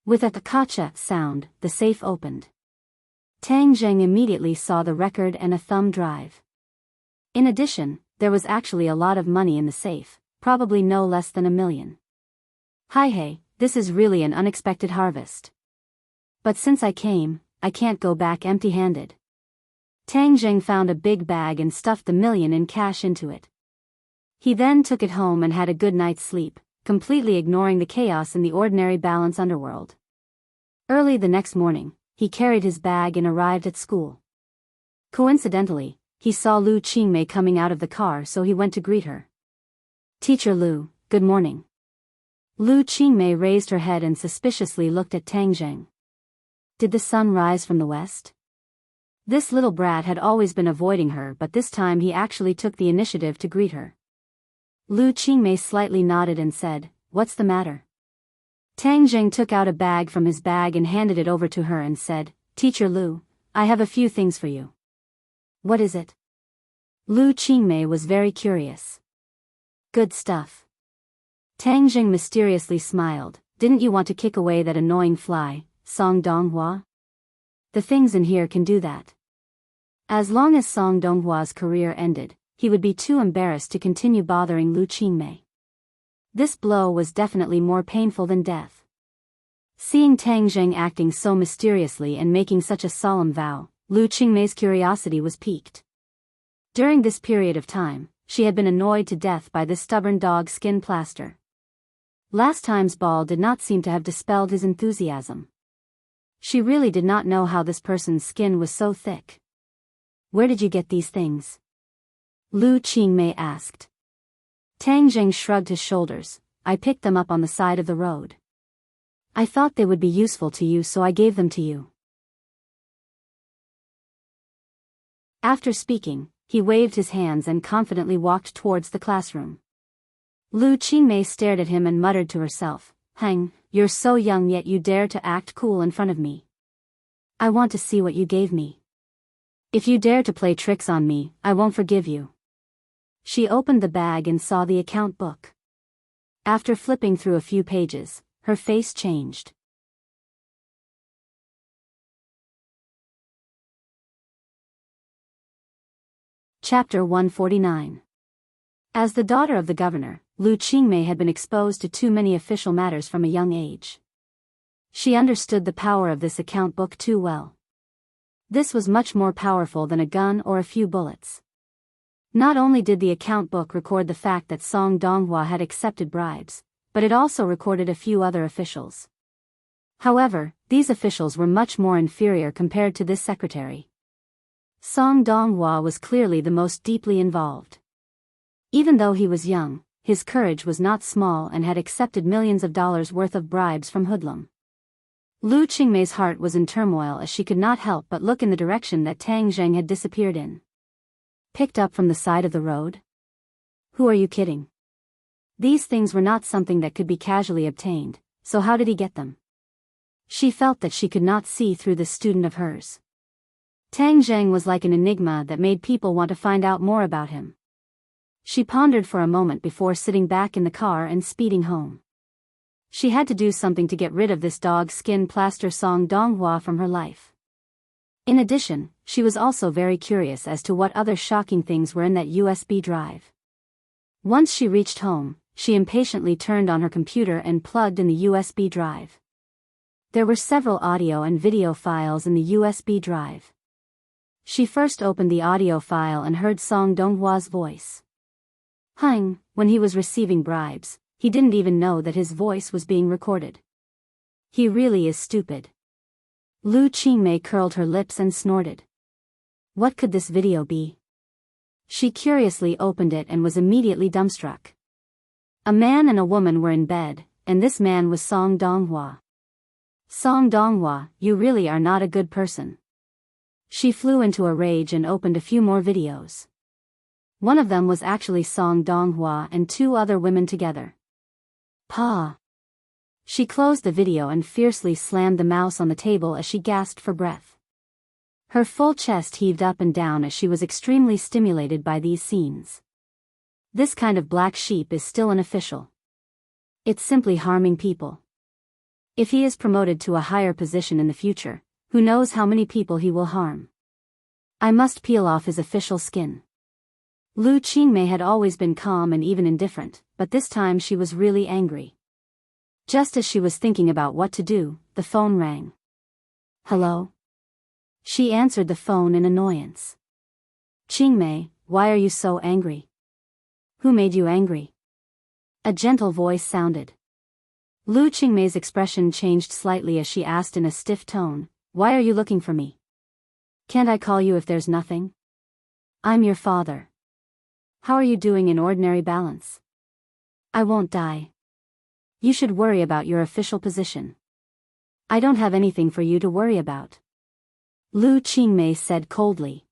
With a kacha sound, the safe opened. Tang Jing immediately saw the record and a thumb drive. In addition, there was actually a lot of money in the safe, probably no less than $1 million. Hi hey, this is really an unexpected harvest. But since I came, I can't go back empty-handed. Tang Jing found a big bag and stuffed the million in cash into it. He then took it home and had a good night's sleep, completely ignoring the chaos in the ordinary balance underworld. Early the next morning, he carried his bag and arrived at school. Coincidentally, he saw Lu Qingmei coming out of the car, so he went to greet her. Teacher Lu, good morning. Lu Qingmei raised her head and suspiciously looked at Tang Jing. Did the sun rise from the west? This little brat had always been avoiding her, but this time he actually took the initiative to greet her. Lu Qingmei slightly nodded and said, "What's the matter?" Tang Jing took out a bag from his bag and handed it over to her and said, Teacher Lu, I have a few things for you. What is it? Lu Qingmei was very curious. Good stuff. Tang Jing mysteriously smiled. Didn't you want to kick away that annoying fly, Song Donghua? The things in here can do that. As long as Song Donghua's career ended, he would be too embarrassed to continue bothering Lu Qingmei. This blow was definitely more painful than death. Seeing Tang Jing acting so mysteriously and making such a solemn vow, Lu Qingmei's curiosity was piqued. During this period of time, she had been annoyed to death by this stubborn dog skin plaster. Last time's ball did not seem to have dispelled his enthusiasm. She really did not know how this person's skin was so thick. Where did you get these things? Lu Qingmei asked. Tang Jing shrugged his shoulders. I picked them up on the side of the road. I thought they would be useful to you, so I gave them to you. After speaking, he waved his hands and confidently walked towards the classroom. Lu Qingmei stared at him and muttered to herself, Hang, you're so young yet you dare to act cool in front of me. I want to see what you gave me. If you dare to play tricks on me, I won't forgive you. She opened the bag and saw the account book. After flipping through a few pages, her face changed. Chapter 149. As the daughter of the governor, Lu Qingmei had been exposed to too many official matters from a young age. She understood the power of this account book too well. This was much more powerful than a gun or a few bullets. Not only did the account book record the fact that Song Donghua had accepted bribes, but it also recorded a few other officials. However, these officials were much more inferior compared to this secretary. Song Donghua was clearly the most deeply involved. Even though he was young, his courage was not small and had accepted millions of dollars worth of bribes from hoodlum. Lu Qingmei's heart was in turmoil as she could not help but look in the direction that Tang Jing had disappeared in. Picked up from the side of the road? Who are you kidding? These things were not something that could be casually obtained, so how did he get them? She felt that she could not see through this student of hers. Tang Jing was like an enigma that made people want to find out more about him. She pondered for a moment before sitting back in the car and speeding home. She had to do something to get rid of this dog skin plaster Song Donghua from her life. In addition, she was also very curious as to what other shocking things were in that USB drive. Once she reached home, she impatiently turned on her computer and plugged in the USB drive. There were several audio and video files in the USB drive. She first opened the audio file and heard Song Donghua's voice. Hung, when he was receiving bribes, he didn't even know that his voice was being recorded. He really is stupid. Lu Qingmei curled her lips and snorted. What could this video be? She curiously opened it and was immediately dumbstruck. A man and a woman were in bed, and this man was Song Donghua. Song Donghua, you really are not a good person. She flew into a rage and opened a few more videos. One of them was actually Song Donghua and two other women together. Pa! She closed the video and fiercely slammed the mouse on the table as she gasped for breath. Her full chest heaved up and down as she was extremely stimulated by these scenes. This kind of black sheep is still an official. It's simply harming people. If he is promoted to a higher position in the future, who knows how many people he will harm. I must peel off his official skin. Lu Qingmei had always been calm and even indifferent, but this time she was really angry. Just as she was thinking about what to do, the phone rang. Hello? She answered the phone in annoyance. Qingmei, why are you so angry? Who made you angry? A gentle voice sounded. Lu Qingmei's expression changed slightly as she asked in a stiff tone, why are you looking for me? Can't I call you if there's nothing? I'm your father. How are you doing in ordinary balance? I won't die. You should worry about your official position. I don't have anything for you to worry about. Lu Qingmei said coldly.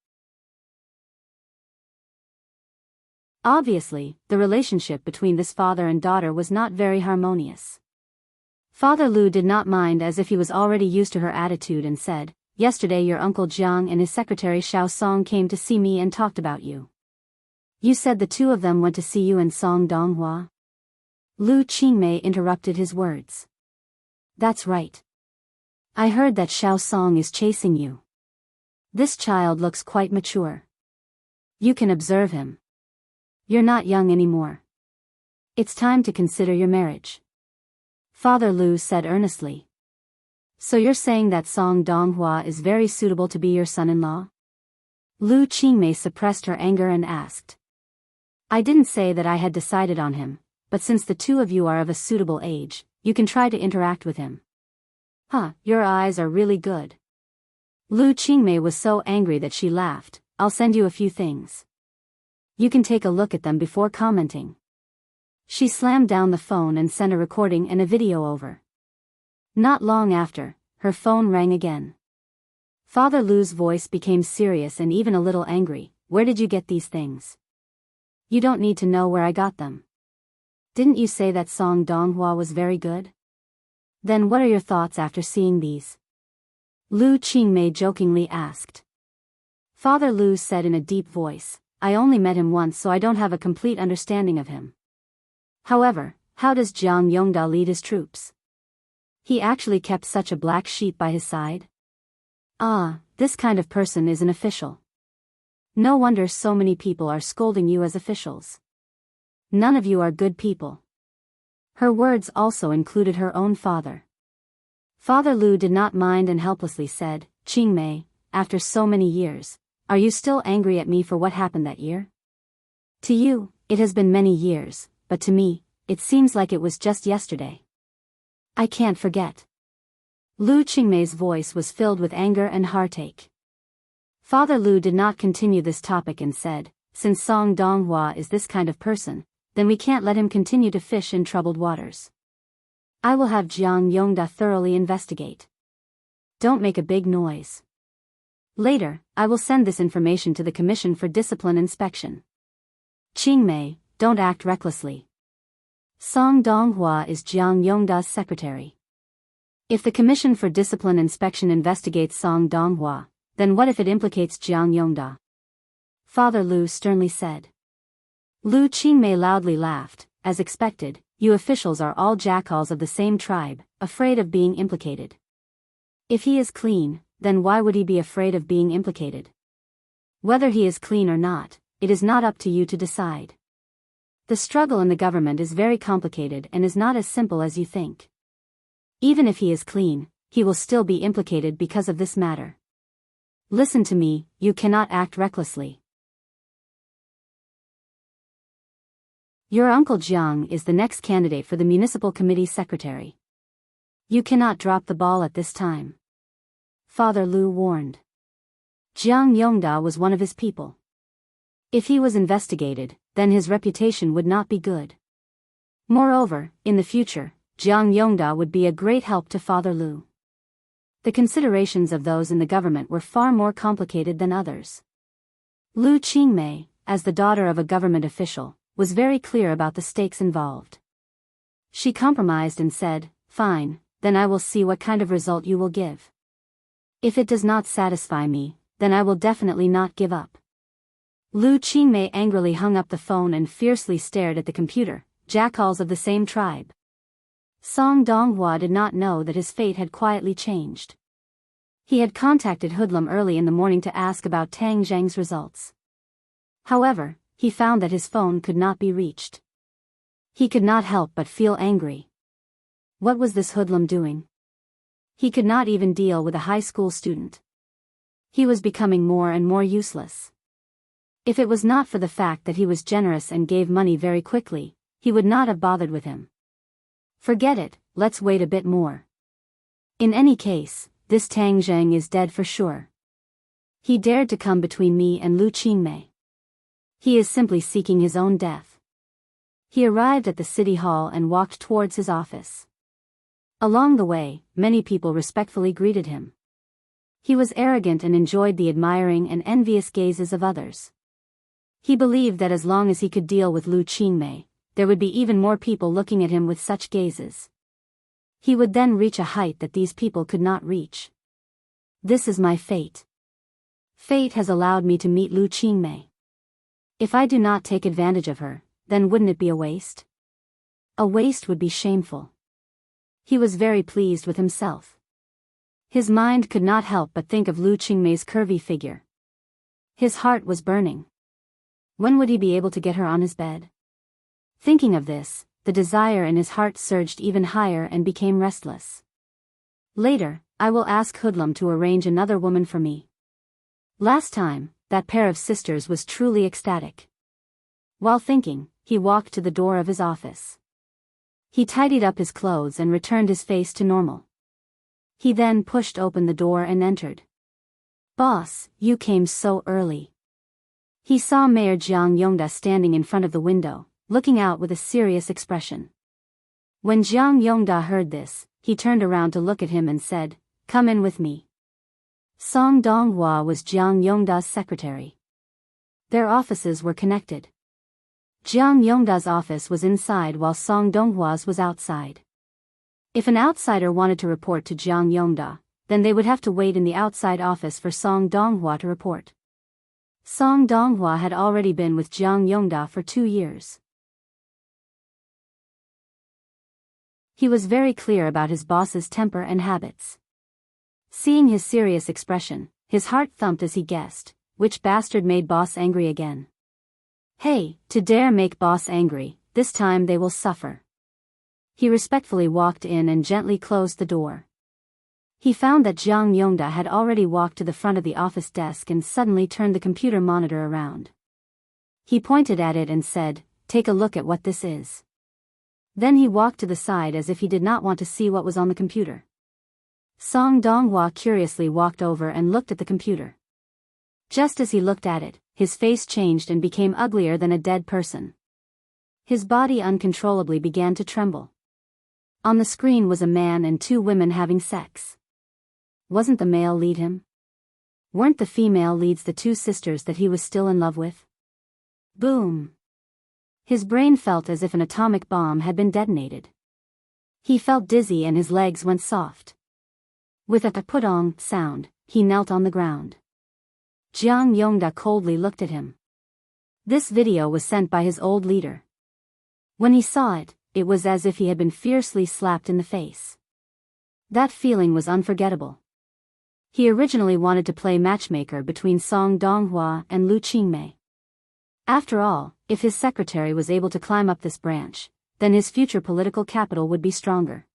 Obviously, the relationship between this father and daughter was not very harmonious. Father Lu did not mind, as if he was already used to her attitude, and said, yesterday your uncle Jiang and his secretary Xiao Song came to see me and talked about you. You said the two of them went to see you in Song Donghua? Lu Qingmei interrupted his words. That's right. I heard that Xiao Song is chasing you. This child looks quite mature. You can observe him. You're not young anymore. It's time to consider your marriage. Father Lu said earnestly. So you're saying that Song Donghua is very suitable to be your son-in-law? Lu Qingmei suppressed her anger and asked. I didn't say that I had decided on him, but since the two of you are of a suitable age, you can try to interact with him. Huh, your eyes are really good. Lu Qingmei was so angry that she laughed. I'll send you a few things. You can take a look at them before commenting. She slammed down the phone and sent a recording and a video over. Not long after, her phone rang again. Father Lu's voice became serious and even a little angry. Where did you get these things? You don't need to know where I got them. Didn't you say that Song Donghua was very good? Then what are your thoughts after seeing these? Lu Qingmei jokingly asked. Father Lu said in a deep voice, I only met him once, so I don't have a complete understanding of him. However, how does Jiang Yongda lead his troops? He actually kept such a black sheep by his side? Ah, this kind of person is an official. No wonder so many people are scolding you as officials. None of you are good people. Her words also included her own father. Father Lu did not mind and helplessly said, Qingmei, after so many years, are you still angry at me for what happened that year? To you, it has been many years, but to me, it seems like it was just yesterday. I can't forget. Lu Qingmei's voice was filled with anger and heartache. Father Lu did not continue this topic and said, since Song Donghua is this kind of person, then we can't let him continue to fish in troubled waters. I will have Jiang Yongda thoroughly investigate. Don't make a big noise. Later, I will send this information to the Commission for Discipline Inspection. Qingmei, don't act recklessly. Song Donghua is Jiang Yongda's secretary. If the Commission for Discipline Inspection investigates Song Donghua, then what if it implicates Jiang Yongda? Father Lu sternly said. Lu Qingmei loudly laughed. As expected, you officials are all jackals of the same tribe, afraid of being implicated. If he is clean, then why would he be afraid of being implicated? Whether he is clean or not, it is not up to you to decide. The struggle in the government is very complicated and is not as simple as you think. Even if he is clean, he will still be implicated because of this matter. Listen to me, you cannot act recklessly. Your uncle Jiang is the next candidate for the municipal committee secretary. You cannot drop the ball at this time. Father Lu warned. Jiang Yongda was one of his people. If he was investigated, then his reputation would not be good. Moreover, in the future, Jiang Yongda would be a great help to Father Lu. The considerations of those in the government were far more complicated than others. Lu Qingmei, as the daughter of a government official, was very clear about the stakes involved. She compromised and said, fine, then I will see what kind of result you will give. If it does not satisfy me, then I will definitely not give up. Lu Qingmei angrily hung up the phone and fiercely stared at the computer. Jackals of the same tribe. Song Donghua did not know that his fate had quietly changed. He had contacted Hoodlum early in the morning to ask about Tang Zhang's results. However, he found that his phone could not be reached. He could not help but feel angry. What was this hoodlum doing? He could not even deal with a high school student. He was becoming more and more useless. If it was not for the fact that he was generous and gave money very quickly, he would not have bothered with him. Forget it, let's wait a bit more. In any case, this Tang Zheng is dead for sure. He dared to come between me and Lu Qingmei. He is simply seeking his own death. He arrived at the city hall and walked towards his office. Along the way, many people respectfully greeted him. He was arrogant and enjoyed the admiring and envious gazes of others. He believed that as long as he could deal with Lu Qingmei, there would be even more people looking at him with such gazes. He would then reach a height that these people could not reach. This is my fate. Fate has allowed me to meet Lu Qingmei. If I do not take advantage of her, then wouldn't it be a waste? A waste would be shameful. He was very pleased with himself. His mind could not help but think of Lu Qingmei's curvy figure. His heart was burning. When would he be able to get her on his bed? Thinking of this, the desire in his heart surged even higher and became restless. Later, I will ask Hoodlum to arrange another woman for me. Last time, that pair of sisters was truly ecstatic. While thinking, he walked to the door of his office. He tidied up his clothes and returned his face to normal. He then pushed open the door and entered. "Boss, you came so early." He saw Mayor Jiang Yongda standing in front of the window, looking out with a serious expression. When Jiang Yongda heard this, he turned around to look at him and said, "Come in with me." Song Donghua was Jiang Yongda's secretary. Their offices were connected. Jiang Yongda's office was inside while Song Donghua's was outside. If an outsider wanted to report to Jiang Yongda, then they would have to wait in the outside office for Song Donghua to report. Song Donghua had already been with Jiang Yongda for 2 years. He was very clear about his boss's temper and habits. Seeing his serious expression, his heart thumped as he guessed, which bastard made boss angry again. Hey, to dare make boss angry, this time they will suffer. He respectfully walked in and gently closed the door. He found that Jiang Yongda had already walked to the front of the office desk and suddenly turned the computer monitor around. He pointed at it and said, "Take a look at what this is." Then he walked to the side as if he did not want to see what was on the computer. Song Donghua curiously walked over and looked at the computer. Just as he looked at it, his face changed and became uglier than a dead person. His body uncontrollably began to tremble. On the screen was a man and 2 women having sex. Wasn't the male lead him? Weren't the female leads the 2 sisters that he was still in love with? Boom! His brain felt as if an atomic bomb had been detonated. He felt dizzy and his legs went soft. With a put-on sound, he knelt on the ground. Jiang Yongda coldly looked at him. This video was sent by his old leader. When he saw it, it was as if he had been fiercely slapped in the face. That feeling was unforgettable. He originally wanted to play matchmaker between Song Donghua and Lu Qingmei. After all, if his secretary was able to climb up this branch, then his future political capital would be stronger.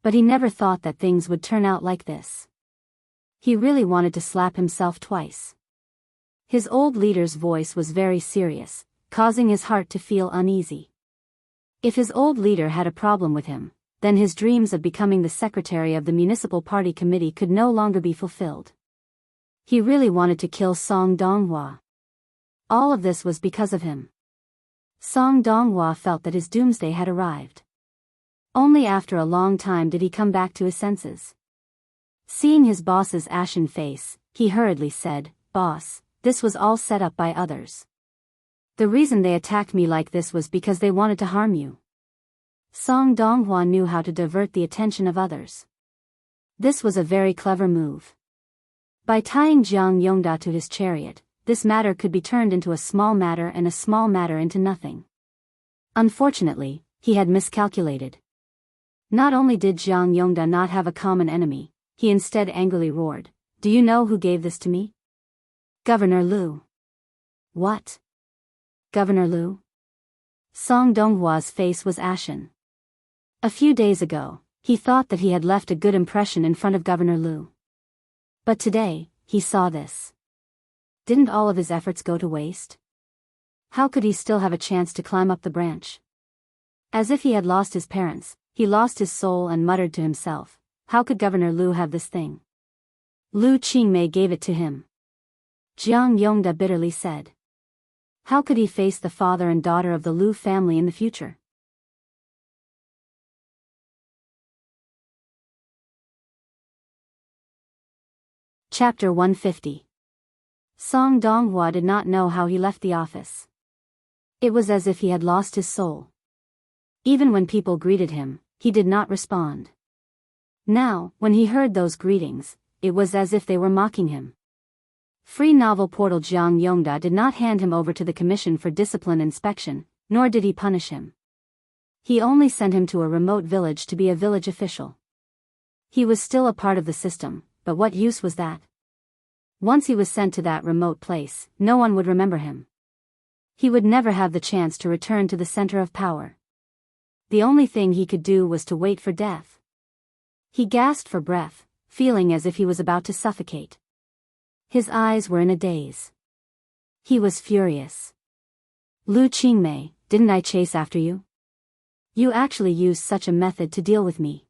But he never thought that things would turn out like this. He really wanted to slap himself twice. His old leader's voice was very serious, causing his heart to feel uneasy. If his old leader had a problem with him, then his dreams of becoming the secretary of the municipal party committee could no longer be fulfilled. He really wanted to kill Song Donghua. All of this was because of him. Song Donghua felt that his doomsday had arrived. Only after a long time did he come back to his senses. Seeing his boss's ashen face, he hurriedly said, "Boss, this was all set up by others. The reason they attacked me like this was because they wanted to harm you." Song Donghua knew how to divert the attention of others. This was a very clever move. By tying Jiang Yongda to his chariot, this matter could be turned into a small matter and a small matter into nothing. Unfortunately, he had miscalculated. Not only did Jiang Yongda not have a common enemy, he instead angrily roared, "Do you know who gave this to me? Governor Liu." "What? Governor Liu?" Song Donghua's face was ashen. A few days ago, he thought that he had left a good impression in front of Governor Lu. But today, he saw this. Didn't all of his efforts go to waste? How could he still have a chance to climb up the branch? As if he had lost his parents, he lost his soul and muttered to himself, how could Governor Lu have this thing? Lu Qingmei gave it to him. Jiang Yongda bitterly said. How could he face the father and daughter of the Lu family in the future? Chapter 150. Song Donghua did not know how he left the office. It was as if he had lost his soul. Even when people greeted him, he did not respond. Now, when he heard those greetings, it was as if they were mocking him. Free Novel Portal Jiang Yongda did not hand him over to the Commission for Discipline Inspection, nor did he punish him. He only sent him to a remote village to be a village official. He was still a part of the system, but what use was that? Once he was sent to that remote place, no one would remember him. He would never have the chance to return to the center of power. The only thing he could do was to wait for death. He gasped for breath, feeling as if he was about to suffocate. His eyes were in a daze. He was furious. Lu Qingmei, didn't I chase after you? You actually used such a method to deal with me.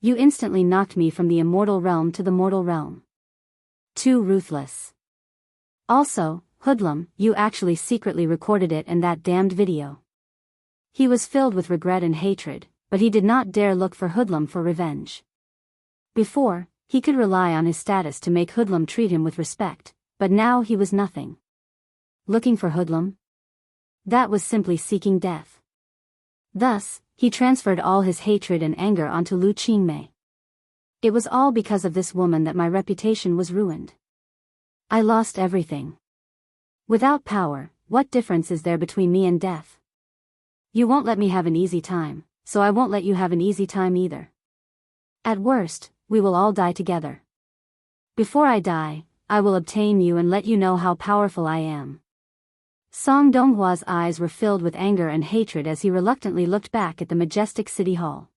You instantly knocked me from the immortal realm to the mortal realm. Too ruthless. Also, hoodlum, you actually secretly recorded it and that damned video. He was filled with regret and hatred, but he did not dare look for Hoodlum for revenge. Before, he could rely on his status to make Hoodlum treat him with respect, but now he was nothing. Looking for Hoodlum? That was simply seeking death. Thus, he transferred all his hatred and anger onto Lu Qingmei. It was all because of this woman that my reputation was ruined. I lost everything. Without power, what difference is there between me and death? You won't let me have an easy time, so I won't let you have an easy time either. At worst, we will all die together. Before I die, I will obtain you and let you know how powerful I am. Song Donghua's eyes were filled with anger and hatred as he reluctantly looked back at the majestic city hall.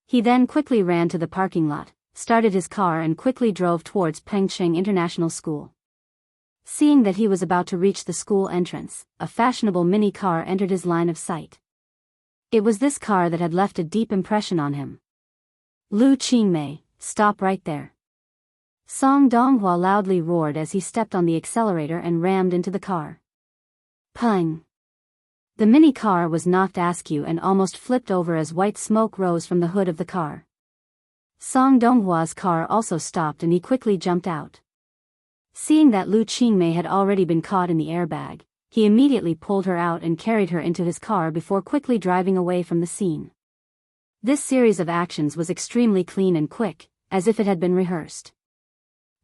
He then quickly ran to the parking lot, started his car and quickly drove towards Pengcheng International School. Seeing that he was about to reach the school entrance, a fashionable mini car entered his line of sight. It was this car that had left a deep impression on him. Lu Qingmei, stop right there. Song Donghua loudly roared as he stepped on the accelerator and rammed into the car. Pung! The mini car was knocked askew and almost flipped over as white smoke rose from the hood of the car. Song Donghua's car also stopped and he quickly jumped out. Seeing that Lu Qingmei had already been caught in the airbag, he immediately pulled her out and carried her into his car before quickly driving away from the scene. This series of actions was extremely clean and quick, as if it had been rehearsed.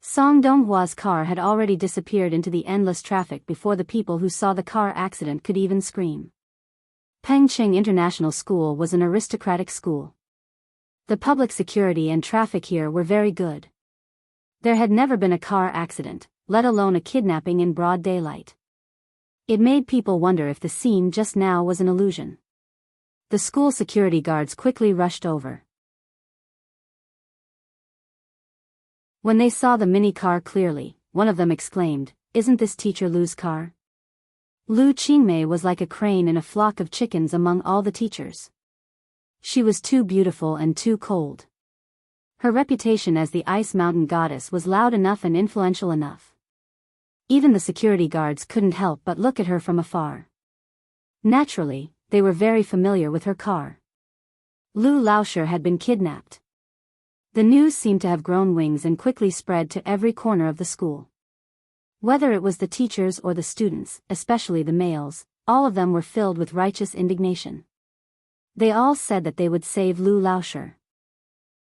Song Donghua's car had already disappeared into the endless traffic before the people who saw the car accident could even scream. Pengcheng International School was an aristocratic school. The public security and traffic here were very good. There had never been a car accident, let alone a kidnapping in broad daylight. It made people wonder if the scene just now was an illusion. The school security guards quickly rushed over. When they saw the mini car clearly, one of them exclaimed, "Isn't this Teacher Lu's car?" Lu Qingmei was like a crane in a flock of chickens among all the teachers. She was too beautiful and too cold. Her reputation as the Ice Mountain Goddess was loud enough and influential enough. Even the security guards couldn't help but look at her from afar. Naturally, they were very familiar with her car. Lu Laoshi had been kidnapped. The news seemed to have grown wings and quickly spread to every corner of the school. Whether it was the teachers or the students, especially the males, all of them were filled with righteous indignation. They all said that they would save Lu Laoshi.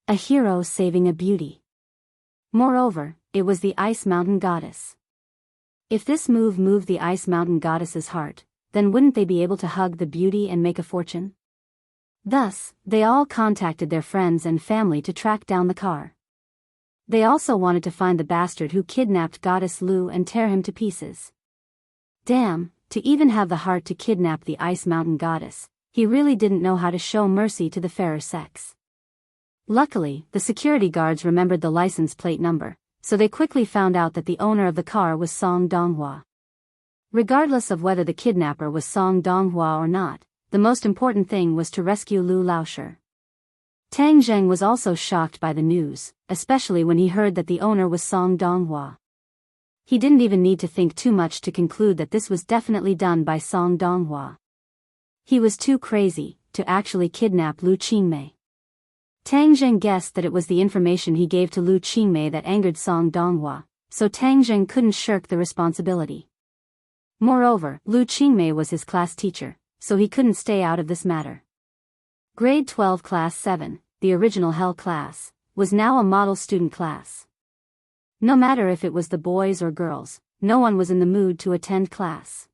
A hero saving a beauty. Moreover, it was the Ice Mountain Goddess. If this move moved the Ice Mountain Goddess's heart, then wouldn't they be able to hug the beauty and make a fortune? Thus, they all contacted their friends and family to track down the car. They also wanted to find the bastard who kidnapped Goddess Lu and tear him to pieces. Damn, to even have the heart to kidnap the Ice Mountain Goddess, He really didn't know how to show mercy to the fairer sex. Luckily, the security guards remembered the license plate number, so they quickly found out that the owner of the car was Song Donghua. Regardless of whether the kidnapper was Song Donghua or not, the most important thing was to rescue Lu Laoshi. Tang Zheng was also shocked by the news, especially when he heard that the owner was Song Donghua. He didn't even need to think too much to conclude that this was definitely done by Song Donghua. He was too crazy to actually kidnap Lu Qingmei. Tang Zheng guessed that it was the information he gave to Lu Qingmei that angered Song Donghua, so Tang Zheng couldn't shirk the responsibility. Moreover, Lu Qingmei was his class teacher, so he couldn't stay out of this matter. Grade 12 Class 7, the original Hell class, was now a model student class. No matter if it was the boys or girls, no one was in the mood to attend class.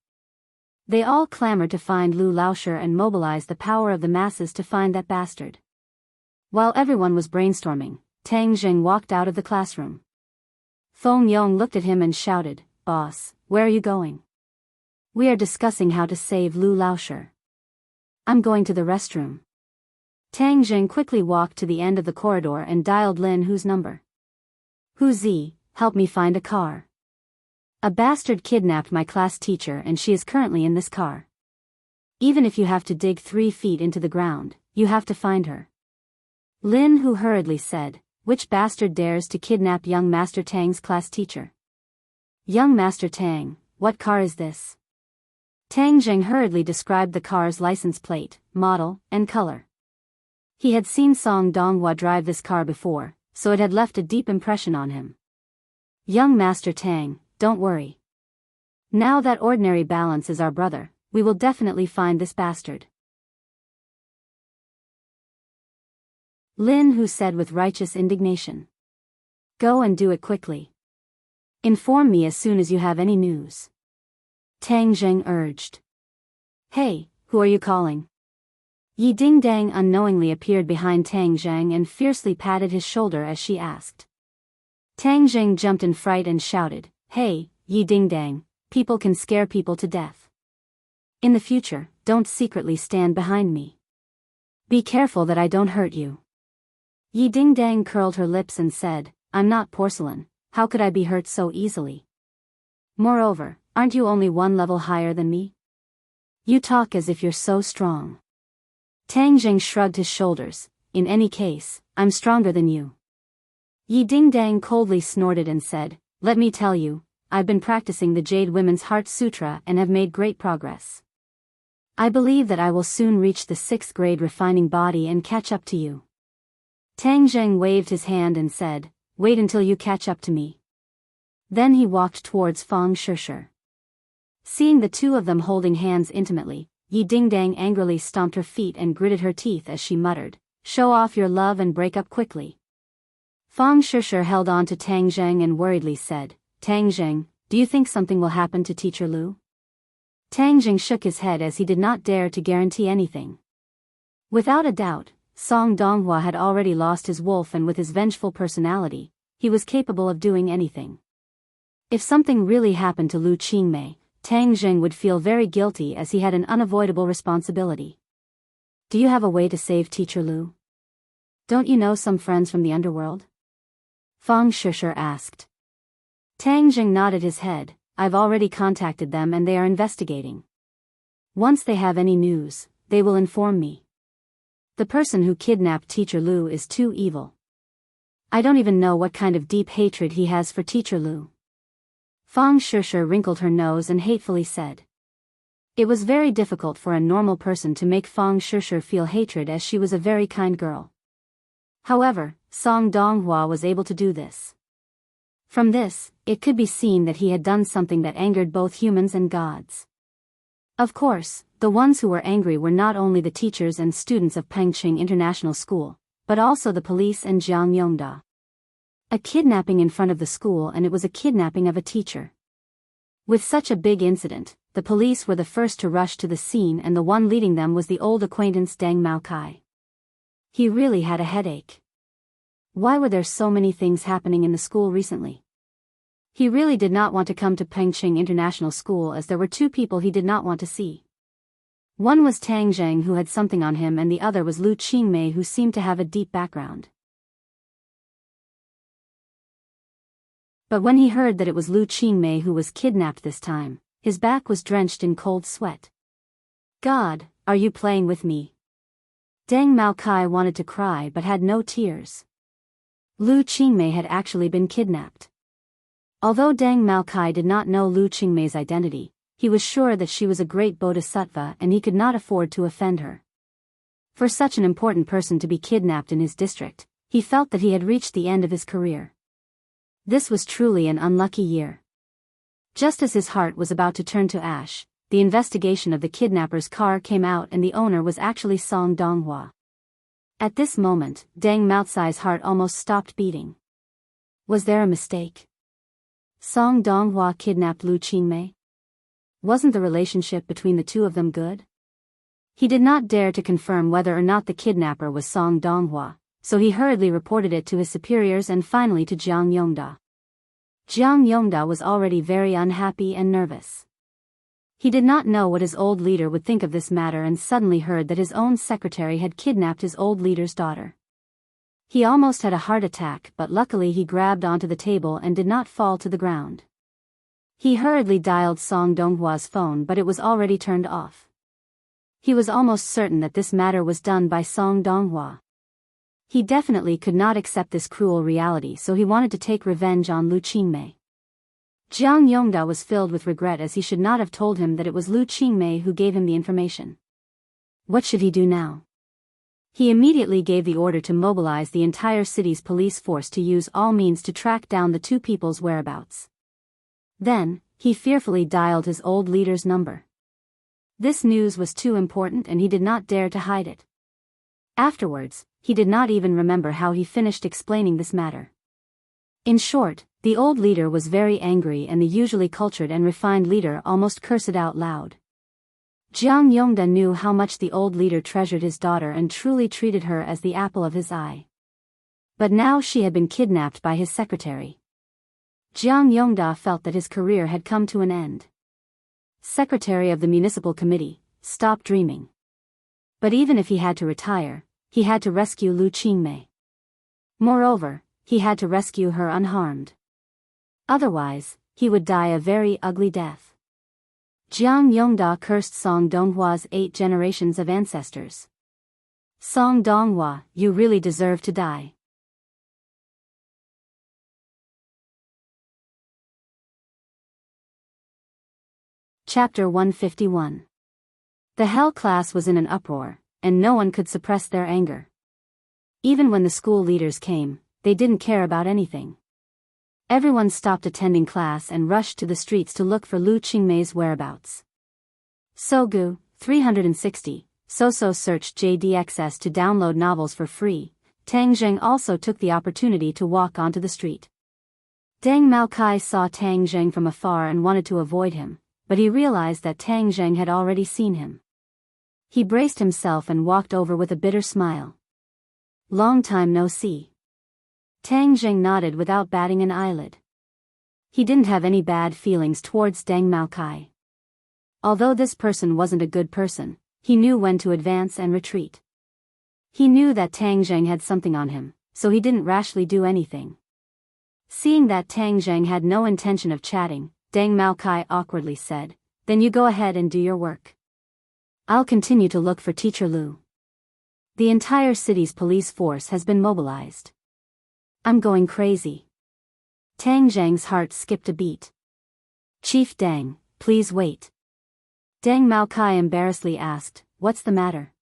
They all clamored to find Lu Laoshi and mobilize the power of the masses to find that bastard. While everyone was brainstorming, Tang Zheng walked out of the classroom. Feng Yong looked at him and shouted, "Boss, where are you going?" "We are discussing how to save Lu Laoshi." "I'm going to the restroom." Tang Zheng quickly walked to the end of the corridor and dialed Lin Hu's number. "Hu Zi, help me find a car. A bastard kidnapped my class teacher and she is currently in this car. Even if you have to dig 3 feet into the ground, you have to find her." Lin Hu hurriedly said, "Which bastard dares to kidnap young Master Tang's class teacher?" "Young Master Tang, what car is this?" Tang Zheng hurriedly described the car's license plate, model, and color. He had seen Song Donghua drive this car before, so it had left a deep impression on him. "Young Master Tang, don't worry. Now that ordinary balance is our brother, we will definitely find this bastard." Lin Hu said with righteous indignation. "Go and do it quickly. Inform me as soon as you have any news." Tang Zheng urged. "Hey, who are you calling?" Yi Dingdang unknowingly appeared behind Tang Zheng and fiercely patted his shoulder as she asked. Tang Zheng jumped in fright and shouted, "Hey, Yi Dingdang, people can scare people to death. In the future, don't secretly stand behind me. Be careful that I don't hurt you." Yi Dingdang curled her lips and said, "I'm not porcelain, how could I be hurt so easily? Moreover, aren't you only 1 level higher than me? You talk as if you're so strong." Tang Zheng shrugged his shoulders, "In any case, I'm stronger than you." Yi Dingdang coldly snorted and said, "Let me tell you, I've been practicing the Jade Women's Heart Sutra and have made great progress. I believe that I will soon reach the 6th grade refining body and catch up to you." Tang Zheng waved his hand and said, "Wait until you catch up to me." Then he walked towards Fang Shishir. Seeing the two of them holding hands intimately, Yi Dingdang angrily stomped her feet and gritted her teeth as she muttered, "Show off your love and break up quickly." Fang Shishir held on to Tang Zheng and worriedly said, "Tang Zheng, do you think something will happen to Teacher Lu?" Tang Zheng shook his head as he did not dare to guarantee anything. Without a doubt, Song Donghua had already lost his wolf, and with his vengeful personality, he was capable of doing anything. If something really happened to Lu Qingmei, Tang Zheng would feel very guilty as he had an unavoidable responsibility. "Do you have a way to save Teacher Lu? Don't you know some friends from the underworld?" Fang Shishir asked. Tang Zheng nodded his head, "I've already contacted them and they are investigating. Once they have any news, they will inform me. The person who kidnapped Teacher Lu is too evil. I don't even know what kind of deep hatred he has for Teacher Lu." Fang Shishir wrinkled her nose and hatefully said. It was very difficult for a normal person to make Fang Shishir feel hatred, as she was a very kind girl. However, Song Donghua was able to do this. From this, it could be seen that he had done something that angered both humans and gods. Of course, the ones who were angry were not only the teachers and students of Pengqing International School, but also the police and Jiang Yongda. A kidnapping in front of the school, and it was a kidnapping of a teacher. With such a big incident, the police were the first to rush to the scene, and the one leading them was the old acquaintance Deng Maokai. He really had a headache. Why were there so many things happening in the school recently? He really did not want to come to Pengqing International School, as there were 2 people he did not want to see. One was Tang Zheng, who had something on him, and the other was Lu Qingmei, who seemed to have a deep background. But when he heard that it was Lu Qingmei who was kidnapped this time, his back was drenched in cold sweat. God, are you playing with me? Deng Maokai wanted to cry but had no tears. Lu Qingmei had actually been kidnapped. Although Deng Maokai did not know Lu Qingmei's identity, he was sure that she was a great bodhisattva and he could not afford to offend her. For such an important person to be kidnapped in his district, he felt that he had reached the end of his career. This was truly an unlucky year. Just as his heart was about to turn to ash, the investigation of the kidnapper's car came out and the owner was actually Song Donghua. At this moment, Deng Maocai's heart almost stopped beating. Was there a mistake? Song Donghua kidnapped Lu Qingmei? Wasn't the relationship between the two of them good? He did not dare to confirm whether or not the kidnapper was Song Donghua, so he hurriedly reported it to his superiors and finally to Jiang Yongda. Jiang Yongda was already very unhappy and nervous. He did not know what his old leader would think of this matter and suddenly heard that his own secretary had kidnapped his old leader's daughter. He almost had a heart attack, but luckily he grabbed onto the table and did not fall to the ground. He hurriedly dialed Song Donghua's phone, but it was already turned off. He was almost certain that this matter was done by Song Donghua. He definitely could not accept this cruel reality, so he wanted to take revenge on Lu Qingmei. Jiang Yongda was filled with regret as he should not have told him that it was Lu Qingmei who gave him the information. What should he do now? He immediately gave the order to mobilize the entire city's police force to use all means to track down the two people's whereabouts. Then, he fearfully dialed his old leader's number. This news was too important and he did not dare to hide it. Afterwards, he did not even remember how he finished explaining this matter. In short, the old leader was very angry and the usually cultured and refined leader almost cursed out loud. Jiang Yongda knew how much the old leader treasured his daughter and truly treated her as the apple of his eye. But now she had been kidnapped by his secretary. Jiang Yongda felt that his career had come to an end. Secretary of the Municipal Committee, stop dreaming. But even if he had to retire, he had to rescue Lu Qingmei. Moreover, he had to rescue her unharmed. Otherwise, he would die a very ugly death. Jiang Yongda cursed Song Donghua's 8 generations of ancestors. Song Donghua, you really deserve to die. Chapter 151. The Hell class was in an uproar, and no one could suppress their anger. Even when the school leaders came, they didn't care about anything. Everyone stopped attending class and rushed to the streets to look for Lu Qingmei's whereabouts. Sogu, 360, Soso searched JDXS to download novels for free. Tang Zheng also took the opportunity to walk onto the street. Deng Maokai saw Tang Zheng from afar and wanted to avoid him, but he realized that Tang Zheng had already seen him. He braced himself and walked over with a bitter smile. Long time no see. Tang Zheng nodded without batting an eyelid. He didn't have any bad feelings towards Deng Maokai. Although this person wasn't a good person, he knew when to advance and retreat. He knew that Tang Zheng had something on him, so he didn't rashly do anything. Seeing that Tang Zheng had no intention of chatting, Deng Maokai awkwardly said, "Then you go ahead and do your work. I'll continue to look for Teacher Lu. The entire city's police force has been mobilized. I'm going crazy." Tang Zheng's heart skipped a beat. "Chief Deng, please wait." Deng Maokai embarrassedly asked, "What's the matter?"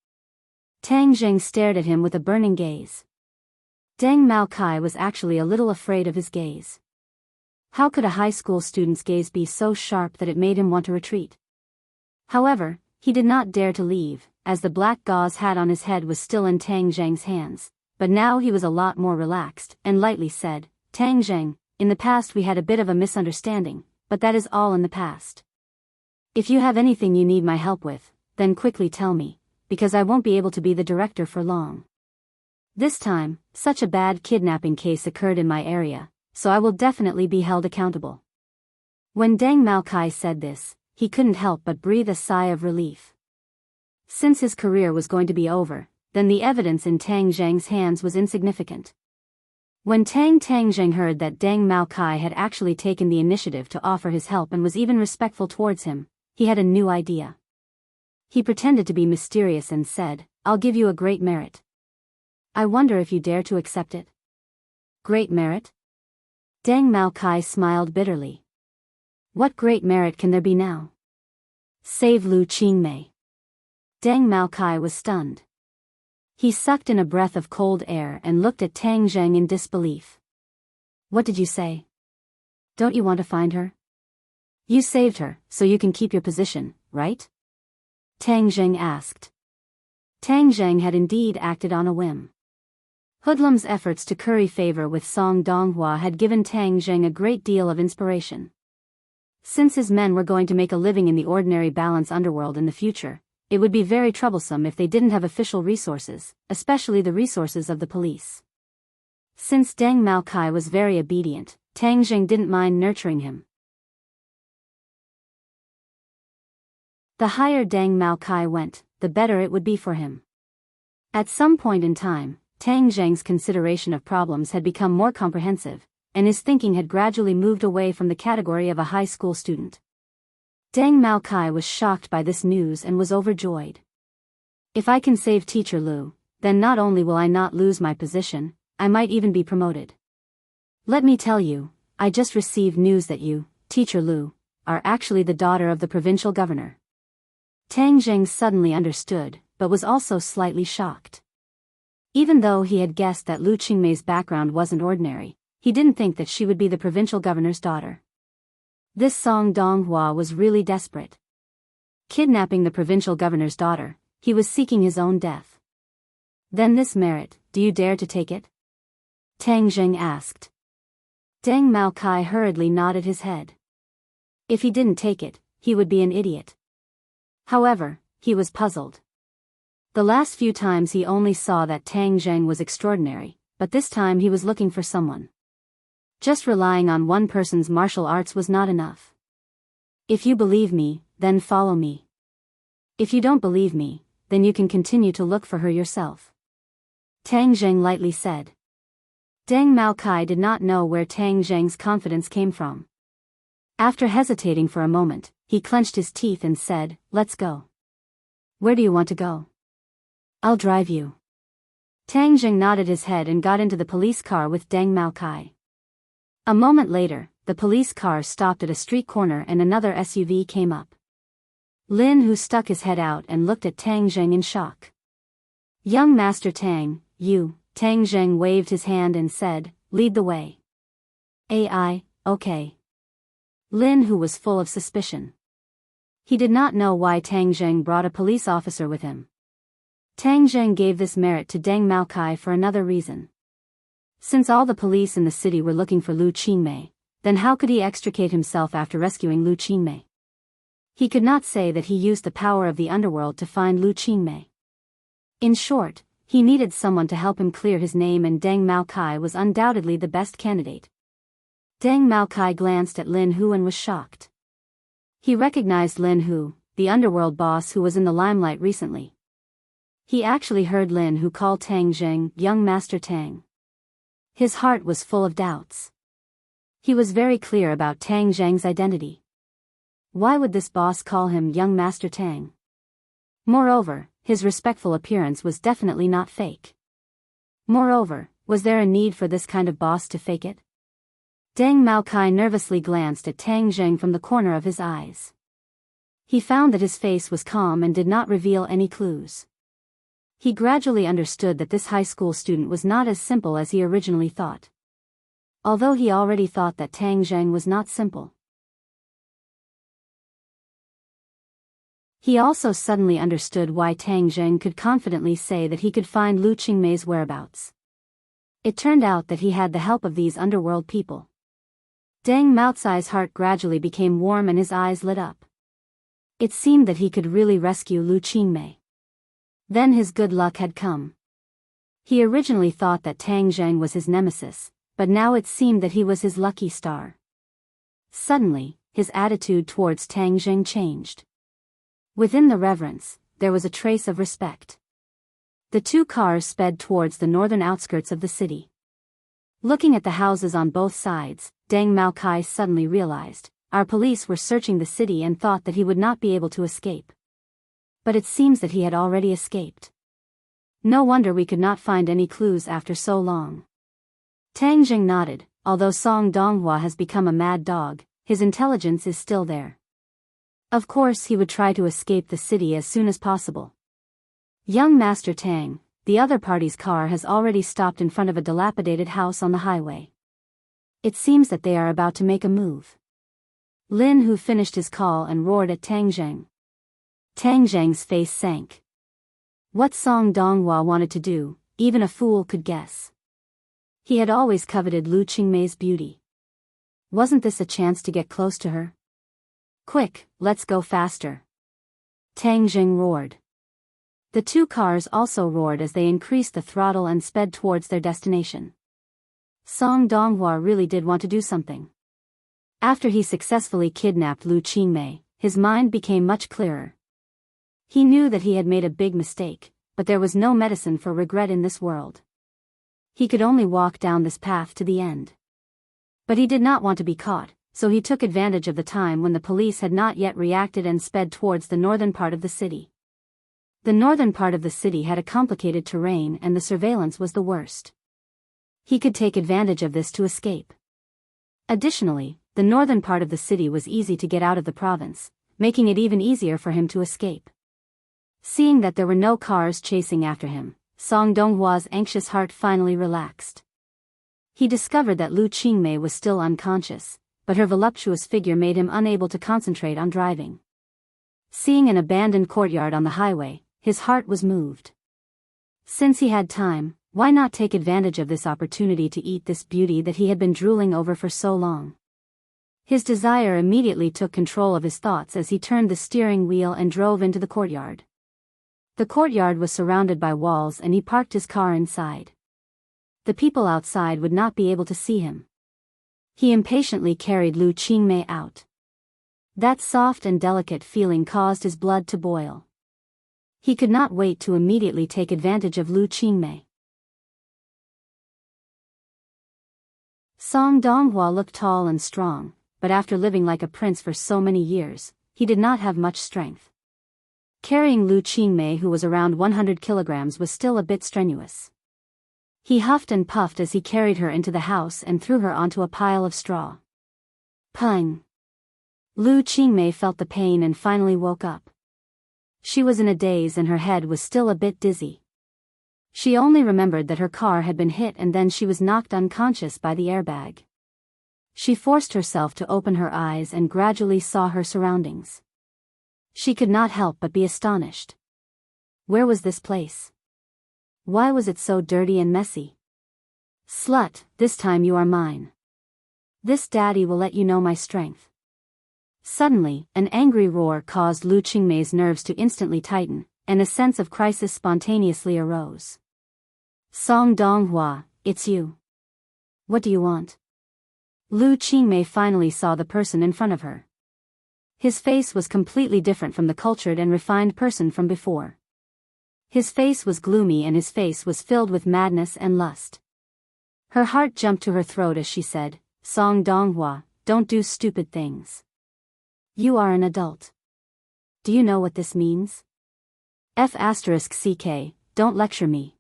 Tang Zheng stared at him with a burning gaze. Deng Maokai was actually a little afraid of his gaze. How could a high school student's gaze be so sharp that it made him want to retreat? However, he did not dare to leave, as the black gauze hat on his head was still in Tang Zheng's hands, but now he was a lot more relaxed, and lightly said, "Tang Zheng, in the past we had a bit of a misunderstanding, but that is all in the past. If you have anything you need my help with, then quickly tell me, because I won't be able to be the director for long. This time, such a bad kidnapping case occurred in my area, so I will definitely be held accountable." When Deng Maokai said this, he couldn't help but breathe a sigh of relief. Since his career was going to be over, then the evidence in Tang Zheng's hands was insignificant. When Tang Zheng heard that Deng Mao Kai had actually taken the initiative to offer his help and was even respectful towards him, he had a new idea. He pretended to be mysterious and said, "I'll give you a great merit. I wonder if you dare to accept it." Great merit? Deng Mao Kai smiled bitterly. What great merit can there be now? Save Lu Qingmei. Deng Mao Kai was stunned. He sucked in a breath of cold air and looked at Tang Zheng in disbelief. What did you say? Don't you want to find her? You saved her, so you can keep your position, right? Tang Zheng asked. Tang Zheng had indeed acted on a whim. Hoodlum's efforts to curry favor with Song Donghua had given Tang Zheng a great deal of inspiration. Since his men were going to make a living in the ordinary balance underworld in the future, it would be very troublesome if they didn't have official resources, especially the resources of the police. Since Deng Mao Kai was very obedient, Tang Zheng didn't mind nurturing him. The higher Deng Mao Kai went, the better it would be for him. At some point in time, Tang Zheng's consideration of problems had become more comprehensive, and his thinking had gradually moved away from the category of a high school student. Deng Mao Kai was shocked by this news and was overjoyed. If I can save Teacher Lu, then not only will I not lose my position, I might even be promoted. Let me tell you, I just received news that you, Teacher Lu, are actually the daughter of the provincial governor. Tang Zheng suddenly understood, but was also slightly shocked. Even though he had guessed that Lu Qingmei's background wasn't ordinary, he didn't think that she would be the provincial governor's daughter. This Song Donghua was really desperate. Kidnapping the provincial governor's daughter, he was seeking his own death. Then this merit, do you dare to take it? Tang Zheng asked. Deng Mao Kai hurriedly nodded his head. If he didn't take it, he would be an idiot. However, he was puzzled. The last few times he only saw that Tang Zheng was extraordinary, but this time he was looking for someone. Just relying on one person's martial arts was not enough. If you believe me, then follow me. If you don't believe me, then you can continue to look for her yourself. Tang Zheng lightly said. Deng Mao Kai did not know where Tang Zheng's confidence came from. After hesitating for a moment, he clenched his teeth and said, "Let's go." Where do you want to go? I'll drive you. Tang Zheng nodded his head and got into the police car with Deng Mao Kai. A moment later, the police car stopped at a street corner and another SUV came up. Lin Hu stuck his head out and looked at Tang Zheng in shock. Young Master Tang, you, Tang Zheng waved his hand and said, lead the way. Okay. Lin Hu was full of suspicion. He did not know why Tang Zheng brought a police officer with him. Tang Zheng gave this merit to Deng Mao Kai for another reason. Since all the police in the city were looking for Lu Qingmei, then how could he extricate himself after rescuing Lu Qingmei? He could not say that he used the power of the underworld to find Lu Qingmei. In short, he needed someone to help him clear his name, and Deng Mao Kai was undoubtedly the best candidate. Deng Mao Kai glanced at Lin Hu and was shocked. He recognized Lin Hu, the underworld boss who was in the limelight recently. He actually heard Lin Hu call Tang Zheng young Master Tang. His heart was full of doubts. He was very clear about Tang Zheng's identity. Why would this boss call him young Master Tang? Moreover, his respectful appearance was definitely not fake. Moreover, was there a need for this kind of boss to fake it? Deng Mao Kai nervously glanced at Tang Zheng from the corner of his eyes. He found that his face was calm and did not reveal any clues. He gradually understood that this high school student was not as simple as he originally thought. Although he already thought that Tang Zheng was not simple. He also suddenly understood why Tang Zheng could confidently say that he could find Lu Qingmei's whereabouts. It turned out that he had the help of these underworld people. Deng Mao Cai's heart gradually became warm and his eyes lit up. It seemed that he could really rescue Lu Qingmei. Then his good luck had come. He originally thought that Tang Zheng was his nemesis, but now it seemed that he was his lucky star. Suddenly, his attitude towards Tang Zheng changed. Within the reverence, there was a trace of respect. The two cars sped towards the northern outskirts of the city. Looking at the houses on both sides, Deng Maokai suddenly realized, our police were searching the city and thought that he would not be able to escape. But it seems that he had already escaped. No wonder we could not find any clues after so long. Tang Jing nodded. Although Song Donghua has become a mad dog, his intelligence is still there. Of course he would try to escape the city as soon as possible. Young Master Tang, the other party's car has already stopped in front of a dilapidated house on the highway. It seems that they are about to make a move. Lin Hu finished his call and roared at Tang Zheng. Tang Zheng's face sank. What Song Donghua wanted to do, even a fool could guess. He had always coveted Lu Qingmei's beauty. Wasn't this a chance to get close to her? Quick, let's go faster. Tang Zheng roared. The two cars also roared as they increased the throttle and sped towards their destination. Song Donghua really did want to do something. After he successfully kidnapped Lu Qingmei, his mind became much clearer. He knew that he had made a big mistake, but there was no medicine for regret in this world. He could only walk down this path to the end. But he did not want to be caught, so he took advantage of the time when the police had not yet reacted and sped towards the northern part of the city. The northern part of the city had a complicated terrain and the surveillance was the worst. He could take advantage of this to escape. Additionally, the northern part of the city was easy to get out of the province, making it even easier for him to escape. Seeing that there were no cars chasing after him, Song Donghua's anxious heart finally relaxed. He discovered that Lu Qingmei was still unconscious, but her voluptuous figure made him unable to concentrate on driving. Seeing an abandoned courtyard on the highway, his heart was moved. Since he had time, why not take advantage of this opportunity to eat this beauty that he had been drooling over for so long? His desire immediately took control of his thoughts as he turned the steering wheel and drove into the courtyard. The courtyard was surrounded by walls and he parked his car inside. The people outside would not be able to see him. He impatiently carried Lu Qingmei out. That soft and delicate feeling caused his blood to boil. He could not wait to immediately take advantage of Lu Qingmei. Song Donghua looked tall and strong, but after living like a prince for so many years, he did not have much strength. Carrying Lu Qingmei, who was around 100 kilograms, was still a bit strenuous. He huffed and puffed as he carried her into the house and threw her onto a pile of straw. Pung! Lu Qingmei felt the pain and finally woke up. She was in a daze and her head was still a bit dizzy. She only remembered that her car had been hit and then she was knocked unconscious by the airbag. She forced herself to open her eyes and gradually saw her surroundings. She could not help but be astonished. Where was this place? Why was it so dirty and messy? Slut, this time you are mine. This daddy will let you know my strength. Suddenly, an angry roar caused Lu Qingmei's nerves to instantly tighten, and a sense of crisis spontaneously arose. Song Donghua, it's you. What do you want? Lu Qingmei finally saw the person in front of her. His face was completely different from the cultured and refined person from before. His face was gloomy and his face was filled with madness and lust. Her heart jumped to her throat as she said, Song Donghua, don't do stupid things. You are an adult. Do you know what this means? F***ck, don't lecture me.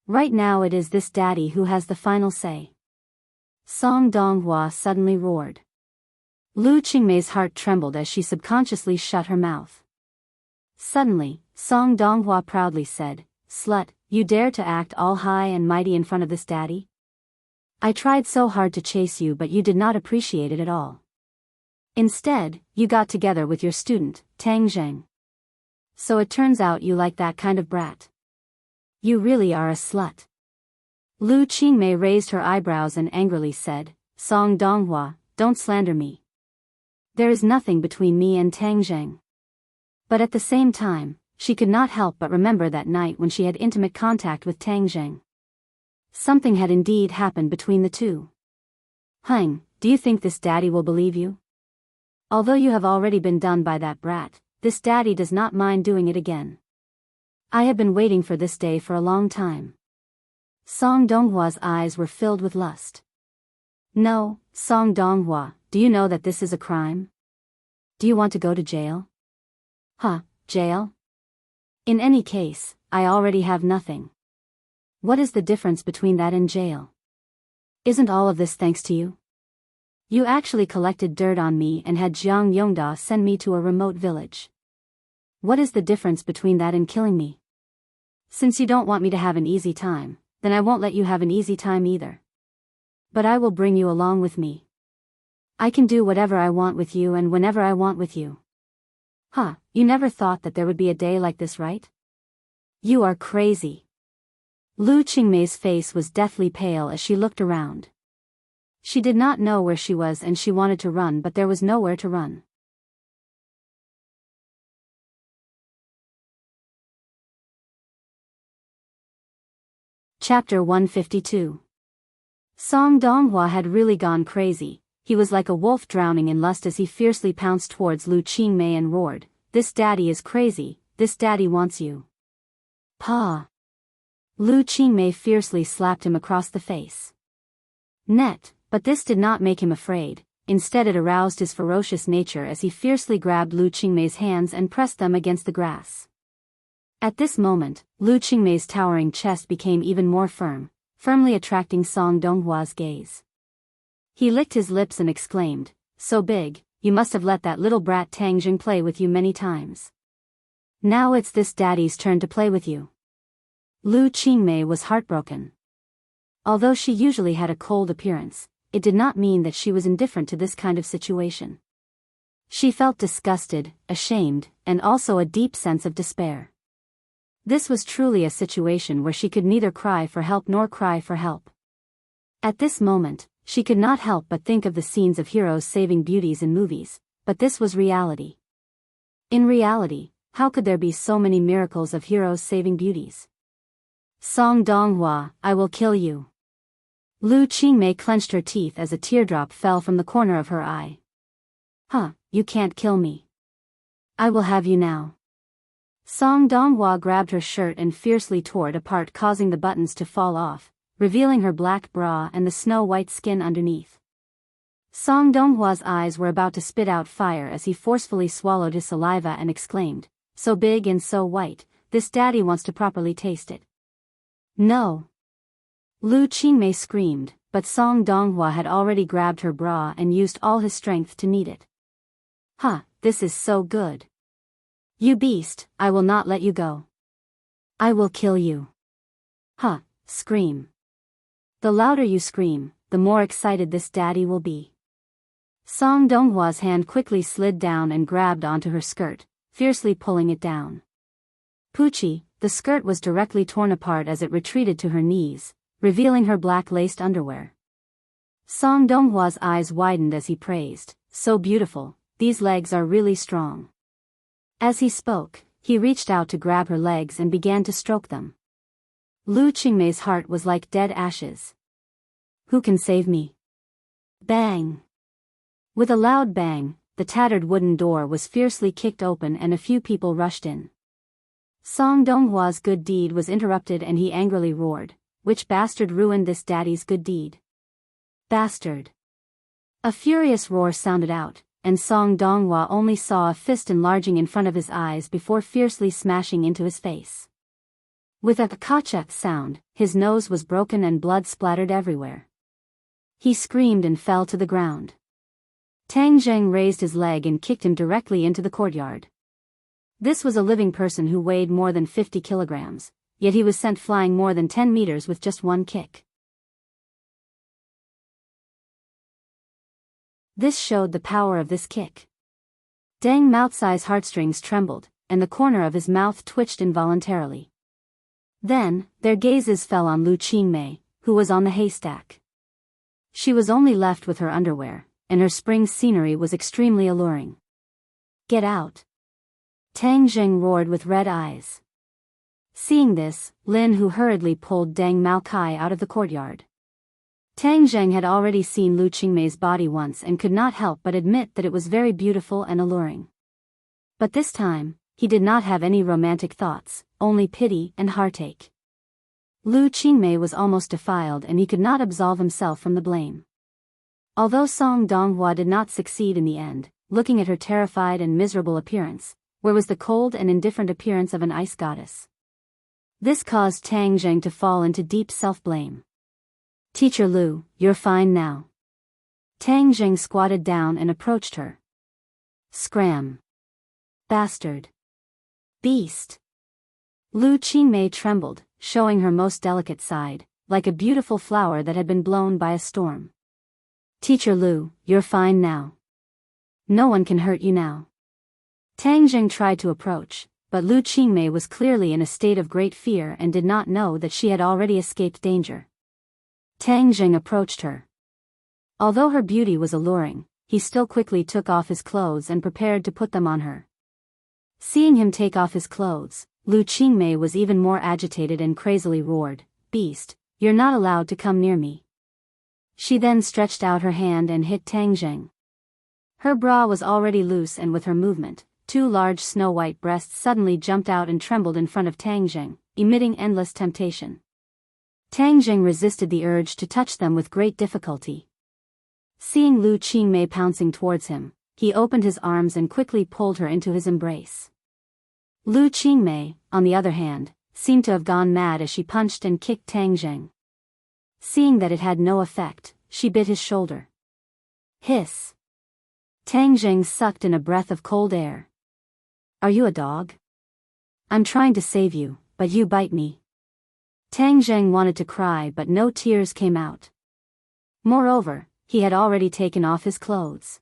Right now it is this daddy who has the final say. Song Donghua suddenly roared. Lu Qingmei's heart trembled as she subconsciously shut her mouth. Suddenly, Song Donghua proudly said, Slut, you dare to act all high and mighty in front of this daddy? I tried so hard to chase you but you did not appreciate it at all. Instead, you got together with your student, Tang Zheng. So it turns out you like that kind of brat. You really are a slut. Lu Qingmei raised her eyebrows and angrily said, Song Donghua, don't slander me. There is nothing between me and Tang Zheng. But at the same time, she could not help but remember that night when she had intimate contact with Tang Zheng. Something had indeed happened between the two. Do you think this daddy will believe you? Although you have already been done by that brat, this daddy does not mind doing it again. I have been waiting for this day for a long time. Song Donghwa's eyes were filled with lust. No, Song Donghua, do you know that this is a crime? Do you want to go to jail? Huh, jail? In any case, I already have nothing. What is the difference between that and jail? Isn't all of this thanks to you? You actually collected dirt on me and had Jiang Yongda send me to a remote village. What is the difference between that and killing me? Since you don't want me to have an easy time, then I won't let you have an easy time either. But I will bring you along with me. I can do whatever I want with you and whenever I want with you. Huh, you never thought that there would be a day like this, right? You are crazy. Lu Qingmei's face was deathly pale as she looked around. She did not know where she was and she wanted to run, but there was nowhere to run. Chapter 152. Song Donghua had really gone crazy. He was like a wolf drowning in lust as he fiercely pounced towards Lu Qingmei and roared, "This daddy is crazy, this daddy wants you." Pa! Lu Qingmei fiercely slapped him across the face. Net, but this did not make him afraid, instead it aroused his ferocious nature as he fiercely grabbed Lu Qingmei's hands and pressed them against the grass. At this moment, Lu Qingmei's towering chest became even more firmly attracting Song Donghua's gaze. He licked his lips and exclaimed, "So big, you must have let that little brat Tang Jing play with you many times. Now it's this daddy's turn to play with you." Lu Qingmei was heartbroken. Although she usually had a cold appearance, it did not mean that she was indifferent to this kind of situation. She felt disgusted, ashamed, and also a deep sense of despair. This was truly a situation where she could neither cry for help nor cry for help. At this moment, she could not help but think of the scenes of heroes saving beauties in movies, but this was reality. In reality, how could there be so many miracles of heroes saving beauties? Song Donghua, I will kill you. Lu Qingmei clenched her teeth as a teardrop fell from the corner of her eye. Huh, you can't kill me. I will have you now. Song Donghua grabbed her shirt and fiercely tore it apart, causing the buttons to fall off, revealing her black bra and the snow-white skin underneath. Song Donghua's eyes were about to spit out fire as he forcefully swallowed his saliva and exclaimed, "So big and so white, this daddy wants to properly taste it." No! Lu Qingmei screamed, but Song Donghua had already grabbed her bra and used all his strength to knead it. Huh, this is so good. You beast, I will not let you go. I will kill you. Huh, scream. The louder you scream, the more excited this daddy will be. Song Donghua's hand quickly slid down and grabbed onto her skirt, fiercely pulling it down. Poochie, the skirt was directly torn apart as it retreated to her knees, revealing her black laced underwear. Song Donghua's eyes widened as he praised, "So beautiful, these legs are really strong." As he spoke, he reached out to grab her legs and began to stroke them. Lu Qingmei's heart was like dead ashes. Who can save me? Bang! With a loud bang, the tattered wooden door was fiercely kicked open and a few people rushed in. Song Donghua's good deed was interrupted and he angrily roared, "Which bastard ruined this daddy's good deed? Bastard!" A furious roar sounded out, and Song Donghua only saw a fist enlarging in front of his eyes before fiercely smashing into his face. With a kacha sound, his nose was broken and blood splattered everywhere. He screamed and fell to the ground. Tang Zheng raised his leg and kicked him directly into the courtyard. This was a living person who weighed more than 50 kilograms, yet he was sent flying more than 10 meters with just one kick. This showed the power of this kick. Deng Maotsai's heartstrings trembled, and the corner of his mouth twitched involuntarily. Then, their gazes fell on Lu Qingmei, who was on the haystack. She was only left with her underwear, and her spring scenery was extremely alluring. "Get out!" Tang Zheng roared with red eyes. Seeing this, Lin Hu hurriedly pulled Deng Maokai out of the courtyard. Tang Zheng had already seen Lu Qingmei's body once and could not help but admit that it was very beautiful and alluring. But this time, he did not have any romantic thoughts, only pity and heartache. Lu Qingmei was almost defiled and he could not absolve himself from the blame. Although Song Donghua did not succeed in the end, looking at her terrified and miserable appearance, where was the cold and indifferent appearance of an ice goddess? This caused Tang Zheng to fall into deep self-blame. Teacher Lu, you're fine now. Tang Zheng squatted down and approached her. Scram. Bastard. Beast. Lu Qingmei trembled, showing her most delicate side, like a beautiful flower that had been blown by a storm. Teacher Lu, you're fine now. No one can hurt you now. Tang Zheng tried to approach, but Lu Qingmei was clearly in a state of great fear and did not know that she had already escaped danger. Tang Zheng approached her. Although her beauty was alluring, he still quickly took off his clothes and prepared to put them on her. Seeing him take off his clothes, Lu Qingmei was even more agitated and crazily roared, "Beast, you're not allowed to come near me." She then stretched out her hand and hit Tang Zheng. Her bra was already loose and with her movement, two large snow-white breasts suddenly jumped out and trembled in front of Tang Zheng, emitting endless temptation. Tang Zheng resisted the urge to touch them with great difficulty. Seeing Lu Qingmei pouncing towards him, he opened his arms and quickly pulled her into his embrace. Lu Qingmei, on the other hand, seemed to have gone mad as she punched and kicked Tang Zheng. Seeing that it had no effect, she bit his shoulder. Hiss. Tang Zheng sucked in a breath of cold air. Are you a dog? I'm trying to save you, but you bite me. Tang Zheng wanted to cry but no tears came out. Moreover, he had already taken off his clothes.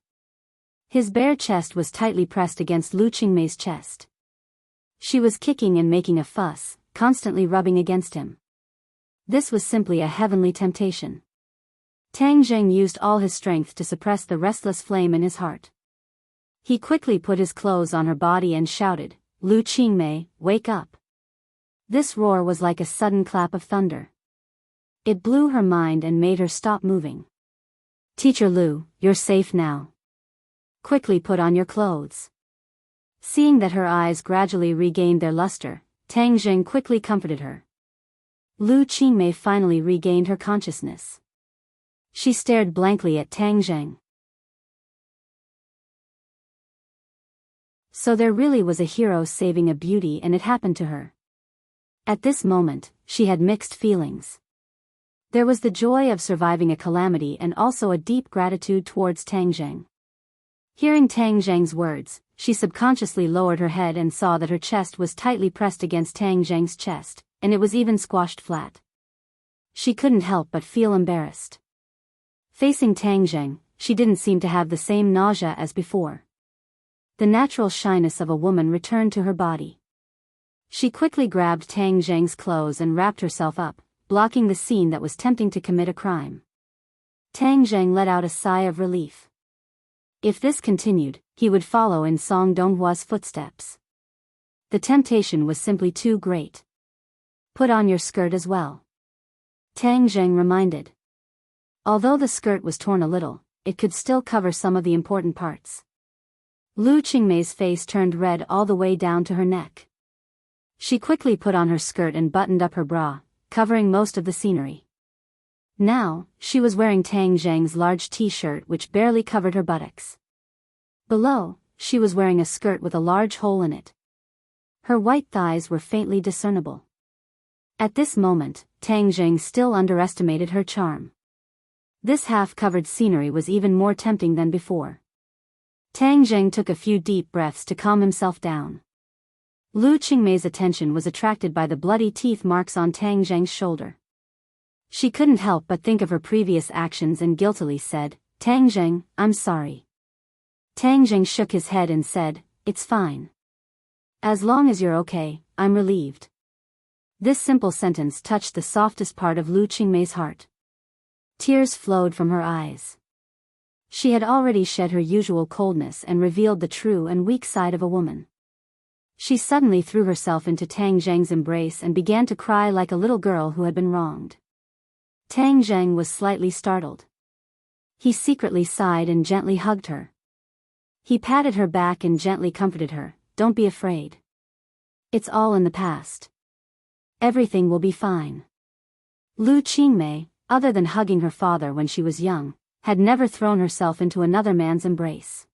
His bare chest was tightly pressed against Lu Qingmei's chest. She was kicking and making a fuss, constantly rubbing against him. This was simply a heavenly temptation. Tang Zheng used all his strength to suppress the restless flame in his heart. He quickly put his clothes on her body and shouted, "Lu Qingmei, wake up." This roar was like a sudden clap of thunder. It blew her mind and made her stop moving. Teacher Lu, you're safe now. Quickly put on your clothes. Seeing that her eyes gradually regained their luster, Tang Zheng quickly comforted her. Lu Qingmei finally regained her consciousness. She stared blankly at Tang Zheng. So there really was a hero saving a beauty and it happened to her. At this moment, she had mixed feelings. There was the joy of surviving a calamity and also a deep gratitude towards Tang Zheng. Hearing Tang Zheng's words, she subconsciously lowered her head and saw that her chest was tightly pressed against Tang Zheng's chest, and it was even squashed flat. She couldn't help but feel embarrassed. Facing Tang Zheng, she didn't seem to have the same nausea as before. The natural shyness of a woman returned to her body. She quickly grabbed Tang Zheng's clothes and wrapped herself up, blocking the scene that was tempting to commit a crime. Tang Zheng let out a sigh of relief. If this continued, he would follow in Song Donghua's footsteps. The temptation was simply too great. Put on your skirt as well. Tang Zheng reminded. Although the skirt was torn a little, it could still cover some of the important parts. Lu Qingmei's face turned red all the way down to her neck. She quickly put on her skirt and buttoned up her bra, covering most of the scenery. Now, she was wearing Tang Zheng's large t-shirt which barely covered her buttocks. Below, she was wearing a skirt with a large hole in it. Her white thighs were faintly discernible. At this moment, Tang Zheng still underestimated her charm. This half-covered scenery was even more tempting than before. Tang Zheng took a few deep breaths to calm himself down. Lu Qingmei's attention was attracted by the bloody teeth marks on Tang Zheng's shoulder. She couldn't help but think of her previous actions and guiltily said, "Tang Zheng, I'm sorry." Tang Zheng shook his head and said, "It's fine. As long as you're okay, I'm relieved." This simple sentence touched the softest part of Lu Qingmei's heart. Tears flowed from her eyes. She had already shed her usual coldness and revealed the true and weak side of a woman. She suddenly threw herself into Tang Zheng's embrace and began to cry like a little girl who had been wronged. Tang Zheng was slightly startled. He secretly sighed and gently hugged her. He patted her back and gently comforted her, don't be afraid. It's all in the past. Everything will be fine. Lu Qingmei, other than hugging her father when she was young, had never thrown herself into another man's embrace.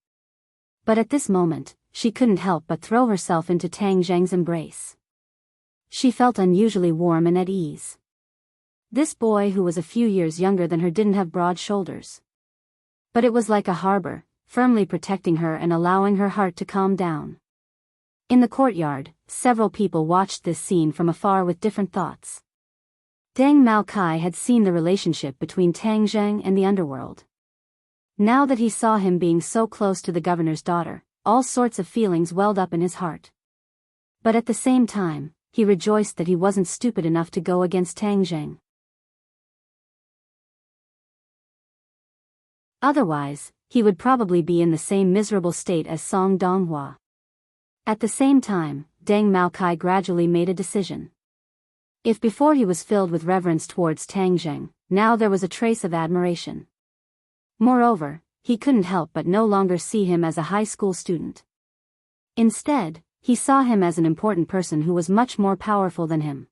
But at this moment, she couldn't help but throw herself into Tang Zheng's embrace. She felt unusually warm and at ease. This boy who was a few years younger than her didn't have broad shoulders. But it was like a harbor, firmly protecting her and allowing her heart to calm down. In the courtyard, several people watched this scene from afar with different thoughts. Deng Maokai had seen the relationship between Tang Zheng and the underworld. Now that he saw him being so close to the governor's daughter, all sorts of feelings welled up in his heart. But at the same time, he rejoiced that he wasn't stupid enough to go against Tang Zheng. Otherwise, he would probably be in the same miserable state as Song Donghua. At the same time, Deng Maokai gradually made a decision. If before he was filled with reverence towards Tang Zheng, now there was a trace of admiration. Moreover, he couldn't help but no longer see him as a high school student. Instead, he saw him as an important person who was much more powerful than him.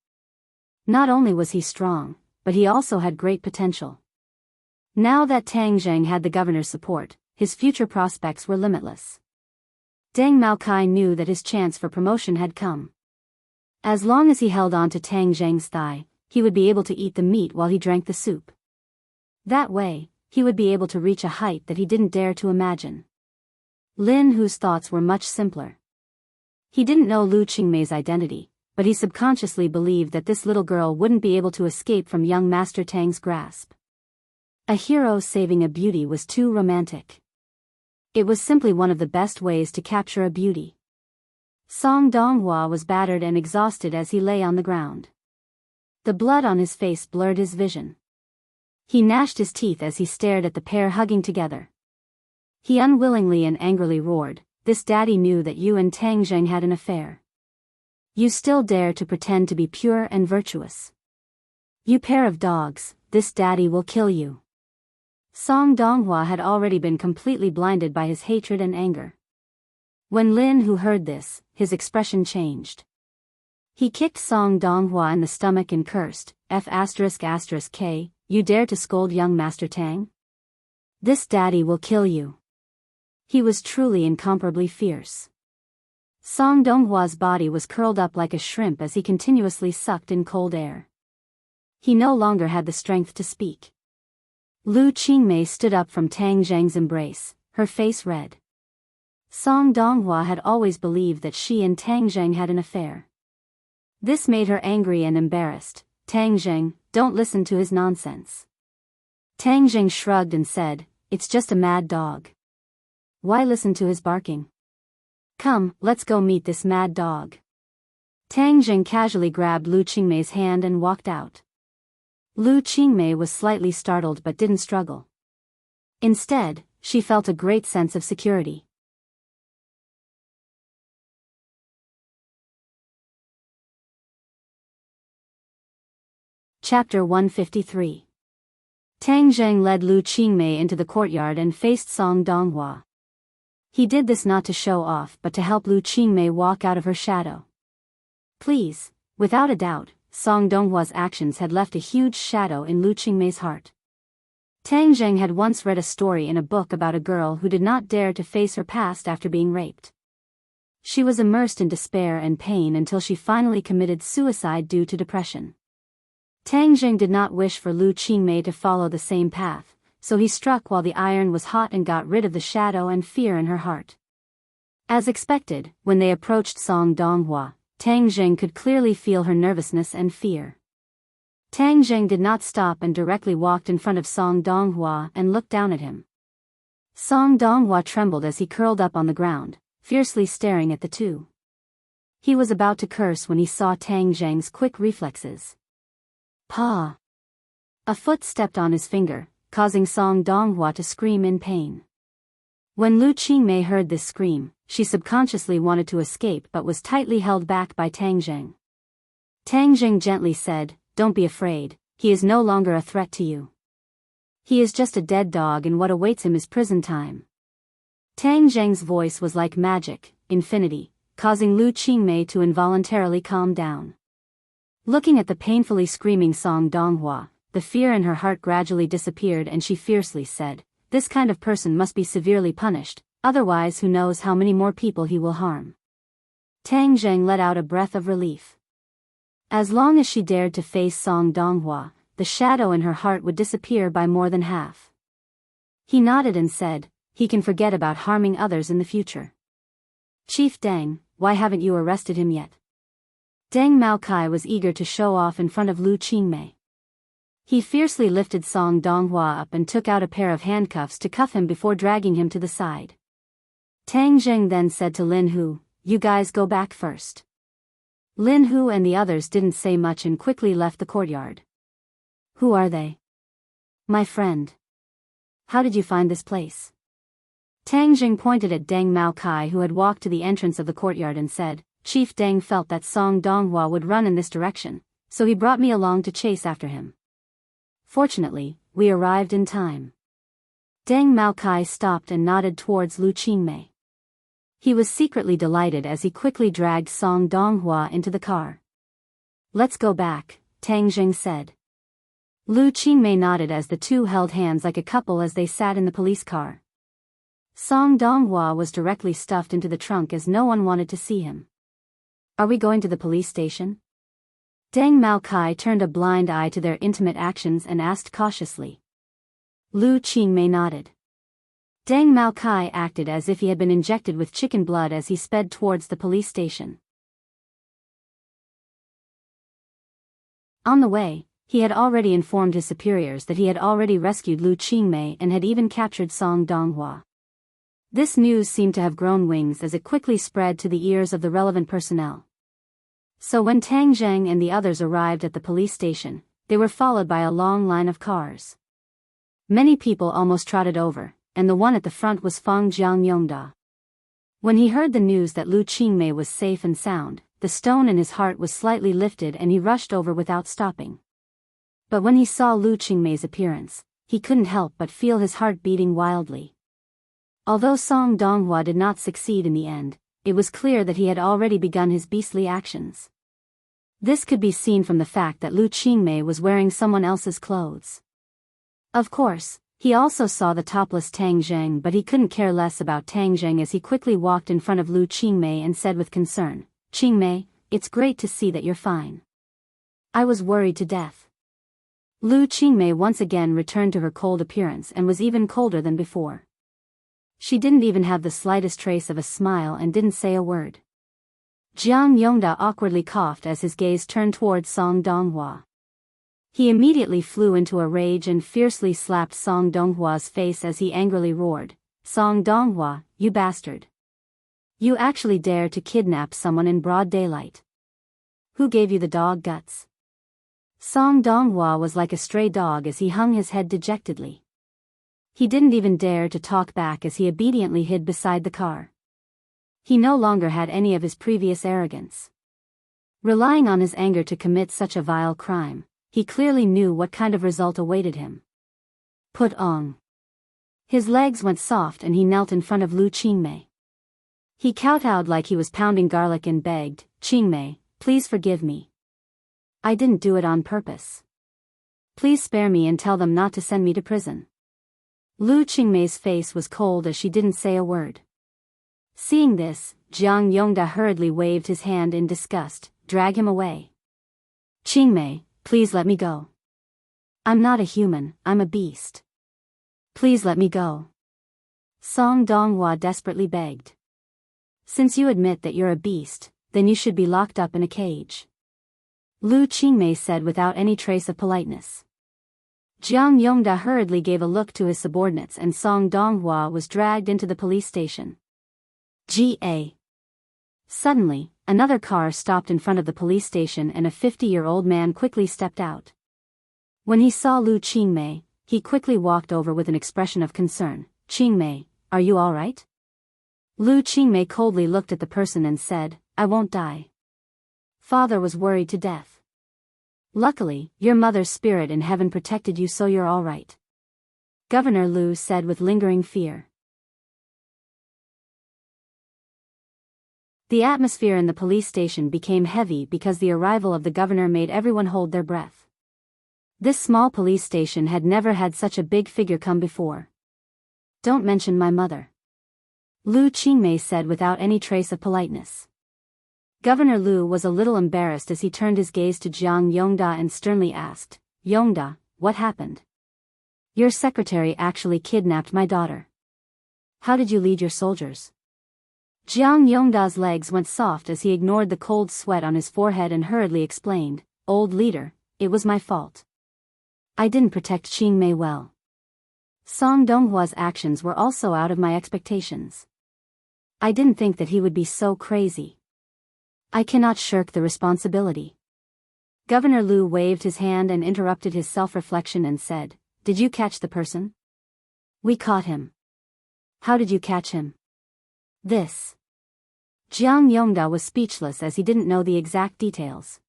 Not only was he strong, but he also had great potential. Now that Tang Zheng had the governor's support, his future prospects were limitless. Deng Maokai knew that his chance for promotion had come. As long as he held on to Tang Zheng's thigh, he would be able to eat the meat while he drank the soup. That way, he would be able to reach a height that he didn't dare to imagine. Lin Hu's thoughts were much simpler. He didn't know Lu Qingmei's identity, but he subconsciously believed that this little girl wouldn't be able to escape from young Master Tang's grasp. A hero saving a beauty was too romantic. It was simply one of the best ways to capture a beauty. Song Donghua was battered and exhausted as he lay on the ground. The blood on his face blurred his vision. He gnashed his teeth as he stared at the pair hugging together. He unwillingly and angrily roared, "This daddy knew that you and Tang Zheng had an affair. You still dare to pretend to be pure and virtuous. You pair of dogs, this daddy will kill you." Song Donghua had already been completely blinded by his hatred and anger. When Lin Hu heard this, his expression changed. He kicked Song Donghua in the stomach and cursed, F***K, you dare to scold young Master Tang? This daddy will kill you. He was truly incomparably fierce. Song Donghua's body was curled up like a shrimp as he continuously sucked in cold air. He no longer had the strength to speak. Lu Qingmei stood up from Tang Zheng's embrace, her face red. Song Donghua had always believed that she and Tang Zheng had an affair. This made her angry and embarrassed. "Tang Zheng, don't listen to his nonsense." Tang Zheng shrugged and said, "It's just a mad dog. Why listen to his barking? Come, let's go meet this mad dog." Tang Zheng casually grabbed Lu Qingmei's hand and walked out. Lu Qingmei was slightly startled but didn't struggle. Instead, she felt a great sense of security. Chapter 153. Tang Zheng led Lu Qingmei into the courtyard and faced Song Donghua. He did this not to show off but to help Lu Qingmei walk out of her shadow. Please, without a doubt, Song Donghua's actions had left a huge shadow in Lu Qingmei's heart. Tang Zheng had once read a story in a book about a girl who did not dare to face her past after being raped. She was immersed in despair and pain until she finally committed suicide due to depression. Tang Zheng did not wish for Lu Qingmei to follow the same path, so he struck while the iron was hot and got rid of the shadow and fear in her heart. As expected, when they approached Song Donghua, Tang Zheng could clearly feel her nervousness and fear. Tang Zheng did not stop and directly walked in front of Song Donghua and looked down at him. Song Donghua trembled as he curled up on the ground, fiercely staring at the two. He was about to curse when he saw Tang Zheng's quick reflexes. Pa! A foot stepped on his finger, causing Song Donghua to scream in pain. When Lu Qingmei heard this scream, she subconsciously wanted to escape but was tightly held back by Tang Zheng. Tang Zheng gently said, "Don't be afraid, he is no longer a threat to you. He is just a dead dog and what awaits him is prison time." Tang Zheng's voice was like magic, infinity, causing Lu Qingmei to involuntarily calm down. Looking at the painfully screaming Song Donghua, the fear in her heart gradually disappeared and she fiercely said, "This kind of person must be severely punished, otherwise who knows how many more people he will harm." Tang Zheng let out a breath of relief. As long as she dared to face Song Donghua, the shadow in her heart would disappear by more than half. He nodded and said, "He can forget about harming others in the future." "Chief Deng, why haven't you arrested him yet?" Deng Maokai was eager to show off in front of Lu Qingmei. He fiercely lifted Song Donghua up and took out a pair of handcuffs to cuff him before dragging him to the side. Tang Zheng then said to Lin Hu, "You guys go back first." Lin Hu and the others didn't say much and quickly left the courtyard. "Who are they?" "My friend." "How did you find this place?" Tang Jing pointed at Deng Maokai, who had walked to the entrance of the courtyard, and said, "Chief Deng felt that Song Donghua would run in this direction, so he brought me along to chase after him. Fortunately, we arrived in time." Deng Maokai stopped and nodded towards Lu Qingmei. He was secretly delighted as he quickly dragged Song Donghua into the car. "Let's go back," Tang Jing said. Lu Qingmei nodded as the two held hands like a couple as they sat in the police car. Song Donghua was directly stuffed into the trunk as no one wanted to see him. "Are we going to the police station?" Deng Maokai turned a blind eye to their intimate actions and asked cautiously. Lu Qingmei nodded. Deng Maokai acted as if he had been injected with chicken blood as he sped towards the police station. On the way, he had already informed his superiors that he had already rescued Lu Qingmei and had even captured Song Donghua. This news seemed to have grown wings as it quickly spread to the ears of the relevant personnel. So when Tang Zheng and the others arrived at the police station, they were followed by a long line of cars. Many people almost trotted over, and the one at the front was Fang Jiangyongda. When he heard the news that Lu Qingmei was safe and sound, the stone in his heart was slightly lifted and he rushed over without stopping. But when he saw Lu Qingmei's appearance, he couldn't help but feel his heart beating wildly. Although Song Donghua did not succeed in the end, it was clear that he had already begun his beastly actions. This could be seen from the fact that Lu Qingmei was wearing someone else's clothes. Of course, he also saw the topless Tang Zheng, but he couldn't care less about Tang Zheng as he quickly walked in front of Lu Qingmei and said with concern, "Qingmei, it's great to see that you're fine. I was worried to death." Lu Qingmei once again returned to her cold appearance and was even colder than before. She didn't even have the slightest trace of a smile and didn't say a word. Jiang Yongda awkwardly coughed as his gaze turned towards Song Donghua. He immediately flew into a rage and fiercely slapped Song Donghua's face as he angrily roared, "Song Donghua, you bastard! You actually dare to kidnap someone in broad daylight. Who gave you the dog guts?" Song Donghua was like a stray dog as he hung his head dejectedly. He didn't even dare to talk back as he obediently hid beside the car. He no longer had any of his previous arrogance. Relying on his anger to commit such a vile crime, he clearly knew what kind of result awaited him. Put on. His legs went soft and he knelt in front of Lu Qingmei. He kowtowed like he was pounding garlic and begged, "Qingmei, please forgive me. I didn't do it on purpose. Please spare me and tell them not to send me to prison." Lu Qingmei's face was cold as she didn't say a word. Seeing this, Jiang Yongda hurriedly waved his hand in disgust, "Drag him away. Qingmei, please let me go. I'm not a human, I'm a beast. Please let me go." Song Donghua desperately begged. "Since you admit that you're a beast, then you should be locked up in a cage," Lu Qingmei said without any trace of politeness. Jiang Yongda hurriedly gave a look to his subordinates and Song Donghua was dragged into the police station. Ga. Suddenly, another car stopped in front of the police station and a 50-year-old man quickly stepped out. When he saw Lu Qingmei, he quickly walked over with an expression of concern. "Qingmei, are you all right?" Lu Qingmei coldly looked at the person and said, "I won't die. Father was worried to death. Luckily, your mother's spirit in heaven protected you, so you're all right," Governor Lu said with lingering fear. The atmosphere in the police station became heavy because the arrival of the governor made everyone hold their breath. This small police station had never had such a big figure come before. "Don't mention my mother," Lu Qingmei said without any trace of politeness. Governor Lu was a little embarrassed as he turned his gaze to Jiang Yongda and sternly asked, "Yongda, what happened? Your secretary actually kidnapped my daughter. How did you lead your soldiers?" Jiang Yongda's legs went soft as he ignored the cold sweat on his forehead and hurriedly explained, "Old leader, it was my fault. I didn't protect Qingmei well. Song Donghua's actions were also out of my expectations. I didn't think that he would be so crazy. I cannot shirk the responsibility." Governor Lu waved his hand and interrupted his self-reflection and said, "Did you catch the person?" "We caught him." "How did you catch him?" "This." Jiang Yongda was speechless as he didn't know the exact details.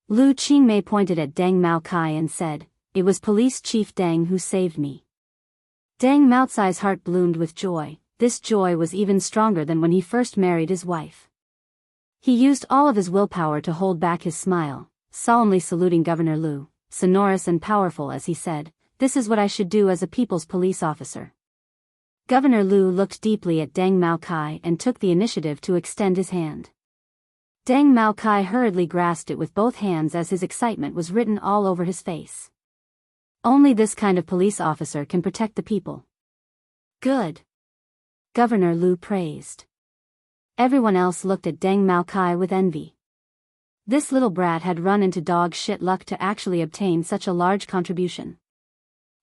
Lu Qingmei pointed at Deng Mao Kai and said, "It was Police Chief Deng who saved me." Deng Maocai's heart bloomed with joy. This joy was even stronger than when he first married his wife. He used all of his willpower to hold back his smile, solemnly saluting Governor Lu, sonorous and powerful as he said, "This is what I should do as a people's police officer." Governor Lu looked deeply at Deng Mao Kai and took the initiative to extend his hand. Deng Mao Kai hurriedly grasped it with both hands as his excitement was written all over his face. Only this kind of police officer can protect the people. "Good," Governor Lu praised. Everyone else looked at Deng Mao Kai with envy. This little brat had run into dog shit luck to actually obtain such a large contribution.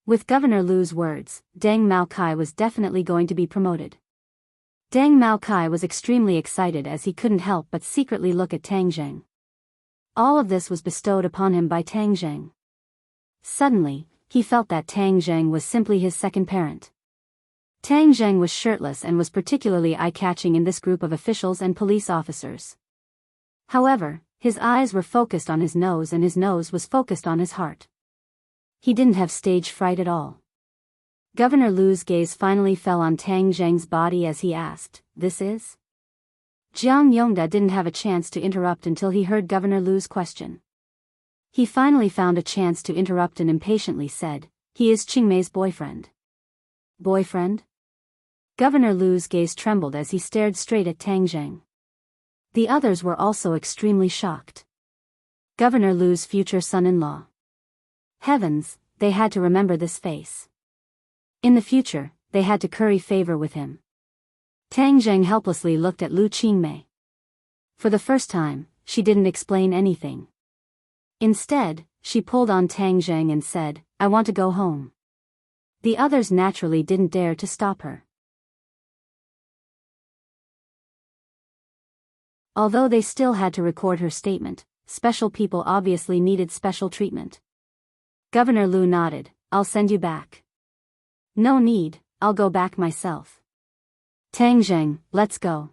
With Governor Lu's words, Deng Mao Kai was definitely going to be promoted. Deng Mao Kai was extremely excited as he couldn't help but secretly look at Tang Zheng. All of this was bestowed upon him by Tang Zheng. Suddenly, he felt that Tang Zheng was simply his second parent. Tang Zheng was shirtless and was particularly eye-catching in this group of officials and police officers. However, his eyes were focused on his nose and his nose was focused on his heart. He didn't have stage fright at all. Governor Lu's gaze finally fell on Tang Zheng's body as he asked, "This is?" Jiang Yongda didn't have a chance to interrupt until he heard Governor Lu's question. He finally found a chance to interrupt and impatiently said, "He is Qingmei's boyfriend." "Boyfriend?" Governor Lu's gaze trembled as he stared straight at Tang Zheng. The others were also extremely shocked. Governor Lu's future son-in-law. Heavens, they had to remember this face. In the future, they had to curry favor with him. Tang Zheng helplessly looked at Lu Qingmei. For the first time, she didn't explain anything. Instead, she pulled on Tang Zheng and said, "I want to go home." The others naturally didn't dare to stop her. Although they still had to record her statement, special people obviously needed special treatment. Governor Lu nodded, "I'll send you back." "No need, I'll go back myself." "Tang Zheng, let's go."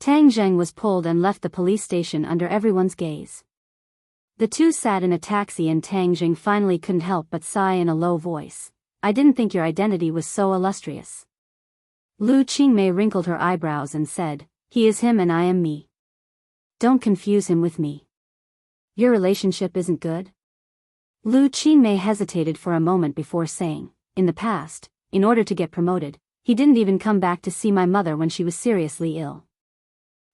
Tang Zheng was pulled and left the police station under everyone's gaze. The two sat in a taxi and Tang Zheng finally couldn't help but sigh in a low voice. "I didn't think your identity was so illustrious." Lu Qingmei wrinkled her eyebrows and said, "He is him and I am me. Don't confuse him with me. Your relationship isn't good?" Lu Qingmei hesitated for a moment before saying, "In the past, in order to get promoted, he didn't even come back to see my mother when she was seriously ill.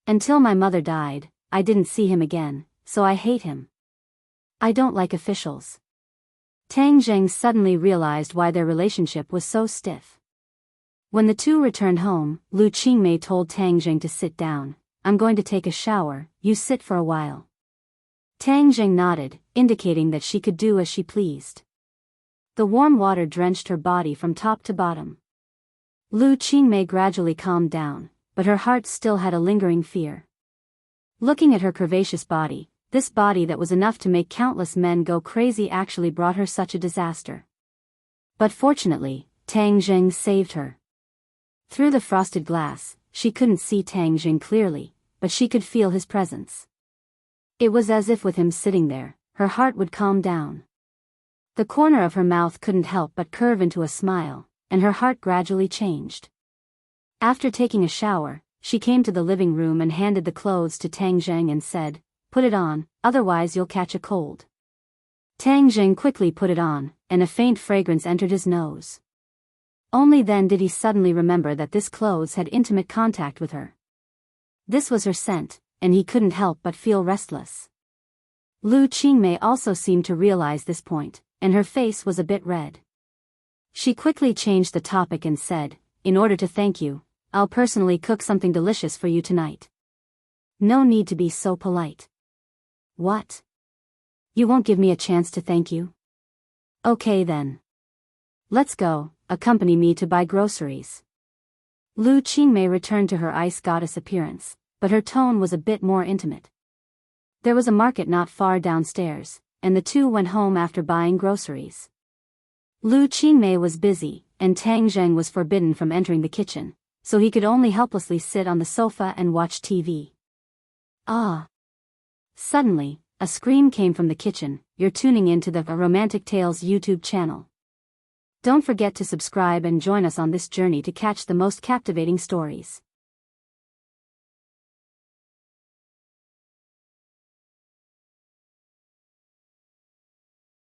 Until my mother died, I didn't see him again, so I hate him. I don't like officials." Tang Zheng suddenly realized why their relationship was so stiff. When the two returned home, Lu Qingmei told Tang Zheng to sit down. "I'm going to take a shower, you sit for a while." Tang Zheng nodded, indicating that she could do as she pleased. The warm water drenched her body from top to bottom. Lu Qingmei gradually calmed down, but her heart still had a lingering fear. Looking at her curvaceous body, this body that was enough to make countless men go crazy actually brought her such a disaster. But fortunately, Tang Zheng saved her. Through the frosted glass, she couldn't see Tang Zheng clearly, but she could feel his presence. It was as if with him sitting there, her heart would calm down. The corner of her mouth couldn't help but curve into a smile, and her heart gradually changed. After taking a shower, she came to the living room and handed the clothes to Tang Zheng and said, "Put it on, otherwise you'll catch a cold." Tang Zheng quickly put it on, and a faint fragrance entered his nose. Only then did he suddenly remember that this clothes had intimate contact with her. This was her scent, and he couldn't help but feel restless. Lu Qingmei also seemed to realize this point, and her face was a bit red. She quickly changed the topic and said, "In order to thank you, I'll personally cook something delicious for you tonight. No need to be so polite." "What? You won't give me a chance to thank you? Okay then. Let's go, accompany me to buy groceries." Lu Qingmei returned to her ice goddess appearance, but her tone was a bit more intimate. There was a market not far downstairs, and the two went home after buying groceries. Lu Qingmei was busy, and Tang Zheng was forbidden from entering the kitchen, so he could only helplessly sit on the sofa and watch TV. Ah! Suddenly, a scream came from the kitchen. "You're tuning in to the Romantic Tales YouTube channel. Don't forget to subscribe and join us on this journey to catch the most captivating stories.